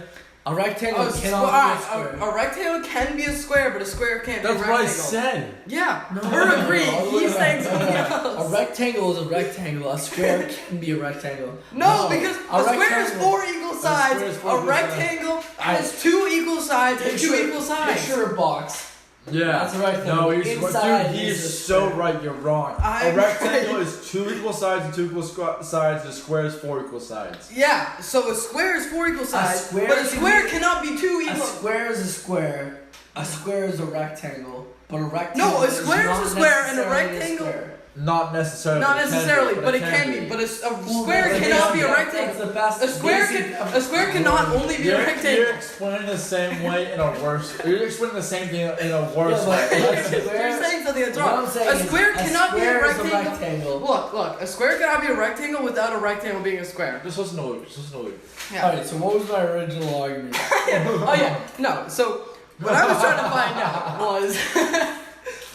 A rectangle A cannot be a square. a rectangle can be a square, but a square can't That's be a what I rectangle. said. Yeah, No, we're no, no, agreeing. no, no, He's no, saying no, something no. else. A rectangle is a rectangle. A square can be a rectangle. No, because a square is rectangle- 4 equal sides. square is A 4 equal rectangle has 2 equal sides and 2 equal sides. Picture a box. Yeah. That's a rectangle. No, he's Inside dude, he is a is so square. right. You're wrong. I'm A rectangle right. is 2 equal sides and 2 equal sides. And a square is 4 equal sides. Yeah, so a square is 4 equal sides, square but a can square be- cannot be 2 A equal. square is a square. A square is a rectangle. But a rectangle. No, a square is a not square and a necessarily rectangle- square. Not necessarily. Not it can be, necessarily, but it can be. But a square Well, cannot be a that's rectangle. the best A square basic can of- a square cannot only be a You're rectangle. explaining the same way in a worse. You're explaining the same thing in a worse Yeah, but way. a You're square- saying something that's what wrong. I'm saying A is square cannot be a square is rectangle. rectangle. Look, a square cannot be a rectangle without a rectangle being a square. Just listen to Luke. Yeah. Alright, so what was my original argument? Oh yeah, no. So what I was trying to find out was,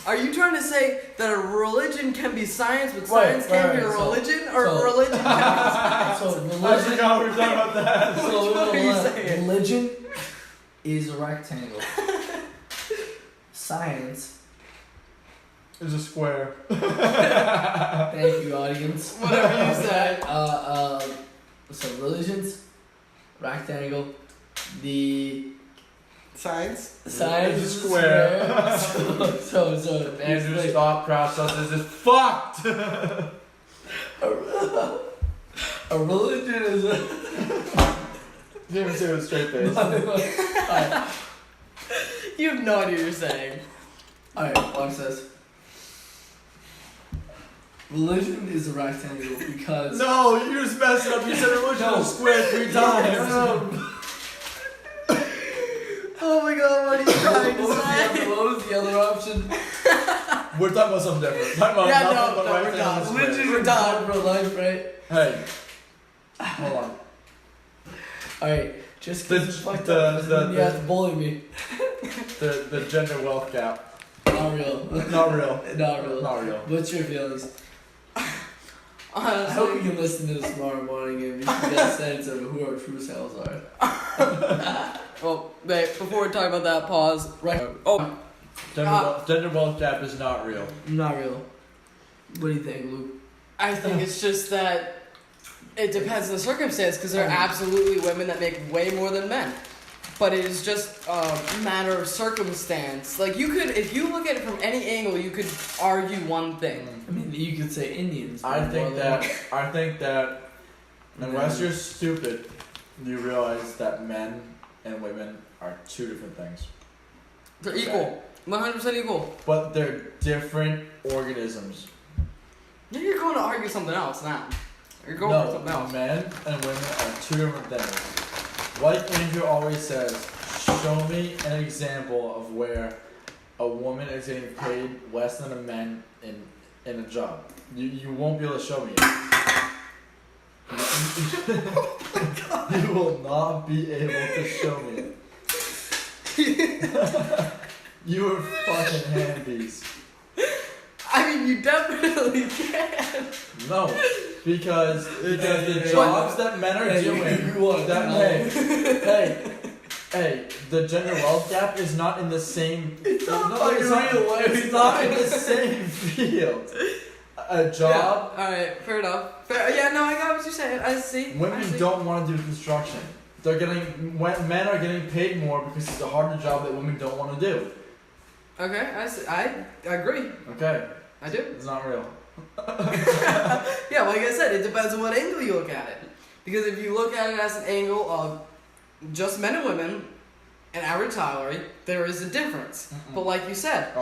are you trying to say that a religion can be science, but science can't be a right, so- religion, or so- a religion can be science? So I religion, forgot we were talking about that. so Which one are you saying? religion is a rectangle. Science, It's a square. thank you audience. Whatever you said. So religions, rectangle. The Science. science It's a is square. so Andrew's basically, thought process is fucked. a religion is a. Didn't even say it with a straight face. Alright, You have no idea what you're saying. watch this. Religion is a rectangle because. No, you just messed it up. You said religion No. was square 3 times. Oh my god, what are you trying to say? What was the other option? We're talking about something different. Talking about Yeah, nothing no, but we're rectangles and done. squares. Religion We're is done. for life, right? Hey, hold on. Alright, just The- because it's fucked the- up doesn't mean you the- have to bully me. The gender wealth gap. Not real. Not real. Not real. Not real. What's your feelings? I hope Honestly, you can listen to this tomorrow morning and you can get a sense of who our true selves are. well, wait, before we talk about that, pause. Right. Oh, Gender wealth gap is not real. Not real. What do you think, Luke? I think it's just that it depends on the circumstance, because there are absolutely women that make way more than men. But it is just a matter of circumstance. Like, you could, if you look at it from any angle, you could argue one thing. I mean, you could say Indians. I make more think than- that unless you're stupid, you realize that men and women are 2 different things. They're Okay. equal. 100% equal. But they're different organisms. Then you're going to argue something else now. You're going for something No, else. men and women are 2 different things. Like Andrew always says, show me an example of where a woman is getting paid less than a man in a job. You won't be able to show me it. You will not be able to show me it. You are fucking handies. I mean, you definitely can. No, because the jobs that men are doing, hey, the gender wealth gap is not in the same. It's not no, fucking it's not, real. it's not in the same field. A job. Yeah, alright, fair enough. Yeah, no, I got what you're saying. I see. Women I see. don't want to do construction. When men are getting paid more because it's a harder job that women don't want to do. Okay, I see. I agree. Okay, I do. it's not real. Yeah, like I said, it depends on what angle you look at it. Because if you look at it as an angle of just men and women and average salary, there is a difference. But like you said,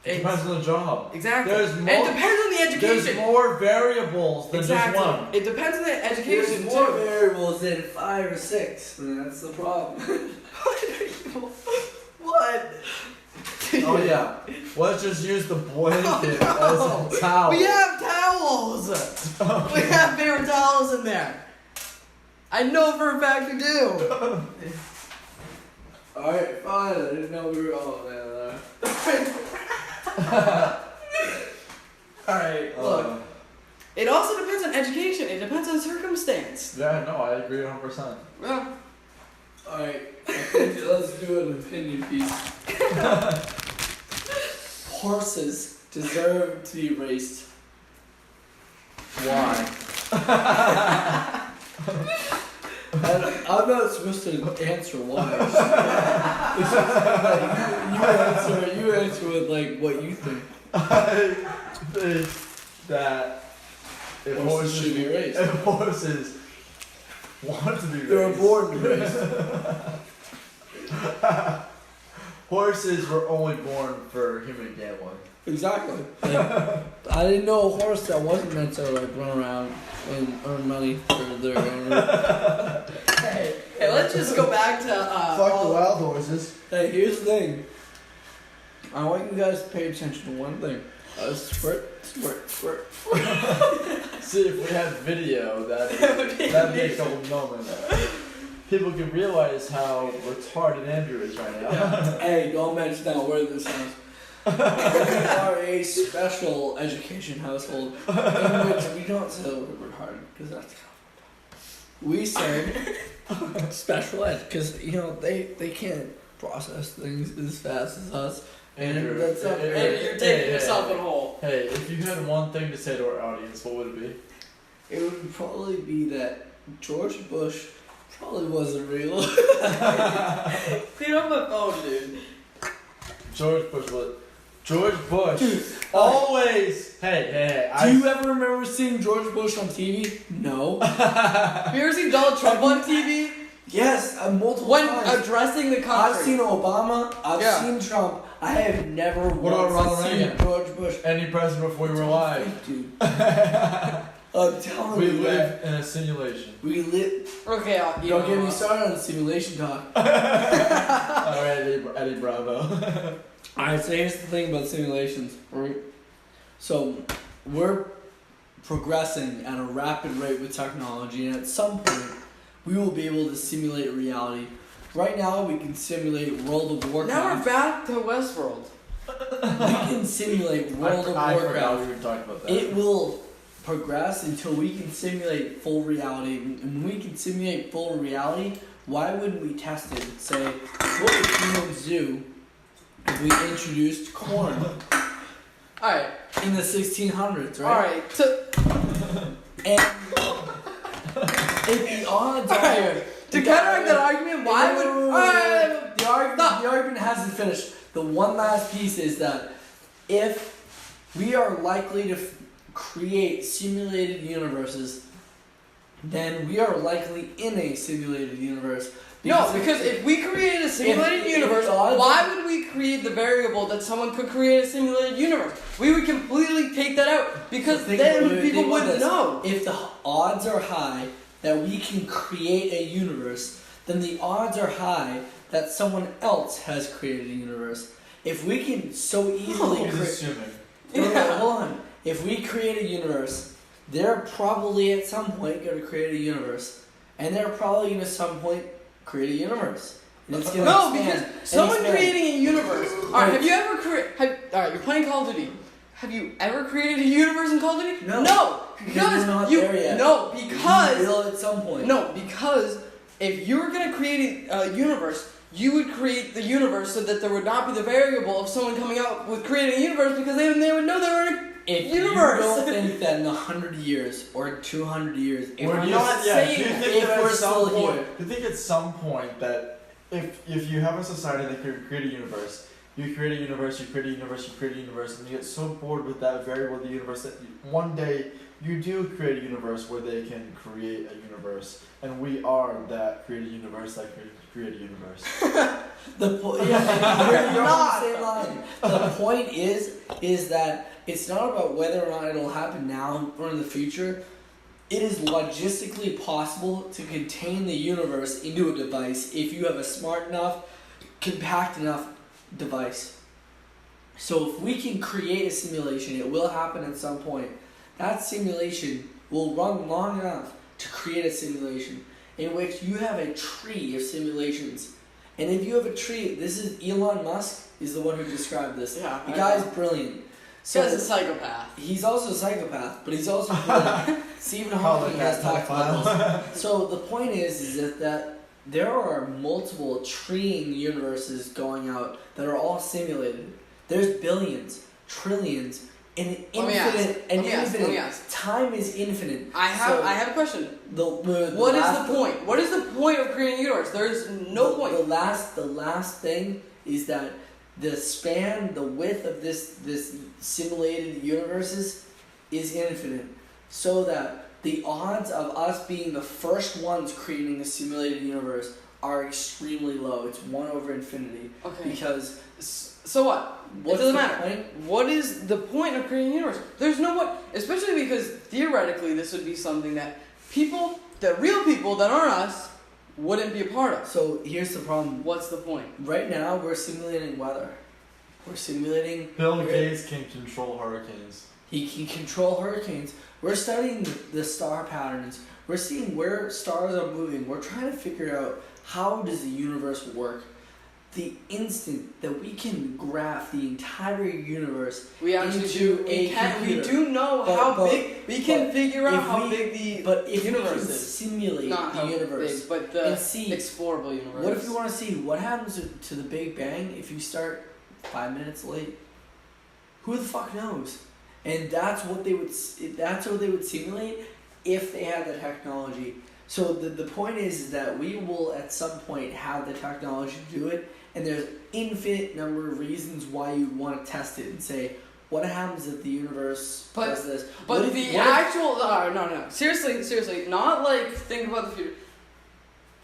It depends on the job. exactly. There's And more- it depends on the There's education. more variables than Exactly. just one. It depends on the There's education more too. variables than 5 or 6, and that's the problem. What? Oh yeah. Let's just use the blanket as a towel. We have towels. We have paper towels in there. I know for a fact we do. Alright, fine. I didn't know we were all there. Alright, look. It also depends on education. It depends on circumstance. Yeah, no, I agree 100%. Well, Alright, I think let's do an opinion piece. Horses deserve to be raced. Why? I'm not supposed to answer why. You answer with like what you think. I think that if Horses should be raised. If horses want to be raised. They were born to be raised. Horses were only born for human gambling. Exactly. Like, I didn't know a horse that wasn't meant to like run around and earn money for their owner. hey, let's just go back to Fuck the wild horses. Hey, here's the thing. I want you guys to pay attention to one thing. Squirt, squirt, squirt. See, if we had video, that'd be a couple moments. People can realize how retarded Andrew is right now. Hey, don't mention that word this house. We are a special education household in which we don't say the word retarded because that's we say special ed because they can't process things as fast as us. Andrew, that's not hey, And you're taking hey, yourself hey, in a hole. Hey, if you had one thing to say to our audience, what would it be? It would probably be that George Bush probably wasn't real. Clean up my phone, dude. George Bush was. George Bush always. Hey. Do you ever remember seeing George Bush on TV? No. Have you ever seen Donald Trump on TV? Yes, multiple When times. addressing the country. I've seen Obama. I've Yeah. seen Trump. I have never What about once Ronald seen Reagan? George Bush. Any president before we were alive? Dude. I'm telling We you live that in a simulation. we live. Okay, Don't get me started on simulation talk. Alright, Eddie Bravo. Alright, so here's the thing about simulations, right? So, we're progressing at a rapid rate with technology, and at some point, we will be able to simulate reality. Right now, we can simulate World of Now we're Warcraft. back to Westworld. We can simulate World of I forgot Warcraft. we were talking about that. It will progress until we can simulate full reality. And when we can simulate full reality, why wouldn't we test it and say, what would humans do if we introduced corn Alright, in the 1600s, right? alright. And if the odds are... Alright, to counteract that argument, why would... Alright, The argument hasn't finished. The one last piece is that if we are likely to create simulated universes, then we are likely in a simulated universe. no, because if we created a simulated if universe, the odds- why would we create the variable that someone could create a simulated universe? We would completely take that out because Think then about- people think about wouldn't this. know. If the odds are high that we can create a universe, then the odds are high that someone else has created a universe. If we can so easily He's create... assuming. Yeah. Hold on. If we create a universe, they're probably at some point going to create a universe. And they're probably going to some point create a universe. And it's going to No, expand because and someone expand. creating a universe. Alright, have you ever created... Alright, you're playing Call of Duty. Have you ever created a universe in Call of Duty? No. Because we're not you... there yet. No, We because... will at some point. No, because if you were going to create a universe, you would create the universe so that there would not be the variable of someone coming out with creating a universe because they would know they were in a if universe. you don't think that in 100 years or 200 years, if Or we're do not you saying think if that we're at some still point, here, do you think at some point that if you have a society that could create a universe, you create a universe, you create a universe, you create a universe, and you get so bored with that variable of the universe that one day you do create a universe where they can create a universe, and we are that created universe that create a universe. the point, yeah, you're on the same line. The point is that it's not about whether or not it'll happen now or in the future. It is logistically possible to contain the universe into a device if you have a smart enough, compact enough device. So if we can create a simulation, it will happen at some point. That simulation will run long enough to create a simulation in which you have a tree of simulations. And if you have a tree, this is Elon Musk is the one who described this. Yeah, The guy's brilliant. So he's a psychopath. He's also a psychopath, but he's also brilliant. Stephen Hawking has talked about this. So the point is that there are multiple treeing universes going out that are all simulated. There's billions, trillions, and Let me infinite. ask. Time is infinite. I have a question. What is the point? What is the point of creating a universe? There's no point. The last thing is that the span, the width of this simulated universes is infinite, so that the odds of us being the first ones creating a simulated universe are extremely low. It's 1 over infinity. Okay. Because So what? what's It doesn't the matter. point? What is the point of creating a universe? There's no what, especially because theoretically this would be something that real people that aren't us, wouldn't be a part of. So here's the problem. What's the point? Right now we're simulating weather. We're simulating. Bill Gates can control hurricanes. He can control hurricanes. We're studying the star patterns. We're seeing where stars are moving. We're trying to figure out how does the universe work. The instant that we can graph the entire universe We actually into do. a We computer. do know But- how but- big. We can but figure out if how we- big the But if universe we can is. simulate Not the how universe big, but the and see explorable universe. what if you want to see what happens to the Big Bang if you start 5 minutes late? Who the fuck knows? And that's what they would simulate if they had the technology. So the point is that we will at some point have the technology to do it, and there's infinite number of reasons why you want to test it and say, what happens if the universe does this? But What if- the what if- actual no. Seriously, not like think about the future.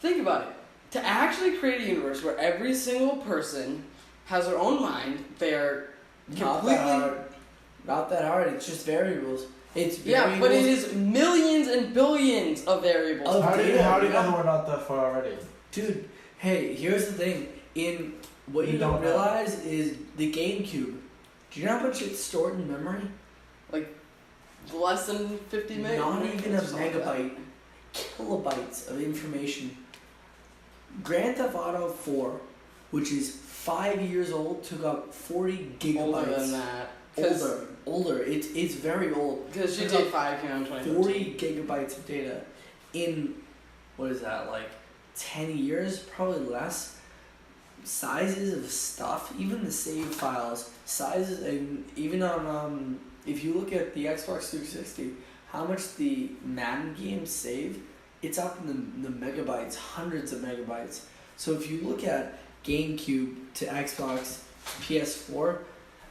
Think about it. To actually create a universe where every single person has their own mind, they're completely Not that hard. It's just variables. It's yeah, variables. but it is millions and billions of variables. Of How do you data, know yeah. that we're not that far already? Dude, hey, here's the thing. In what We you don't don't know. realize is the GameCube. Do you know how much it's stored in memory? Less than 50 million. Not even a or something like that. megabyte. Kilobytes of information. Grand Theft Auto 4, which is 5 years old, took up 40 gigabytes. Older than that. 'Cause- Older. It's very old. Because Took GTA up 5 came out in 2013. 40 gigabytes of data in, what is that, like 10 years? Probably less. Sizes of stuff, even the save files, sizes, and even on, if you look at the Xbox 360, how much the Madden games save, it's up in the megabytes, hundreds of megabytes. So if you look at GameCube to Xbox, PS4,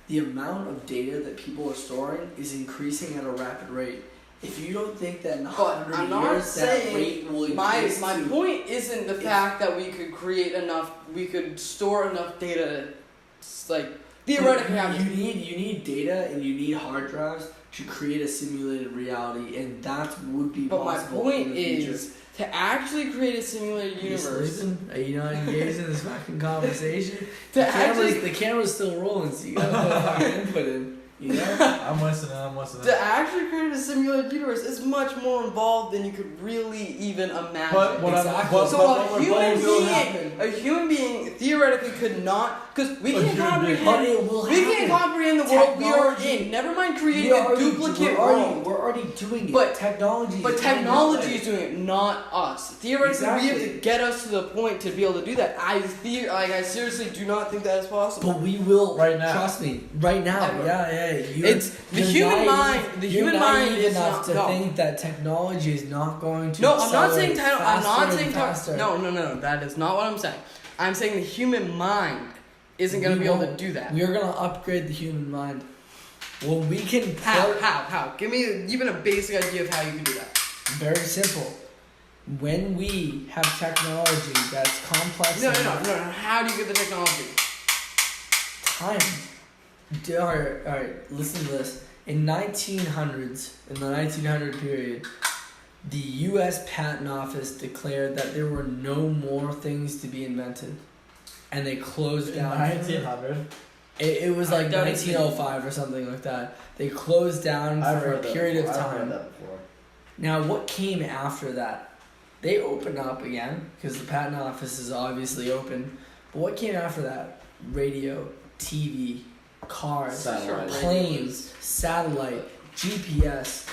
the amount of data that people are storing is increasing at a rapid rate. If you don't think that in But 100 I'm not years that saying rate will My increase to, point isn't the If- fact that we could create enough, we could store enough data, like theoretically. you need data and you need hard drives to create a simulated reality, and that would be But my possible point in the future. is to actually create a simulated Are you universe. sleeping? Are you not engaged in this fucking conversation? To actually, the camera's still rolling, so you gotta put fucking input in. You know? I'm listening. to actually create a simulated universe is much more involved than you could really even imagine. But what Exactly. I'm, So but a human will being, happen. a human being theoretically could not, because we A can't human being. But comprehend. it will We happen. can't comprehend the world we are Technology- in. Never mind creating a duplicate world. We're already doing it. But- technology. But is doing technology it. is doing it, not us. Theoretically, we have Exactly. to get us to the point to be able to do that. I seriously do not think that is possible. But we will. Right now. Trust me. Right now. Ever. Yeah. Okay, It's the human mind. The human mind is enough not to no. think that technology is not going to. No, I'm not saying accelerate I'm not faster saying and faster. no. That is not what I'm saying. I'm saying the human mind isn't going to We be able to won't- do that. We're gonna upgrade the human mind. Well, we can. How? Give me even a basic idea of how you can do that. Very simple. When we have technology that's complex. No. enough, How do you get the technology? Time. Alright, listen to this. In the 1900 period, the U.S. Patent Office declared that there were no more things to be invented, and they closed In down. 1900. It was I like doubt it. 1905 or something like that. They closed down I've for a heard that period of before. I've time. heard that before. Now, what came after that? They opened up again because the patent office is obviously open. But what came after that? Radio, TV, cars, Satellite. planes, satellite, GPS.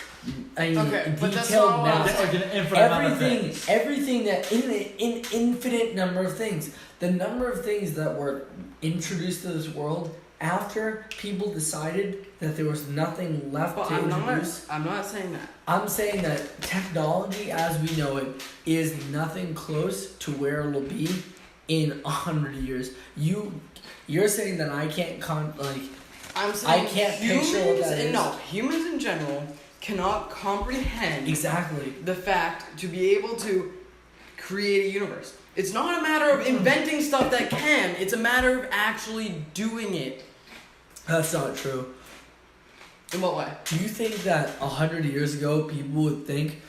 I mean, Okay, but that's detailed not what I'm maps. Like an infinite amount of Everything, things. everything that in infinite number of things. The number of things that were introduced to this world after people decided that there was nothing left But to introduce. I'm not saying that. I'm saying that technology as we know it is nothing close to where it'll be in 100 years. You're saying that I can't I'm saying I can't picture what that is. No, humans in general cannot comprehend exactly. the fact to be able to create a universe. It's not a matter of inventing stuff that can. It's a matter of actually doing it. That's not true. In what way? Do you think that 100 years ago people would think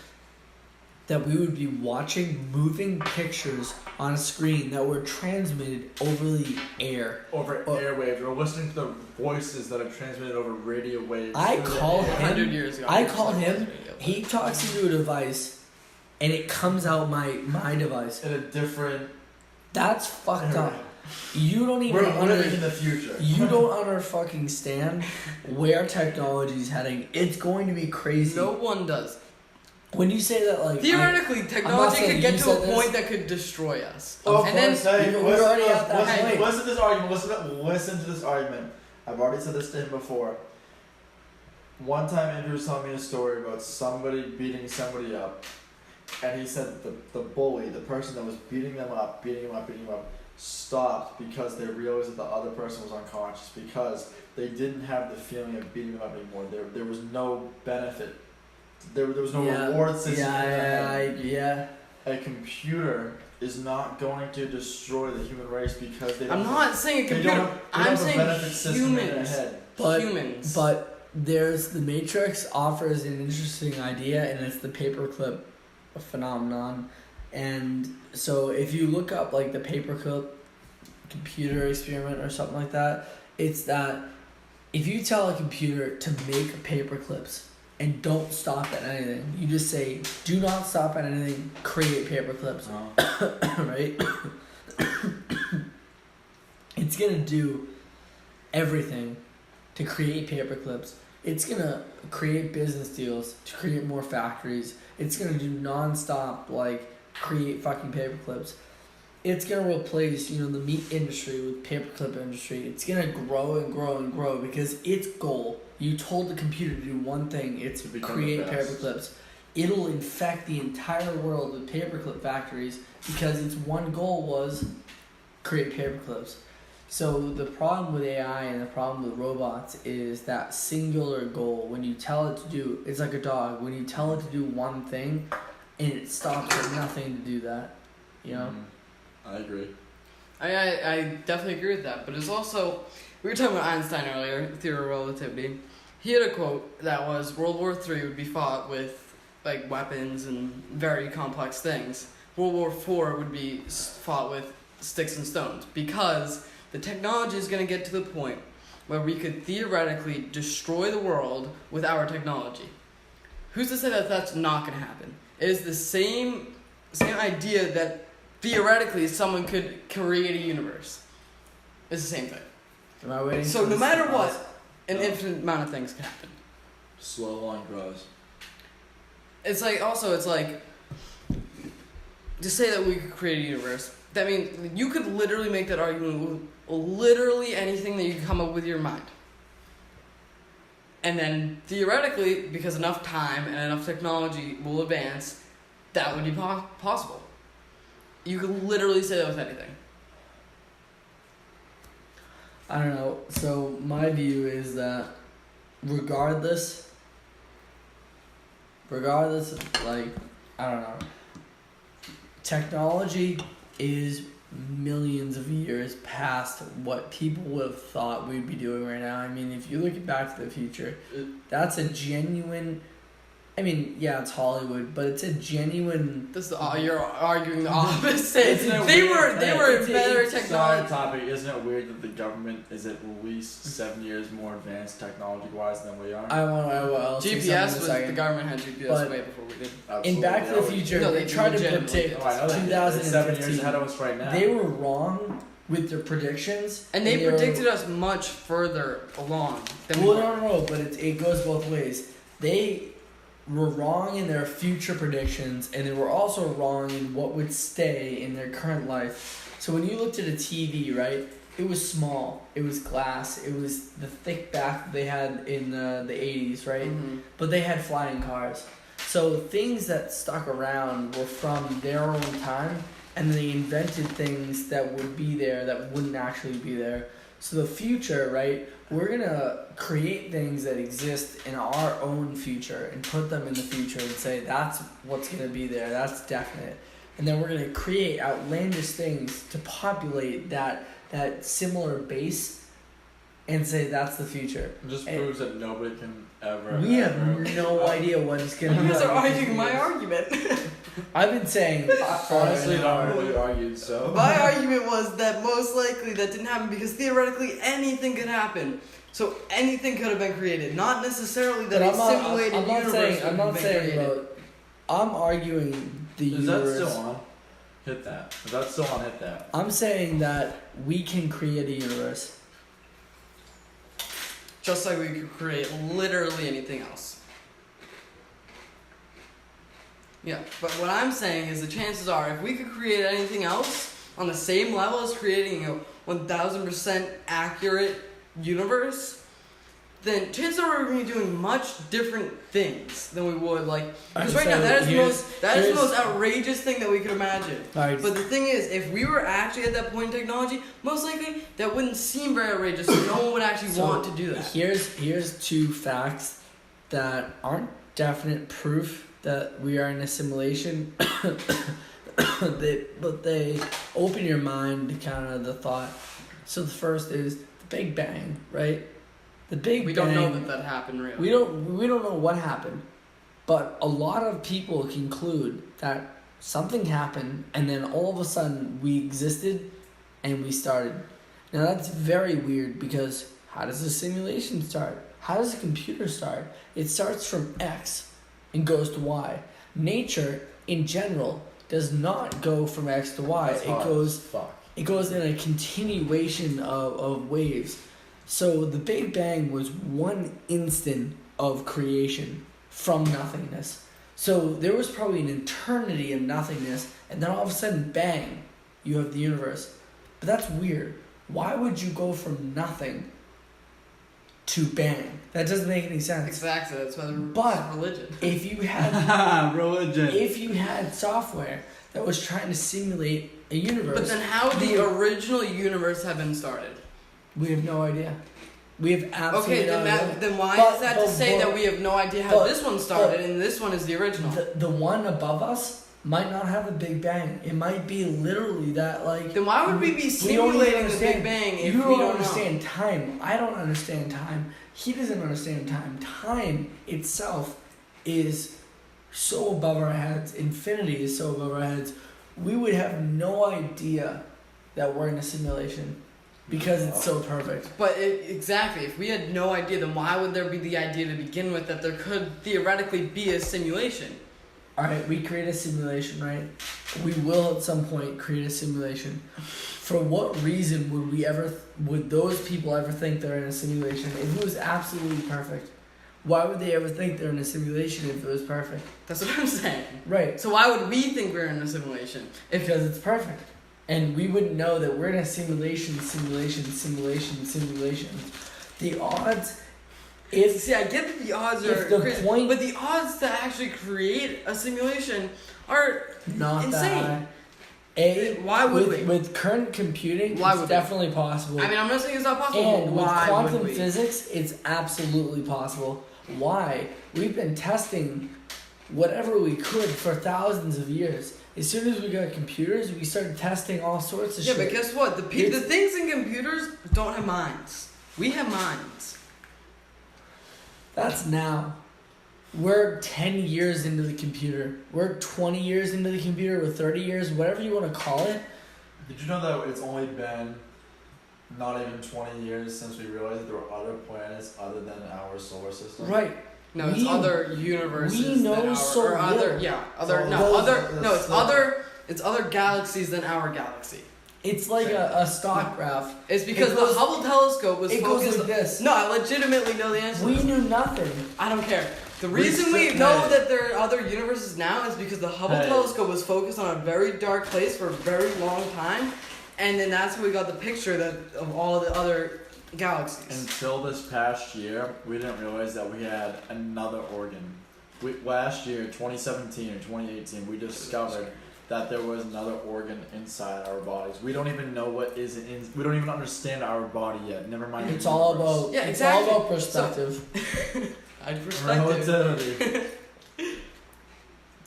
that we would be watching moving pictures on a screen that were transmitted over the air? Over airwaves, or listening to the voices that are transmitted over radio waves. I through the called air. him- 100 years ago. I called him. He talks into a device, and it comes out my device. In a different. That's fucked up. You don't even We're living in the future. You don't understand where technology's heading. It's going to be crazy. No one does. When you say that, like Theoretically, technology saying could get you to said a this. point that could destroy us. Of and then course, hey, we're already at that point. listen to this argument. Listen to this argument. I've already said this to him before. One time, Andrew was telling me a story about somebody beating somebody up, and he said the bully, the person that was beating him up, stopped because they realized that the other person was unconscious because they didn't have the feeling of beating them up anymore. There was no benefit. There was no reward system. yeah. A computer is not going to destroy the human race because they don't. I'm not saying a They computer. don't have, they I'm don't have a saying benefit system in their humans. head. But Humans. but there's the Matrix offers an interesting idea, and it's the paperclip phenomenon. And so if you look up like the paperclip computer experiment or something like that, it's that if you tell a computer to make paperclips and don't stop at anything, you just say do not stop at anything, create paperclips, right? It's gonna do everything to create paperclips. It's gonna create business deals to create more factories. It's gonna do non-stop create fucking paperclips. It's gonna replace the meat industry with paperclip industry. It's gonna grow and grow and grow because its goal. You told the computer to do one thing. It's To become create the best. paperclips. It'll infect the entire world with paperclip factories because its one goal was create paperclips. So the problem with AI and the problem with robots is that singular goal. When you tell it to do, it's like a dog. When you tell it to do one thing, and it stops at nothing to do that, I agree. I definitely agree with that, but it's also, we were talking about Einstein earlier, theory of relativity. He had a quote that was World War III would be fought with weapons and very complex things. World War IV would be fought with sticks and stones because the technology is going to get to the point where we could theoretically destroy the world with our technology. Who's to say that that's not going to happen? It is the same idea that theoretically someone could create a universe. It's the same thing. Am I waiting? So for no this matter to what, pass? an infinite amount of things can happen. Slow line grows. It's to say that we could create a universe. That means you could literally make that argument with literally anything that you can come up with your mind. And then theoretically, because enough time and enough technology will advance, that would be possible. You could literally say that with anything. I don't know. So my view is that regardless of, like, I don't know, technology is millions of years past what people would have thought we'd be doing right now. I mean, if you look at Back to the Future, that's a genuine, I mean, yeah, it's Hollywood, but it's a genuine. This is you're arguing the opposite. Isn't it They weird? were better Sorry, technology. topic. Isn't it weird that the government is at least 7 years more advanced technology-wise than we are? I'll say something in a GPS was second. the government had GPS But way before we did. In Back to the Absolutely. Future, No, they they tried to legitimately predict did. Oh, I know that. 2015. It's 7 years ahead of us right now. They were wrong with their predictions, And they were- predicted us much further along than Well, we were. no, but it goes both ways. They were wrong in their future predictions, and they were also wrong in what would stay in their current life. So when you looked at a TV, right, it was small, it was glass, it was the thick back that they had in the 80s, right? Mhm. But they had flying cars. So things that stuck around were from their own time, and they invented things that would be there that wouldn't actually be there. So the future, right, we're gonna create things that exist in our own future and put them in the future and say that's what's gonna be there, that's definite. And then we're gonna create outlandish things to populate that similar base and say that's the future. It just And- proves that nobody can ever. We have ever- no idea what it's gonna be. You guys like are in 50 arguing my years. argument. I've been saying I honestly an don't hour. know what you argued, so. My argument was that most likely that didn't happen because theoretically anything could happen. So anything could have been created, not necessarily that But a simulated I'm not universe saying, would I'm have not been saying created. about. I'm arguing the Is that universe. still on? Hit that. Is that still on? Hit that. I'm saying that we can create a universe. Just like we could create literally anything else. Yeah, but what I'm saying is the chances are if we could create anything else on the same level as creating a 1000% accurate universe, then chances are we're going to be doing much different things than we would because right now that is the most outrageous thing that we could imagine. Alright, But the thing is, if we were actually at that point in technology, most likely that wouldn't seem very outrageous. So no one would actually So, want to do that. here's two facts that aren't definite proof that we are in a simulation. But they open your mind to kind of the thought. So the first is the Big Bang, right? The Big We Bang. don't know that happened really. We don't know what happened, but a lot of people conclude that something happened and then all of a sudden we existed and we started. Now that's very weird because how does a simulation start? How does a computer start? It starts from X and goes to Y. Nature in general does not go from X to Y. That's hard as fuck. It goes in a continuation of waves. So the Big Bang was one instant of creation from nothingness. So there was probably an eternity of nothingness, and then all of a sudden, bang, you have the universe. But that's weird. Why would you go from nothing to bang? That doesn't make any sense. Exactly, that's why But- religion. If you had Religion. if you had software that was trying to simulate a universe, But then how would the original universe have been started? we have no idea. We have absolutely Okay, no idea. then why But- is that to but- say but- that we have no idea how but- this one started and this one is the original? The one above us might not have a Big Bang. It might be literally that Then why would we be we don't even simulating the Big understand- Bang if you we don't don't understand time. I don't understand time. He doesn't understand time. Time itself is so above our heads. Infinity is so above our heads. We would have no idea that we're in a simulation because it's so perfect. But exactly, if we had no idea, then why would there be the idea to begin with that there could theoretically be a simulation? Alright, we create a simulation, right? We will at some point create a simulation. For what reason would those people ever think they're in a simulation if it was absolutely perfect? Why would they ever think they're in a simulation if it was perfect? That's what I'm saying. Right, So why would we think we're in a simulation? because it's perfect. And we wouldn't know that we're in a simulation. The odds If See, I get that the odds If are the crazy, point- but the odds to actually create a simulation are not insane. that Why would with, we? with current computing, Why it's would we? definitely possible. I mean, I'm not saying it's not possible, and but with why quantum would we? physics, it's absolutely possible. Why? We've been testing whatever we could for thousands of years. As soon as we got computers, we started testing all sorts of Yeah, shit. but guess what? The It's- things in computers don't have minds. We have minds. That's now. We're 10 years into the computer. We're 20 years into the computer. We're 30 years, whatever you want to call it. Did you know that it's only been not even 20 years since we realized that there were other planets other than our solar system? Right. No, it's We- other universes. we know than our, so or other, little. yeah, other So no those- other no, it's that's- it's other galaxies than our galaxy. It's like a stock graph. It's because It goes- the Hubble telescope was It goes focused. like this. No, I legitimately know the answer. We knew nothing. I don't care. The We reason we sit- know hey. that there are other universes now is because the Hubble Hey. telescope was focused on a very dark place for a very long time, and then that's how we got the picture that of all the other galaxies. Until this past year, we didn't realize that we had another organ. Last year, 2017 or 2018, we discovered that there was another organ inside our bodies. We don't even know what is in. We don't even understand our body yet. Never mind. the It's all universe. about Yeah, it's exactly. all about perspective. I'd perspective. Relativity.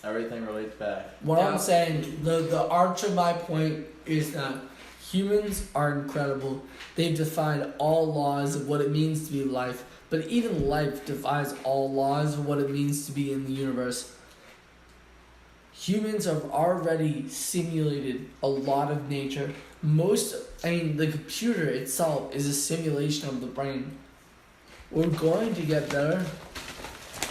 Everything relates back. What Yeah. I'm saying, the arch of my point is that humans are incredible. They've defied all laws of what it means to be life, but even life defies all laws of what it means to be in the universe. Humans have already simulated a lot of nature. The computer itself is a simulation of the brain. We're going to get better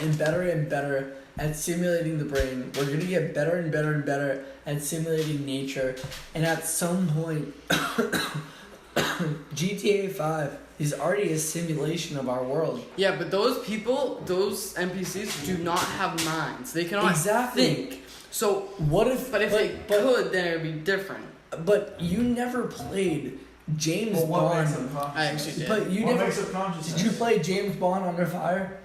and better and better at simulating the brain. We're going to get better and better and better at simulating nature. And at some point, GTA 5 is already a simulation of our world. Yeah, but those people, those NPCs, do not have minds. They cannot Exactly. think. So, What if? but if they could, then it would be different. But you never played James Well, what makes Bond. up consciousness? I actually did. But you what never. makes up consciousness? Did you play James Bond Under Fire?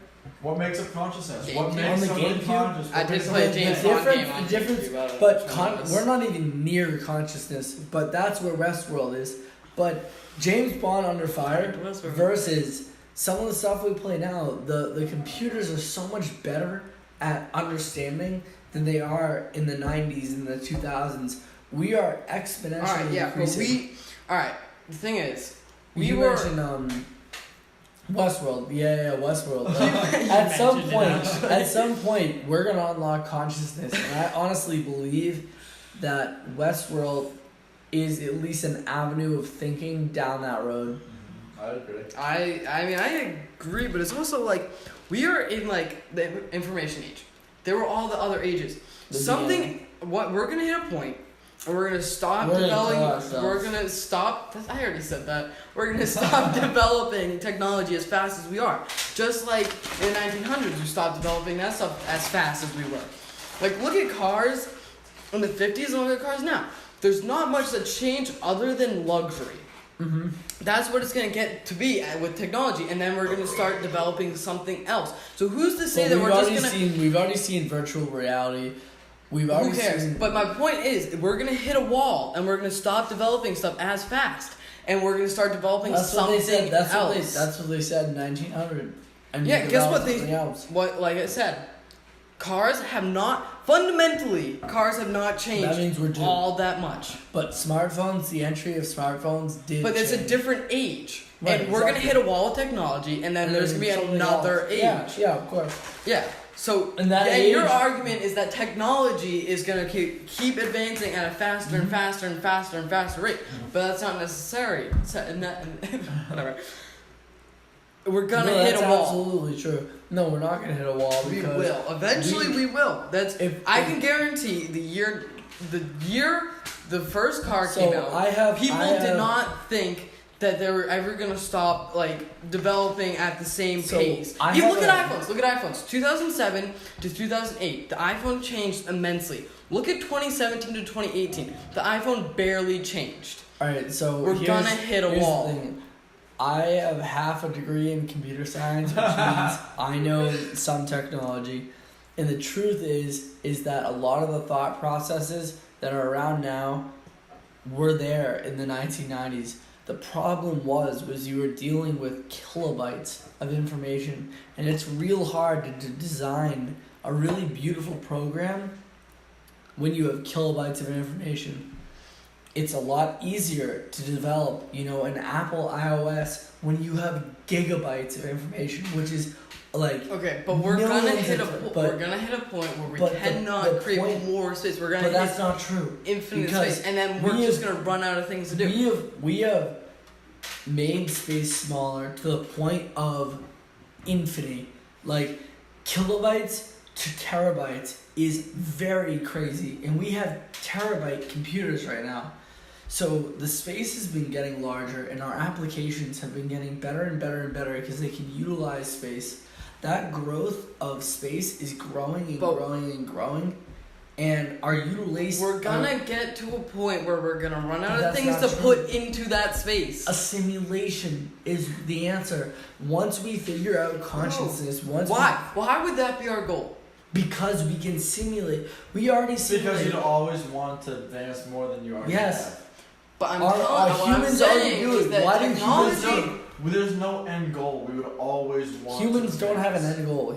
What makes up consciousness? GameCube. What On makes the somebody GameCube? conscious? I What did makes play a somebody James think? Bond difference- game on the difference- GameCube, I don't But know. we're not even near consciousness. But that's where Westworld is. But James Bond Under Fire Westworld. versus some of the stuff we play now, the computers are so much better at understanding than they are in the 90s and the 2000s. We are exponentially Alright, yeah, but increasing. alright, the thing is, we You were. mentioned Westworld. Yeah, Westworld. At some point, we're gonna unlock consciousness, and I honestly believe that Westworld is at least an avenue of thinking down that road. I agree. I mean, I agree, but it's also like, we are in like the information age. There were all the other ages. What we're gonna hit a point, and we're gonna stop We're gonna kill developing. ourselves. We're gonna stop. I already said that. We're gonna stop developing technology as fast as we are. Just like in the 1900s, we stopped developing that stuff as fast as we were. Like, look at cars in the 50s and look at cars now. There's not much that changed other than luxury. Mm-hmm. That's what it's gonna get to be with technology, and then we're gonna start developing something else. So who's to say that we're just gonna? we've already seen virtual reality. We've Who already cares? seen. But my point is, we're gonna hit a wall, and we're gonna stop developing stuff as fast, and we're gonna start developing That's what something they said. That's else. what they said in 1900. And Yeah, we guess what developed they- something else. What, like I said, cars have not fundamentally changed That means we're doomed. all that much. But smartphones, the entry of smartphones did. But it's a change. different age, Right, and we're gonna exactly. hit a wall of technology, and then And there's gonna be something another else. age. Yeah, of course. Yeah. So And that your age- argument is that technology is going to keep advancing at a faster and faster and faster and faster rate, but that's not necessary. Whatever. We're gonna No, hit that's a wall. absolutely true. No, we're not gonna hit a wall We because will. Eventually, we will. That's. I can guarantee the year the first car So came out. People I did have- not think that they were ever gonna stop developing at the same So, pace. I Even have look a- at iPhones. Look at iPhones. 2007 to 2008, the iPhone changed immensely. Look at 2017 to 2018, the iPhone barely changed. All right, so We're here's- gonna hit a here's the wall. thing. I have half a degree in computer science, which means I know some technology. And the truth is that a lot of the thought processes that are around now were there in the 1990s. The problem was you were dealing with kilobytes of information, and it's real hard to design a really beautiful program when you have kilobytes of information. It's a lot easier to develop, an Apple iOS when you have gigabytes of information, which is like Okay, but we're gonna hit a but- we're gonna hit a point where we but the cannot create point- more space. We're gonna but that's hit not true. infinite because space, and then we're we just have- gonna run out of things to do. We have made space smaller to the point of infinity. Like kilobytes to terabytes is very crazy, and we have terabyte computers right now. So the space has been getting larger, and our applications have been getting better and better and better because they can utilize space. That growth of space is growing and But- growing and growing, and our utilization. We're gonna get to a point where we're gonna run out of That's things not to true. put into that space. A simulation is the answer. Once we figure out consciousness, Why would that be our goal? because we can simulate. We already simulate. Because you'd always want to advance more than you already Yes. have. But I'm Our telling humans what I'm already saying do is it. that Why do humans technology. There's no end goal. We would always want. Humans to don't have an advance. end goal.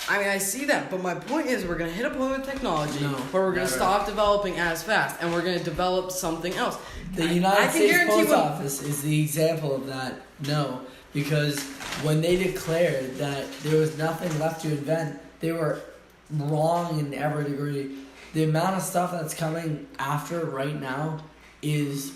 I mean, I see that, but my point is, we're gonna hit a point with technology No, where we're gonna never. stop developing as fast, and we're gonna develop something else. The I United can States guarantee Post when- Office is the example of that. No, because when they declared that there was nothing left to invent, they were wrong in every degree. The amount of stuff that's coming after right now is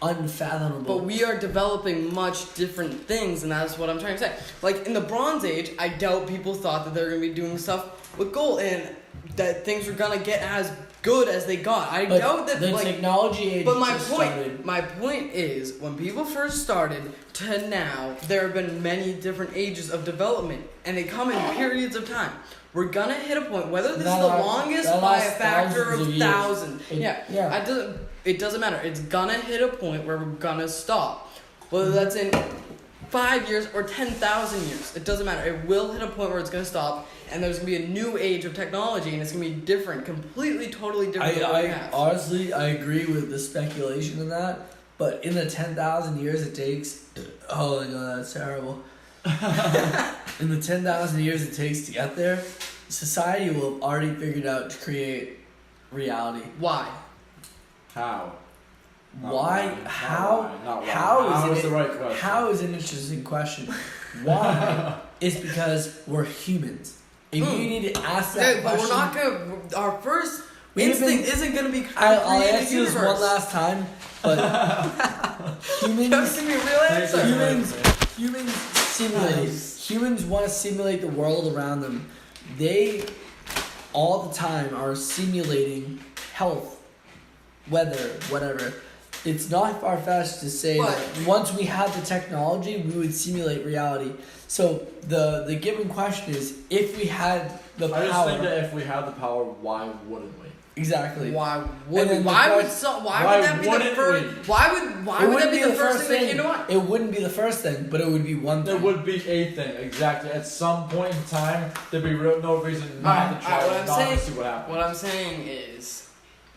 unfathomable. But we are developing much different things, and that's what I'm trying to say. Like in the Bronze Age, I doubt people thought that they were gonna be doing stuff with gold, and that things were gonna get as good as they got. I But doubt that the like. technology age But my just point, started. my point is, when people first started to now, there have been many different ages of development, and they come in periods of time. We're gonna hit a point, whether this is That the lasts- longest that by a lasts factor thousands of of years. thousands. Yeah. It doesn't matter. It's gonna hit a point where we're gonna stop. Whether that's in 5 years or 10,000 years, it doesn't matter. It will hit a point where it's gonna stop, and there's gonna be a new age of technology, and it's gonna be different, completely, totally different than what we I have. honestly I agree with the speculation in that, but in the 10,000 years it takes, oh my god, that's terrible. In the 10,000 years it takes to get there, society will have already figured out to create reality. Why? How? Not Why? why, not How? why, not why. How How is is it? the right question. How is an interesting question. Why? Is because we're humans. If you need to ask that Yeah, but question, we're not gonna. Our first We've instinct been- isn't gonna be I'll create a ask you this universe. one last time, but humans. Just give me a real Thanks, answer. Humans- Humans simulate. Humans want to simulate the world around them. They, all the time, are simulating health, weather, whatever. It's not far fetched to say But- that once we have the technology, we would simulate reality. So the given question is, if we had the I just power, think that if we had the power, why wouldn't we? exactly. Why would then the why would first- so why why would that be the wouldn't first? we? Why would It that wouldn't be the first thing that came to mind? It wouldn't be the first thing, but it would be one There thing. would be a thing, exactly. At some point in time, there'd be no reason not Alright, to try alright, what it, I'm not saying- to see what happens. What I'm saying is,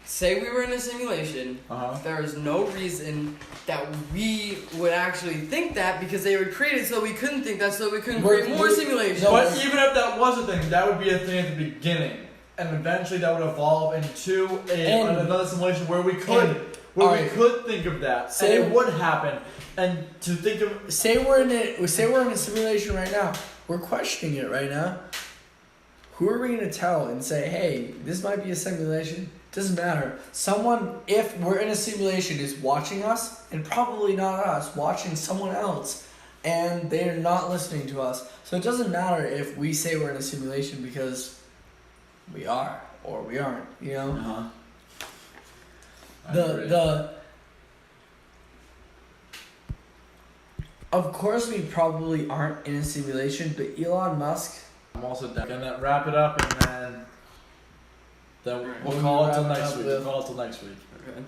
say we were in a simulation. Uh-huh. There is no reason that we would actually think that because they were created so we couldn't think that so we couldn't We're- create more we're- simulations. no, But even if that was a thing, that would be a thing at the beginning. And eventually that would evolve into And- another simulation where we could alright. think of that. Say- and it would happen. And to think of Say we're in a simulation right now. We're questioning it right now. Who are we gonna tell and say, hey, this might be a simulation? Doesn't matter. Someone, if we're in a simulation, is watching us, and probably not us, watching someone else, and they're not listening to us. So it doesn't matter if we say we're in a simulation because we are or we aren't. You know. Uh-huh. I agree. Of course, we probably aren't in a simulation, but Elon Musk. I'm also down. Gonna wrap it up and then What we'll do call we it till wrap it next up week. with? We'll call it till next week. Okay.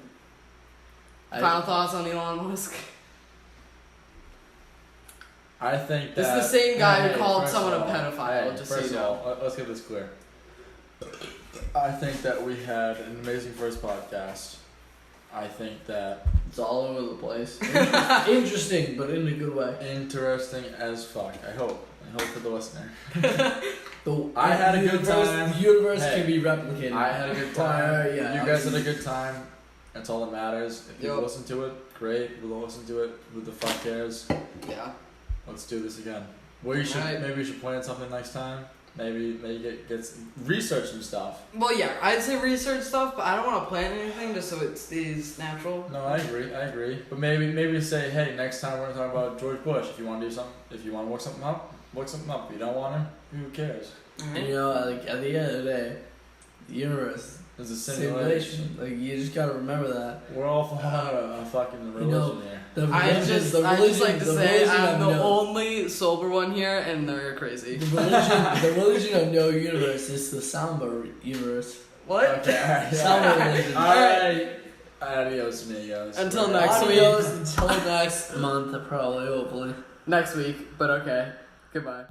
I- Final thoughts on Elon Musk? I think This that is the same guy Hey, who called first someone of a all- pedophile, hey, just so first you of know. all, let's get this clear. I think that we had an amazing first podcast. I think that It's all over the place. Interesting, but in a good way. interesting as fuck. I hope for the listener. The, I had a the good universe- time. The universe Hey, can be replicated. I had a good time. Yeah, You guys had a good time. That's all that matters. If you Yup. listen to it, great. We'll listen to it. Who the fuck cares? Yeah. Let's do this again. Maybe we should plan something next time. Maybe get some, research some stuff. Well, yeah, I'd say research stuff, but I don't want to plan anything just so it stays natural. No, I agree. But maybe say, hey, next time we're gonna talk about George Bush. If you want to do something, if you want to look something up. If you don't want him, who cares? And you know, like at the end of the day, the universe There's a simulation. Like you just gotta remember that. We're all following a fucking religion You know, here. The I religion, just the like religion, to the say religion I'm of the no, only sober one here, and they're crazy. the religion of no universe is the Samba universe. What? Okay, alright. Samba religion. Alright. Adios, amigos. Until next Adios until next month, probably, hopefully. Next week, but okay. Goodbye.